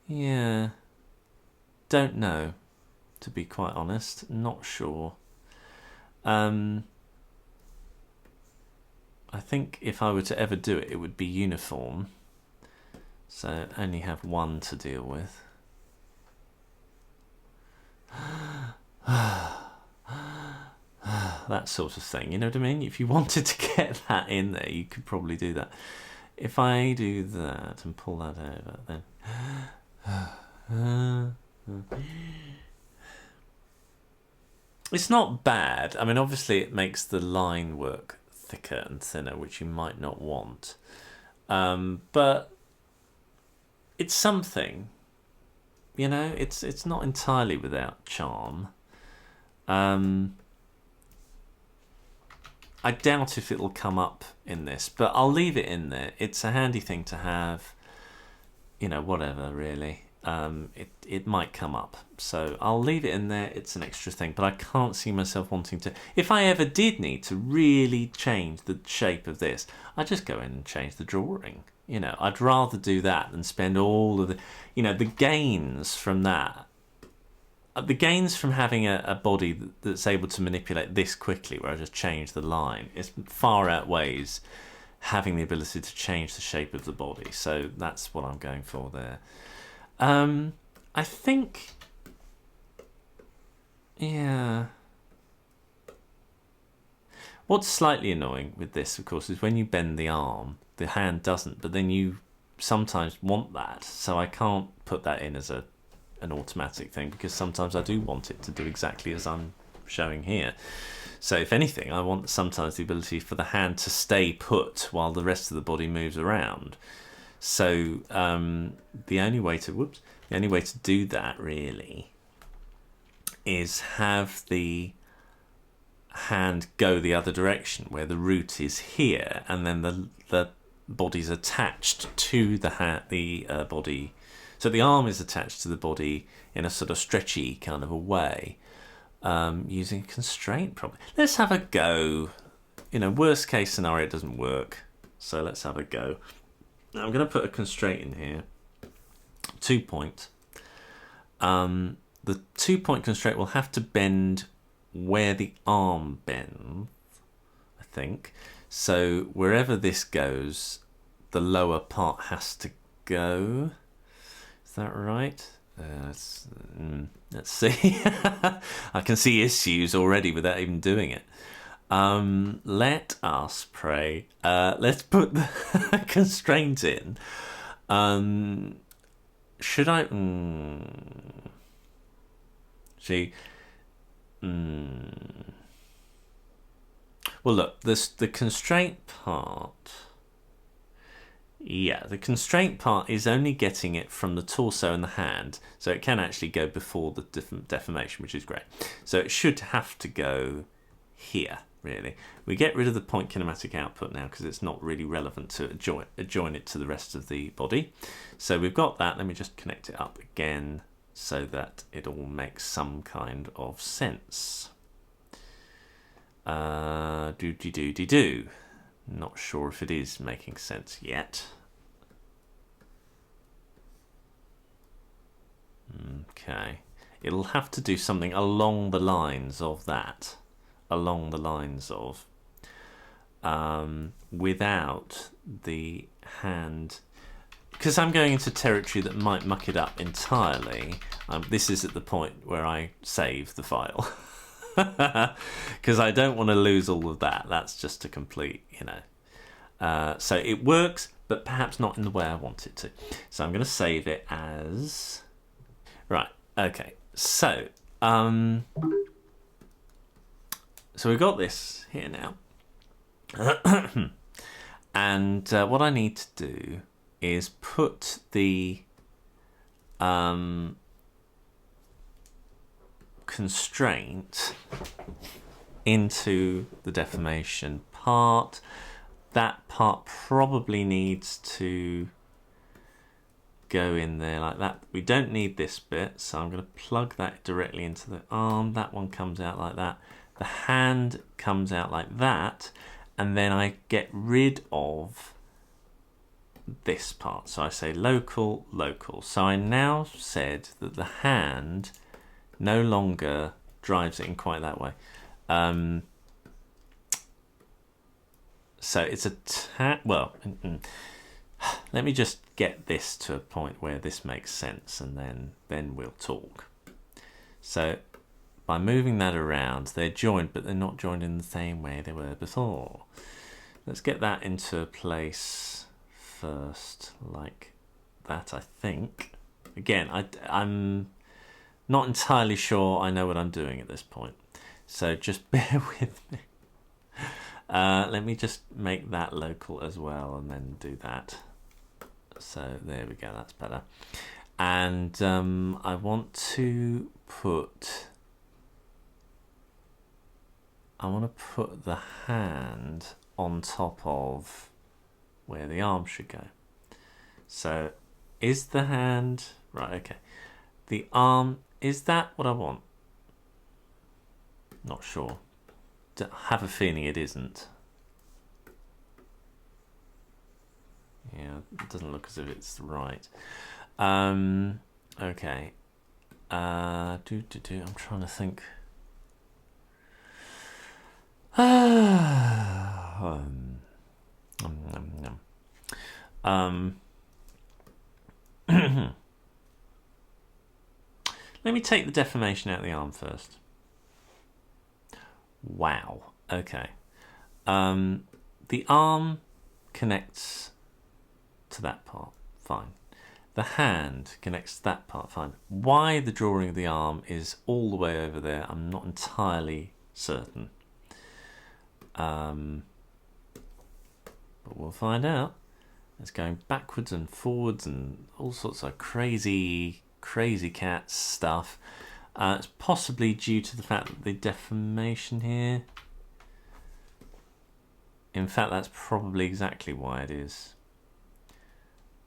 Yeah, don't know. to be quite honest. Not sure. I think if I were to ever do it, it would be uniform. So only have one to deal with. That sort of thing, you know what I mean? If you wanted to get that in there, you could probably do that. If I do that and pull that over, then it's not bad. I mean, obviously it makes the line work thicker and thinner, which you might not want, but it's something, you know. It's not entirely without charm. I doubt if it'll come up in this, but I'll leave it in there. It's a handy thing to have, you know, whatever, really. It might come up, so I'll leave it in there. It's an extra thing, but I can't see myself wanting to. If I ever did need to really change the shape of this, I'd just go in and change the drawing. You know, I'd rather do that than spend all of the, you know, the gains from that. The gains from having a body that's able to manipulate this quickly, where I just change the line, it far outweighs having the ability to change the shape of the body. So that's what I'm going for there. I think, yeah. What's slightly annoying with this, of course, is when you bend the arm, the hand doesn't, but then you sometimes want that. So I can't put that in as an automatic thing, because sometimes I do want it to do exactly as I'm showing here. So if anything, I want sometimes the ability for the hand to stay put while the rest of the body moves around. So the only way to do that really is have the hand go the other direction, where the root is here, and then the body's attached to the body. So the arm is attached to the body in a sort of stretchy kind of a way, using constraint probably. Let's have a go. You know, worst case scenario, it doesn't work. So let's have a go. Now I'm going to put a constraint in here. 2 point. The 2 point constraint will have to bend where the arm bends, I think. So wherever this goes, the lower part has to go. Is that right? Let's see. I can see issues already without even doing it. Let us pray. Let's put the constraint in. Should I? See. Well, look. The constraint part. Yeah, the constraint part is only getting it from the torso and the hand, so it can actually go before the deformation, which is great. So it should have to go here, really. We get rid of the point kinematic output now because it's not really relevant to adjoin it to the rest of the body. So we've got that. Let me just connect it up again so that it all makes some kind of sense. Do. Not sure if it is making sense yet. Okay. It'll have to do something along the lines of that. Along the lines of without the hand, because I'm going into territory that might muck it up entirely. This is at the point where I save the file because I don't want to lose all of that. That's just a complete, you know. So it works, but perhaps not in the way I want it to. So I'm going to save it as right. Okay. So so we've got this here now. And what I need to do is put the constraint into the deformation part. That part probably needs to go in there like that. We don't need this bit, so I'm going to plug that directly into the arm. That one comes out like that. The hand comes out like that, and then I get rid of this part. So I say local, local. So I now said that the hand no longer drives it in quite that way. So it's well, let me just get this to a point where this makes sense, and then we'll talk. So by moving that around, they're joined, but they're not joined in the same way they were before. Let's get that into a place first, like that, I think. Again, I'm not entirely sure I know what I'm doing at this point, so just bear with me. Let me just make that local as well, and then do that. So there we go, that's better. And I want to put the hand on top of where the arm should go. So is the hand right? Okay, the arm, is that what I want? Not sure. I have a feeling it isn't. Yeah, it doesn't look as if it's right. Okay. I'm trying to think. Let me take the deformation out of the arm first. Wow. Okay. The arm connects to that part. Fine. The hand connects to that part. Fine. Why the drawing of the arm is all the way over there, I'm not entirely certain. But we'll find out. It's going backwards and forwards and all sorts of crazy cat stuff. It's possibly due to the fact that the deformation here. In fact, that's probably exactly why it is.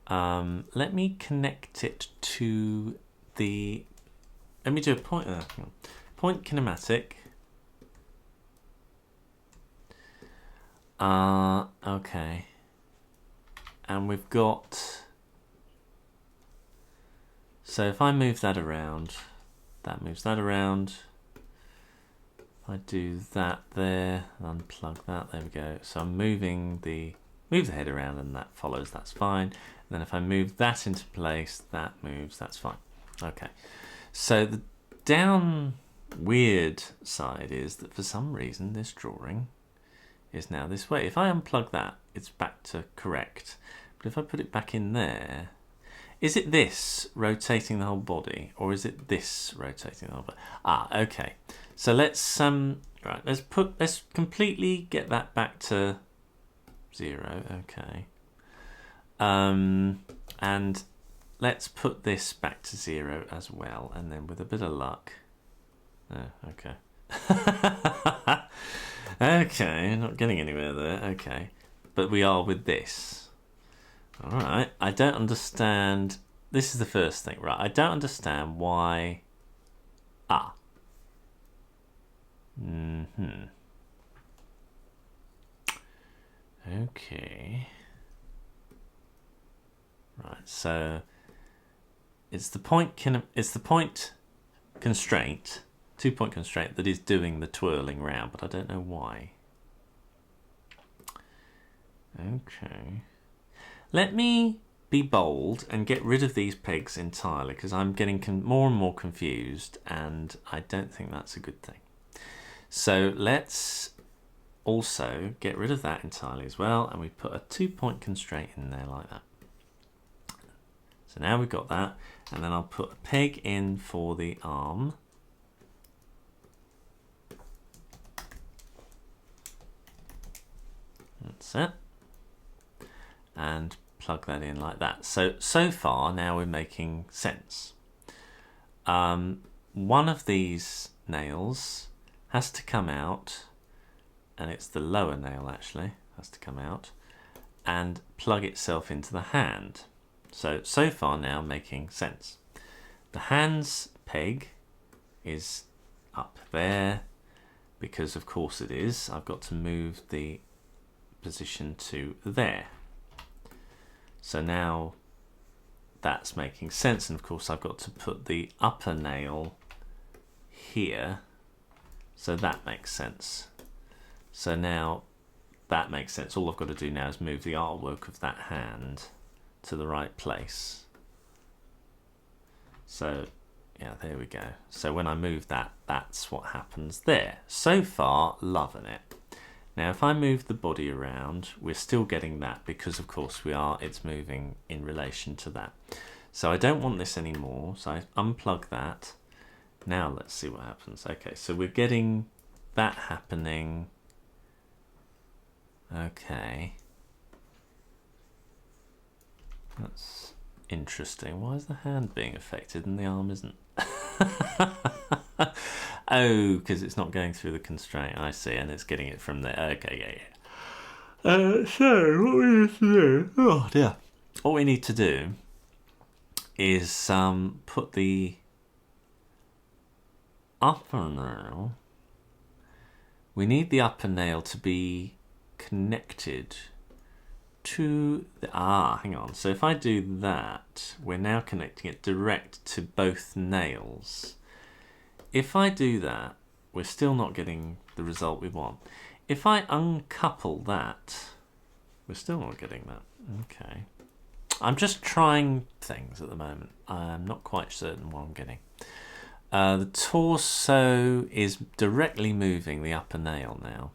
Let me connect it to the. Let me do a point. Point kinematic. Okay. And we've got. So if I move that around, that moves that around. If I do that there, unplug that, there we go. So I'm moving move the head around and that follows, that's fine. And then if I move that into place, that moves, that's fine. Okay. So the down weird side is that for some reason this drawing is now this way. If I unplug that, it's back to correct. But if I put it back in there, is it this rotating the whole body, or is it this rotating the whole body? Okay. So let's right. Let's completely get that back to 0. Okay. And let's put this back to 0 as well, and then with a bit of luck. Okay. Okay, not getting anywhere there. Okay, but we are with this. All right. I don't understand. This is the first thing, right? I don't understand why. Okay. Right. So it's the point constraint, 2-point constraint that is doing the twirling round, but I don't know why. Okay. Let me be bold and get rid of these pegs entirely, because I'm getting more and more confused, and I don't think that's a good thing. So let's also get rid of that entirely as well, and we put a 2-point constraint in there like that. So now we've got that, and then I'll put a peg in for the arm. That's it. And plug that in like that. So far now we're making sense. One of these nails has to come out, and it's the lower nail actually has to come out and plug itself into the hand. So far now making sense. The hand's peg is up there because of course it is. I've got to move the position to there. So now that's making sense, and of course I've got to put the upper nail here. So that makes sense. So now that makes sense. All I've got to do now is move the artwork of that hand to the right place. So yeah, there we go. So when I move that, that's what happens there. So far, loving it. Now if I move the body around, we're still getting that because of course it's moving in relation to that. So I don't want this anymore, so I unplug that. Now let's see what happens. Okay, so we're getting that happening. Okay. That's interesting. Why is the hand being affected and the arm isn't? Oh, because it's not going through the constraint. I see, and it's getting it from there. Okay, yeah. So what we need to do? Oh dear. What we need to do is put the upper nail. We need the upper nail to be connected to the hang on. So if I do that, we're now connecting it direct to both nails. If I do that, we're still not getting the result we want. If I uncouple that, we're still not getting that. Okay. I'm just trying things at the moment. I'm not quite certain what I'm getting. The torso is directly moving the upper nail now.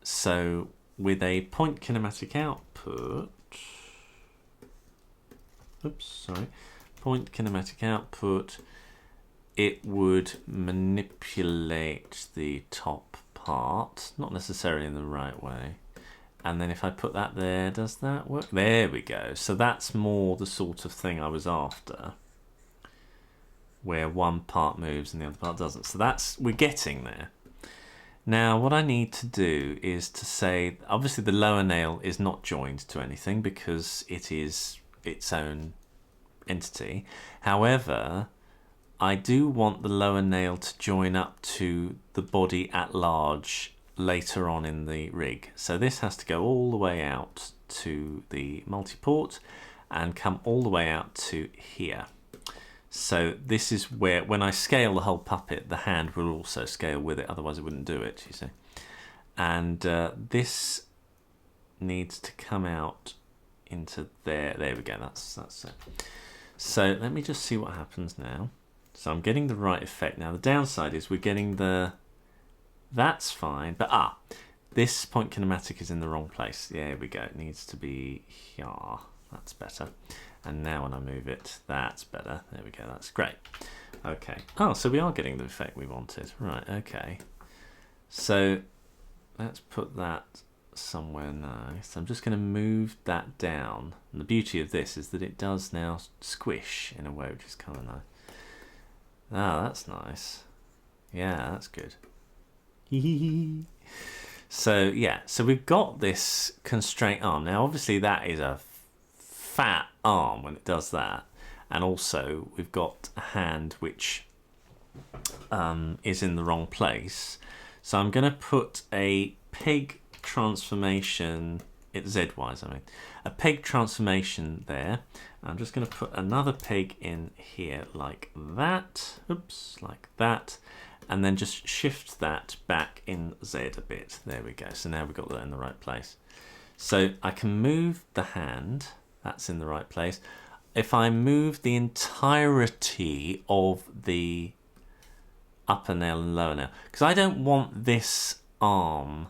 So with a point kinematic output, point kinematic output, it would manipulate the top part, not necessarily in the right way. And then if I put that there, does that work? There we go. So that's more the sort of thing I was after, where one part moves and the other part doesn't. So we're getting there. Now what I need to do is to say, obviously the lower nail is not joined to anything because it is its own entity. However, I do want the lower nail to join up to the body at large later on in the rig. So this has to go all the way out to the multi-port and come all the way out to here. So this is where, when I scale the whole puppet, the hand will also scale with it, otherwise it wouldn't do it, you see. And this needs to come out into there. There we go, that's it. So let me just see what happens now. So I'm getting the right effect. Now the downside is we're getting that's fine, but this point kinematic is in the wrong place. There we go, it needs to be here. That's better. And now when I move it, that's better. There we go, that's great. Okay. Oh, so we are getting the effect we wanted. Right, okay. So let's put that somewhere nice. I'm just going to move that down. And the beauty of this is that it does now squish in a way which is kind of nice. That's nice. Yeah, that's good. So yeah, so we've got this constraint arm. Now obviously that is a fat arm when it does that, and also we've got a hand which is in the wrong place. So I'm going to put a peg transformation, it's Z-wise I mean, a peg transformation there. I'm just going to put another peg in here like that, oops, like that, and then just shift that back in Z a bit. There we go, so now we've got that in the right place. So I can move the hand, that's in the right place. If I move the entirety of the upper nail and lower nail, because I don't want this arm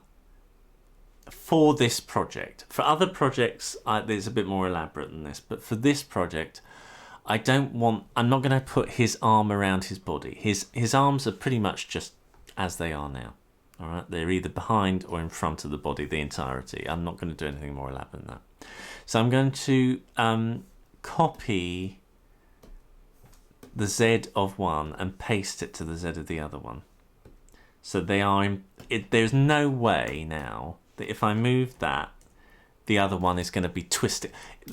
for this project. For other projects, it's a bit more elaborate than this, but for this project, I'm not going to put his arm around his body. His arms are pretty much just as they are now. All right, they're either behind or in front of the body, the entirety. I'm not going to do anything more elaborate than that. So I'm going to copy the Z of one and paste it to the Z of the other one. So they are there's no way now that if I move that, the other one is going to be twisted.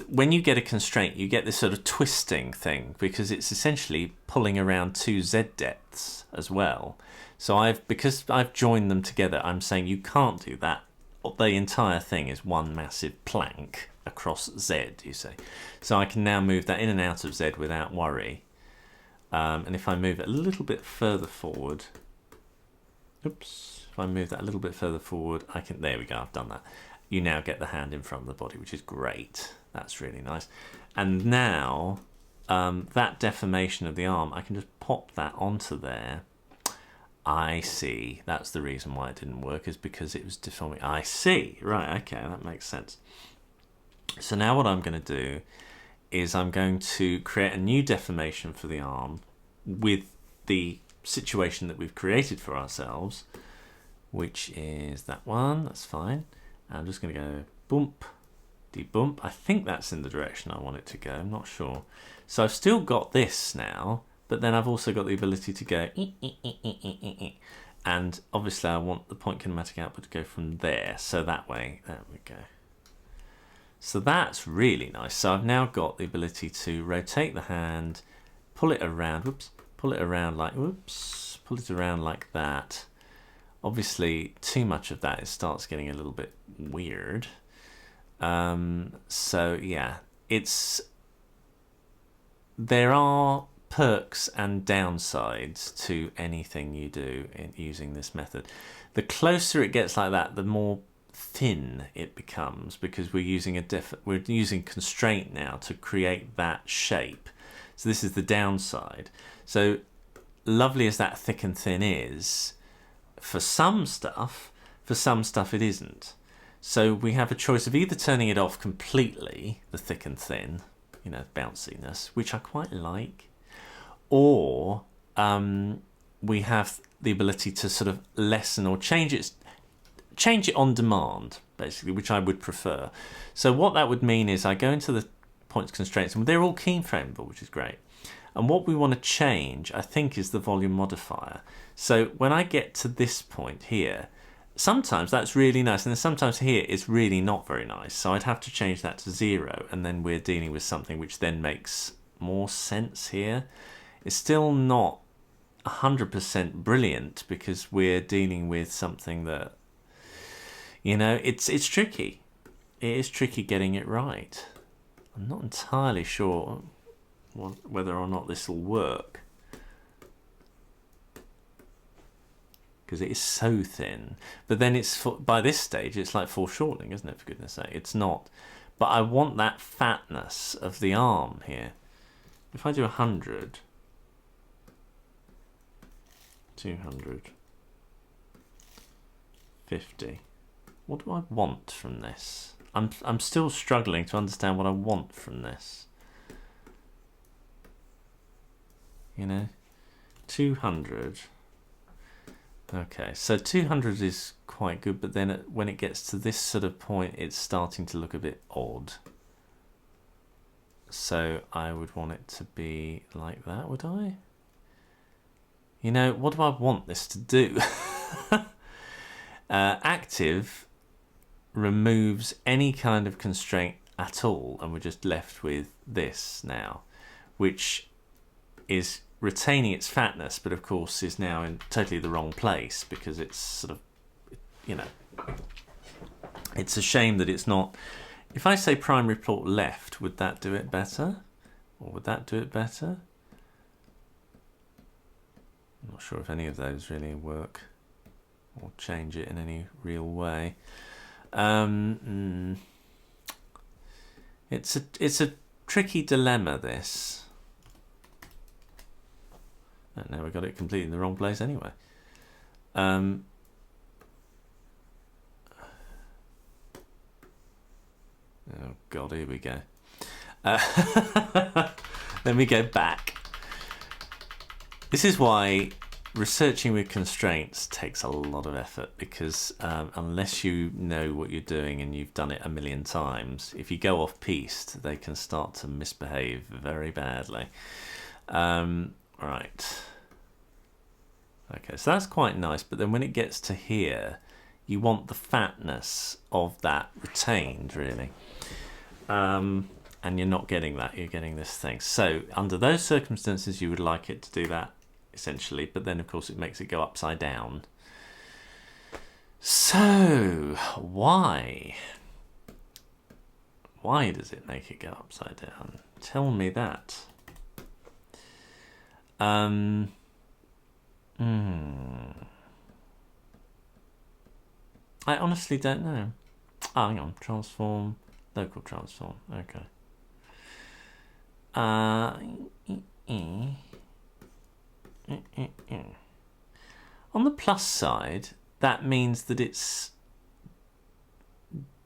When you get a constraint, you get this sort of twisting thing because it's essentially pulling around two Z depths as well. So because I've joined them together, I'm saying you can't do that. The entire thing is one massive plank across Z, you see. So I can now move that in and out of Z without worry. And if I move it a little bit further forward, oops, if I move that a little bit further forward, I can, there we go, I've done that. You now get the hand in front of the body, which is great. That's really nice. And now that deformation of the arm, I can just pop that onto there. I see. That's the reason why it didn't work, is because it was deforming. I see. Right, okay, that makes sense. So now what I'm going to do is I'm going to create a new deformation for the arm with the situation that we've created for ourselves, which is that one. That's fine. I'm just going to go bump, debump. I think that's in the direction I want it to go. I'm not sure. So I've still got this now, but then I've also got the ability to go and obviously I want the point kinematic output to go from there. So that way, there we go. So that's really nice. So I've now got the ability to rotate the hand, pull it around, whoops, pull it around like, whoops, pull it around like that. Obviously, too much of that, it starts getting a little bit weird. So yeah, there are perks and downsides to anything you do in using this method. The closer it gets like that, the more thin it becomes, because we're using constraint now to create that shape. So this is the downside. So lovely as that thick and thin is, for some stuff it isn't. So we have a choice of either turning it off completely, the thick and thin, you know, bounciness, which I quite like, or we have the ability to sort of lessen or change it on demand, basically, which I would prefer. So what that would mean is I go into the points constraints, and they're all keyframeable, which is great. And what we want to change, I think, is the volume modifier. So when I get to this point here, sometimes that's really nice, and then sometimes here it's really not very nice. So I'd have to change that to 0, and then we're dealing with something which then makes more sense here. It's still not 100% brilliant, because we're dealing with something that, you know, it's tricky. It is tricky getting it right. I'm not entirely sure whether or not this will work, because it is so thin. But then it's by this stage it's like foreshortening, isn't it? For goodness sake, it's not. But I want that fatness of the arm here. If I do 100, 200, 50. What do I want from this? I'm still struggling to understand what I want from this. You know, 200. Okay, so 200 is quite good, but then when it gets to this sort of point, it's starting to look a bit odd. So I would want it to be like that, would I? You know, what do I want this to do? Active removes any kind of constraint at all, and we're just left with this now, which is retaining its fatness, but of course is now in totally the wrong place, because it's sort of, you know, it's a shame that it's not. If I say primary plot left, would that do it better? Or would that do it better? I'm not sure if any of those really work or change it in any real way. It's a tricky dilemma, this. And now we got it completely in the wrong place anyway. Oh God, here we go. Let me go back. This is why researching with constraints takes a lot of effort, because unless you know what you're doing and you've done it a million times, if you go off piste, they can start to misbehave very badly. Right. Okay, so that's quite nice, but then when it gets to here, you want the fatness of that retained, really. And you're not getting that, you're getting this thing. So under those circumstances, you would like it to do that, essentially, but then of course it makes it go upside down. So why does it make it go upside down? Tell me that. I honestly don't know. Oh, hang on. Transform. Local transform. Okay. On the plus side, that means that it's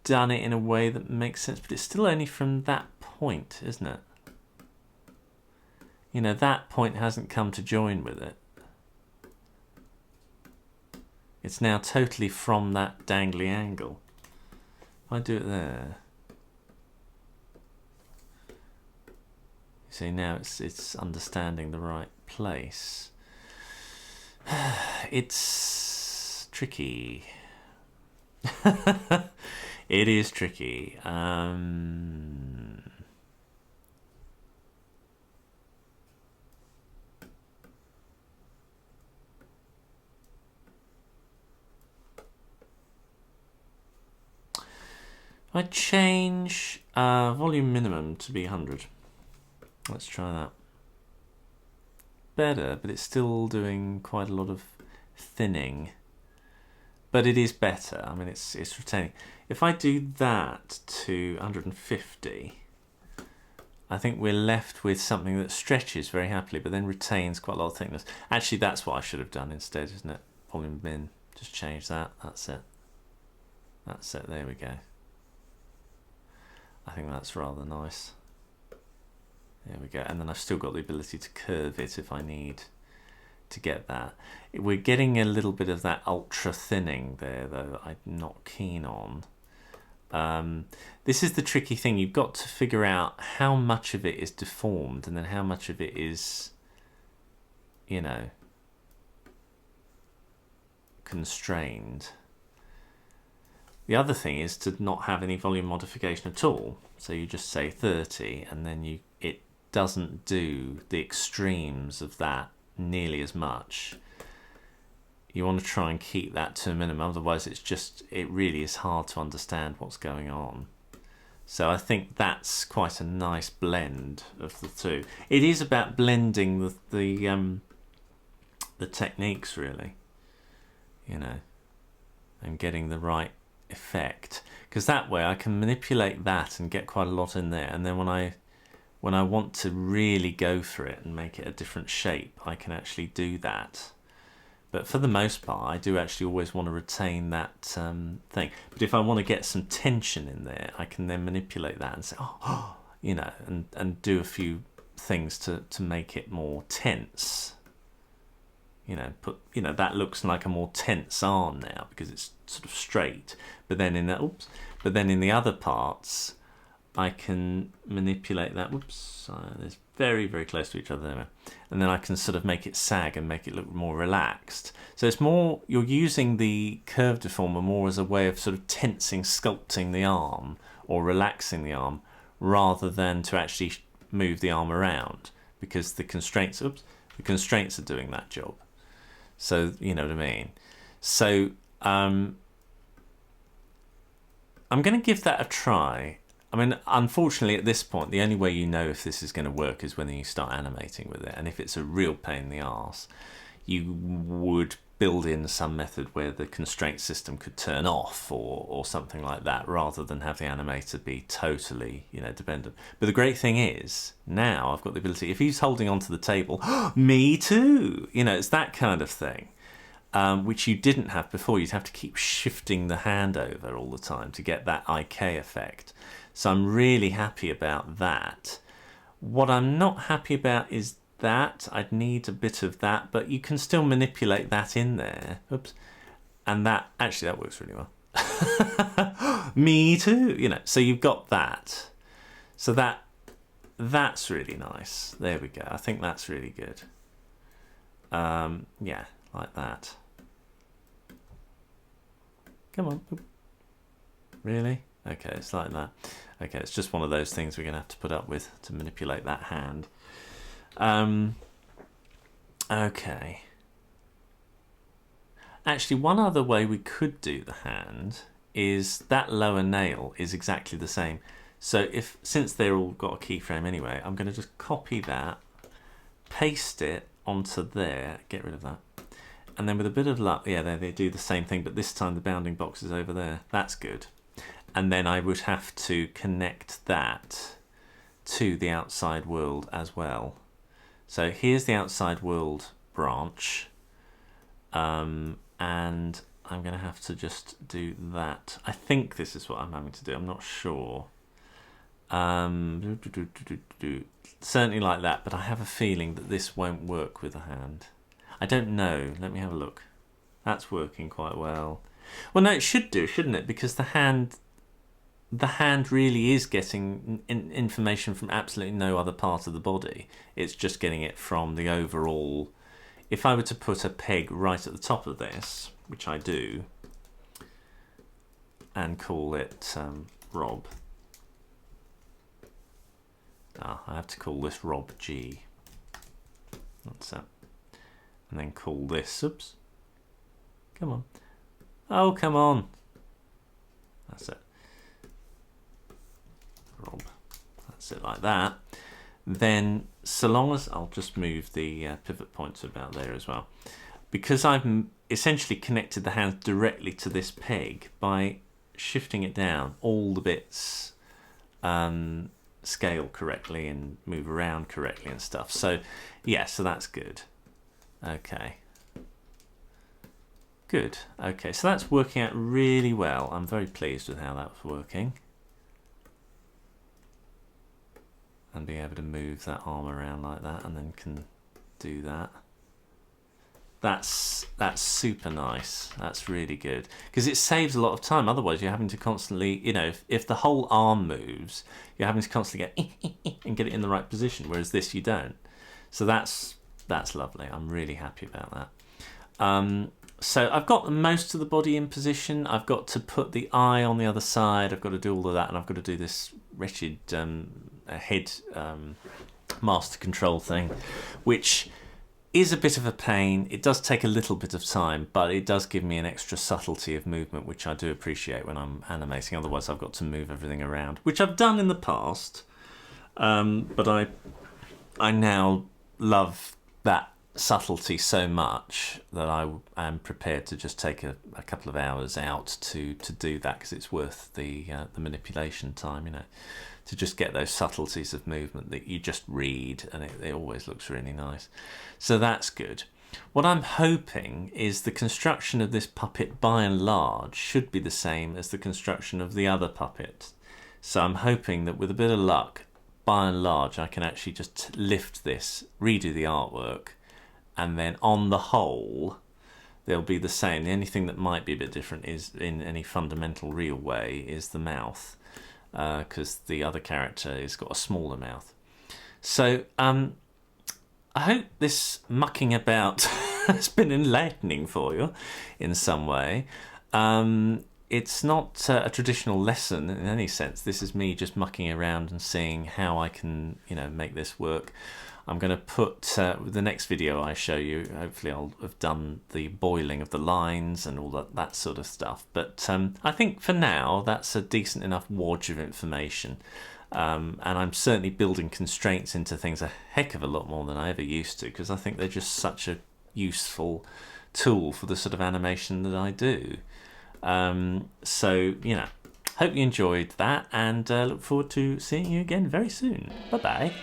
done it in a way that makes sense, but it's still only from that point, isn't it? You know, that point hasn't come to join with it. It's now totally from that dangly angle. If I do it there, you see now it's understanding the right place. It's tricky. It is tricky. I change volume minimum to be 100. Let's try that. Better, but it's still doing quite a lot of thinning. But it is better. I mean, it's retaining. If I do that to 150, I think we're left with something that stretches very happily, but then retains quite a lot of thickness. Actually, that's what I should have done instead, isn't it? Volume min. Just change that. That's it. That's it. There we go. I think that's rather nice. There we go. And then I've still got the ability to curve it if I need to get that. We're getting a little bit of that ultra thinning there, though, that I'm not keen on. This is the tricky thing. You've got to figure out how much of it is deformed and then how much of it is, you know, constrained. The other thing is to not have any volume modification at all. So you just say 30 and then it doesn't do the extremes of that nearly as much. You want to try and keep that to a minimum, otherwise it really is hard to understand what's going on. So I think that's quite a nice blend of the two. It is about blending the techniques, really, you know, and getting the right effect, because that way I can manipulate that and get quite a lot in there, and then when I want to really go for it and make it a different shape, I can actually do that. But for the most part, I do actually always want to retain that thing. But if I want to get some tension in there, I can then manipulate that and say, oh, you know, and do a few things to make it more tense. You know, that looks like a more tense arm now because it's sort of straight. But then in the other parts, I can manipulate that. Whoops, it's very, very close to each other there. And then I can sort of make it sag and make it look more relaxed. So it's more, you're using the curve deformer more as a way of sort of tensing, sculpting the arm or relaxing the arm rather than to actually move the arm around, because the constraints are doing that job. So, you know what I mean? So I'm going to give that a try. I mean, unfortunately, at this point, the only way you know if this is going to work is when you start animating with it. And if it's a real pain in the arse, you would build in some method where the constraint system could turn off or something like that, rather than have the animator be totally, you know, dependent. But the great thing is, now I've got the ability, if he's holding onto the table, me too! You know, it's that kind of thing. Which you didn't have before. You'd have to keep shifting the hand over all the time to get that IK effect. So I'm really happy about that. What I'm not happy about is that. I'd need a bit of that, but you can still manipulate that in there. Oops. And that works really well. Me too, you know. So you've got that. So that's really nice. There we go. I think that's really good. Yeah, like that. Come on. Oop. Really? Okay, it's like that. Okay, it's just one of those things we're going to have to put up with to manipulate that hand. Okay. Actually, one other way we could do the hand is that lower nail is exactly the same. So since they're all got a keyframe anyway, I'm going to just copy that, paste it onto there, get rid of that. And then with a bit of luck, yeah, they do the same thing, but this time the bounding box is over there. That's good. And then I would have to connect that to the outside world as well. So here's the outside world branch. And I'm going to have to just do that. I think this is what I'm having to do. I'm not sure. Certainly like that, but I have a feeling that this won't work with the hand. I don't know. Let me have a look. That's working quite well. Well, no, it should do, shouldn't it? Because the hand really is getting information from absolutely no other part of the body. It's just getting it from the overall. If I were to put a peg right at the top of this, which I do, and call it Rob. I have to call this Rob G. That's that. And then call this, oops, come on. Oh, come on. That's it. Rob. That's it like that. Then, so long as, I'll just move the pivot points about there as well. Because I've essentially connected the hands directly to this peg by shifting it down, all the bits scale correctly and move around correctly and stuff. So, yeah, so that's good. Okay. Good. Okay, so that's working out really well. I'm very pleased with how that was working. And being able to move that arm around like that, and then can do that. That's super nice. That's really good, because it saves a lot of time. Otherwise you're having to constantly, you know, if the whole arm moves, you're having to constantly get and get it in the right position, whereas this you don't. So that's lovely. I'm really happy about that. So I've got most of the body in position. I've got to put the eye on the other side. I've got to do all of that, and I've got to do this wretched head master control thing, which is a bit of a pain. It does take a little bit of time, but it does give me an extra subtlety of movement, which I do appreciate when I'm animating. Otherwise I've got to move everything around, which I've done in the past, but I now love that subtlety so much that I am prepared to just take a couple of hours out to do that, because it's worth the manipulation time, you know, to just get those subtleties of movement that you just read, and it always looks really nice. So that's good. What I'm hoping is the construction of this puppet by and large should be the same as the construction of the other puppet. So I'm hoping that with a bit of luck, by and large, I can actually just lift this, redo the artwork, and then on the whole they'll be the same. The only thing that might be a bit different is, in any fundamental real way, is the mouth, because the other character has got a smaller mouth. So I hope this mucking about has been enlightening for you in some way. It's not a traditional lesson in any sense. This is me just mucking around and seeing how I can, you know, make this work. I'm going to put the next video I show you, hopefully I'll have done the boiling of the lines and all that sort of stuff. But I think for now that's a decent enough wodge of information. And I'm certainly building constraints into things a heck of a lot more than I ever used to, because I think they're just such a useful tool for the sort of animation that I do. So, you know, hope you enjoyed that, and look forward to seeing you again very soon. Bye-bye.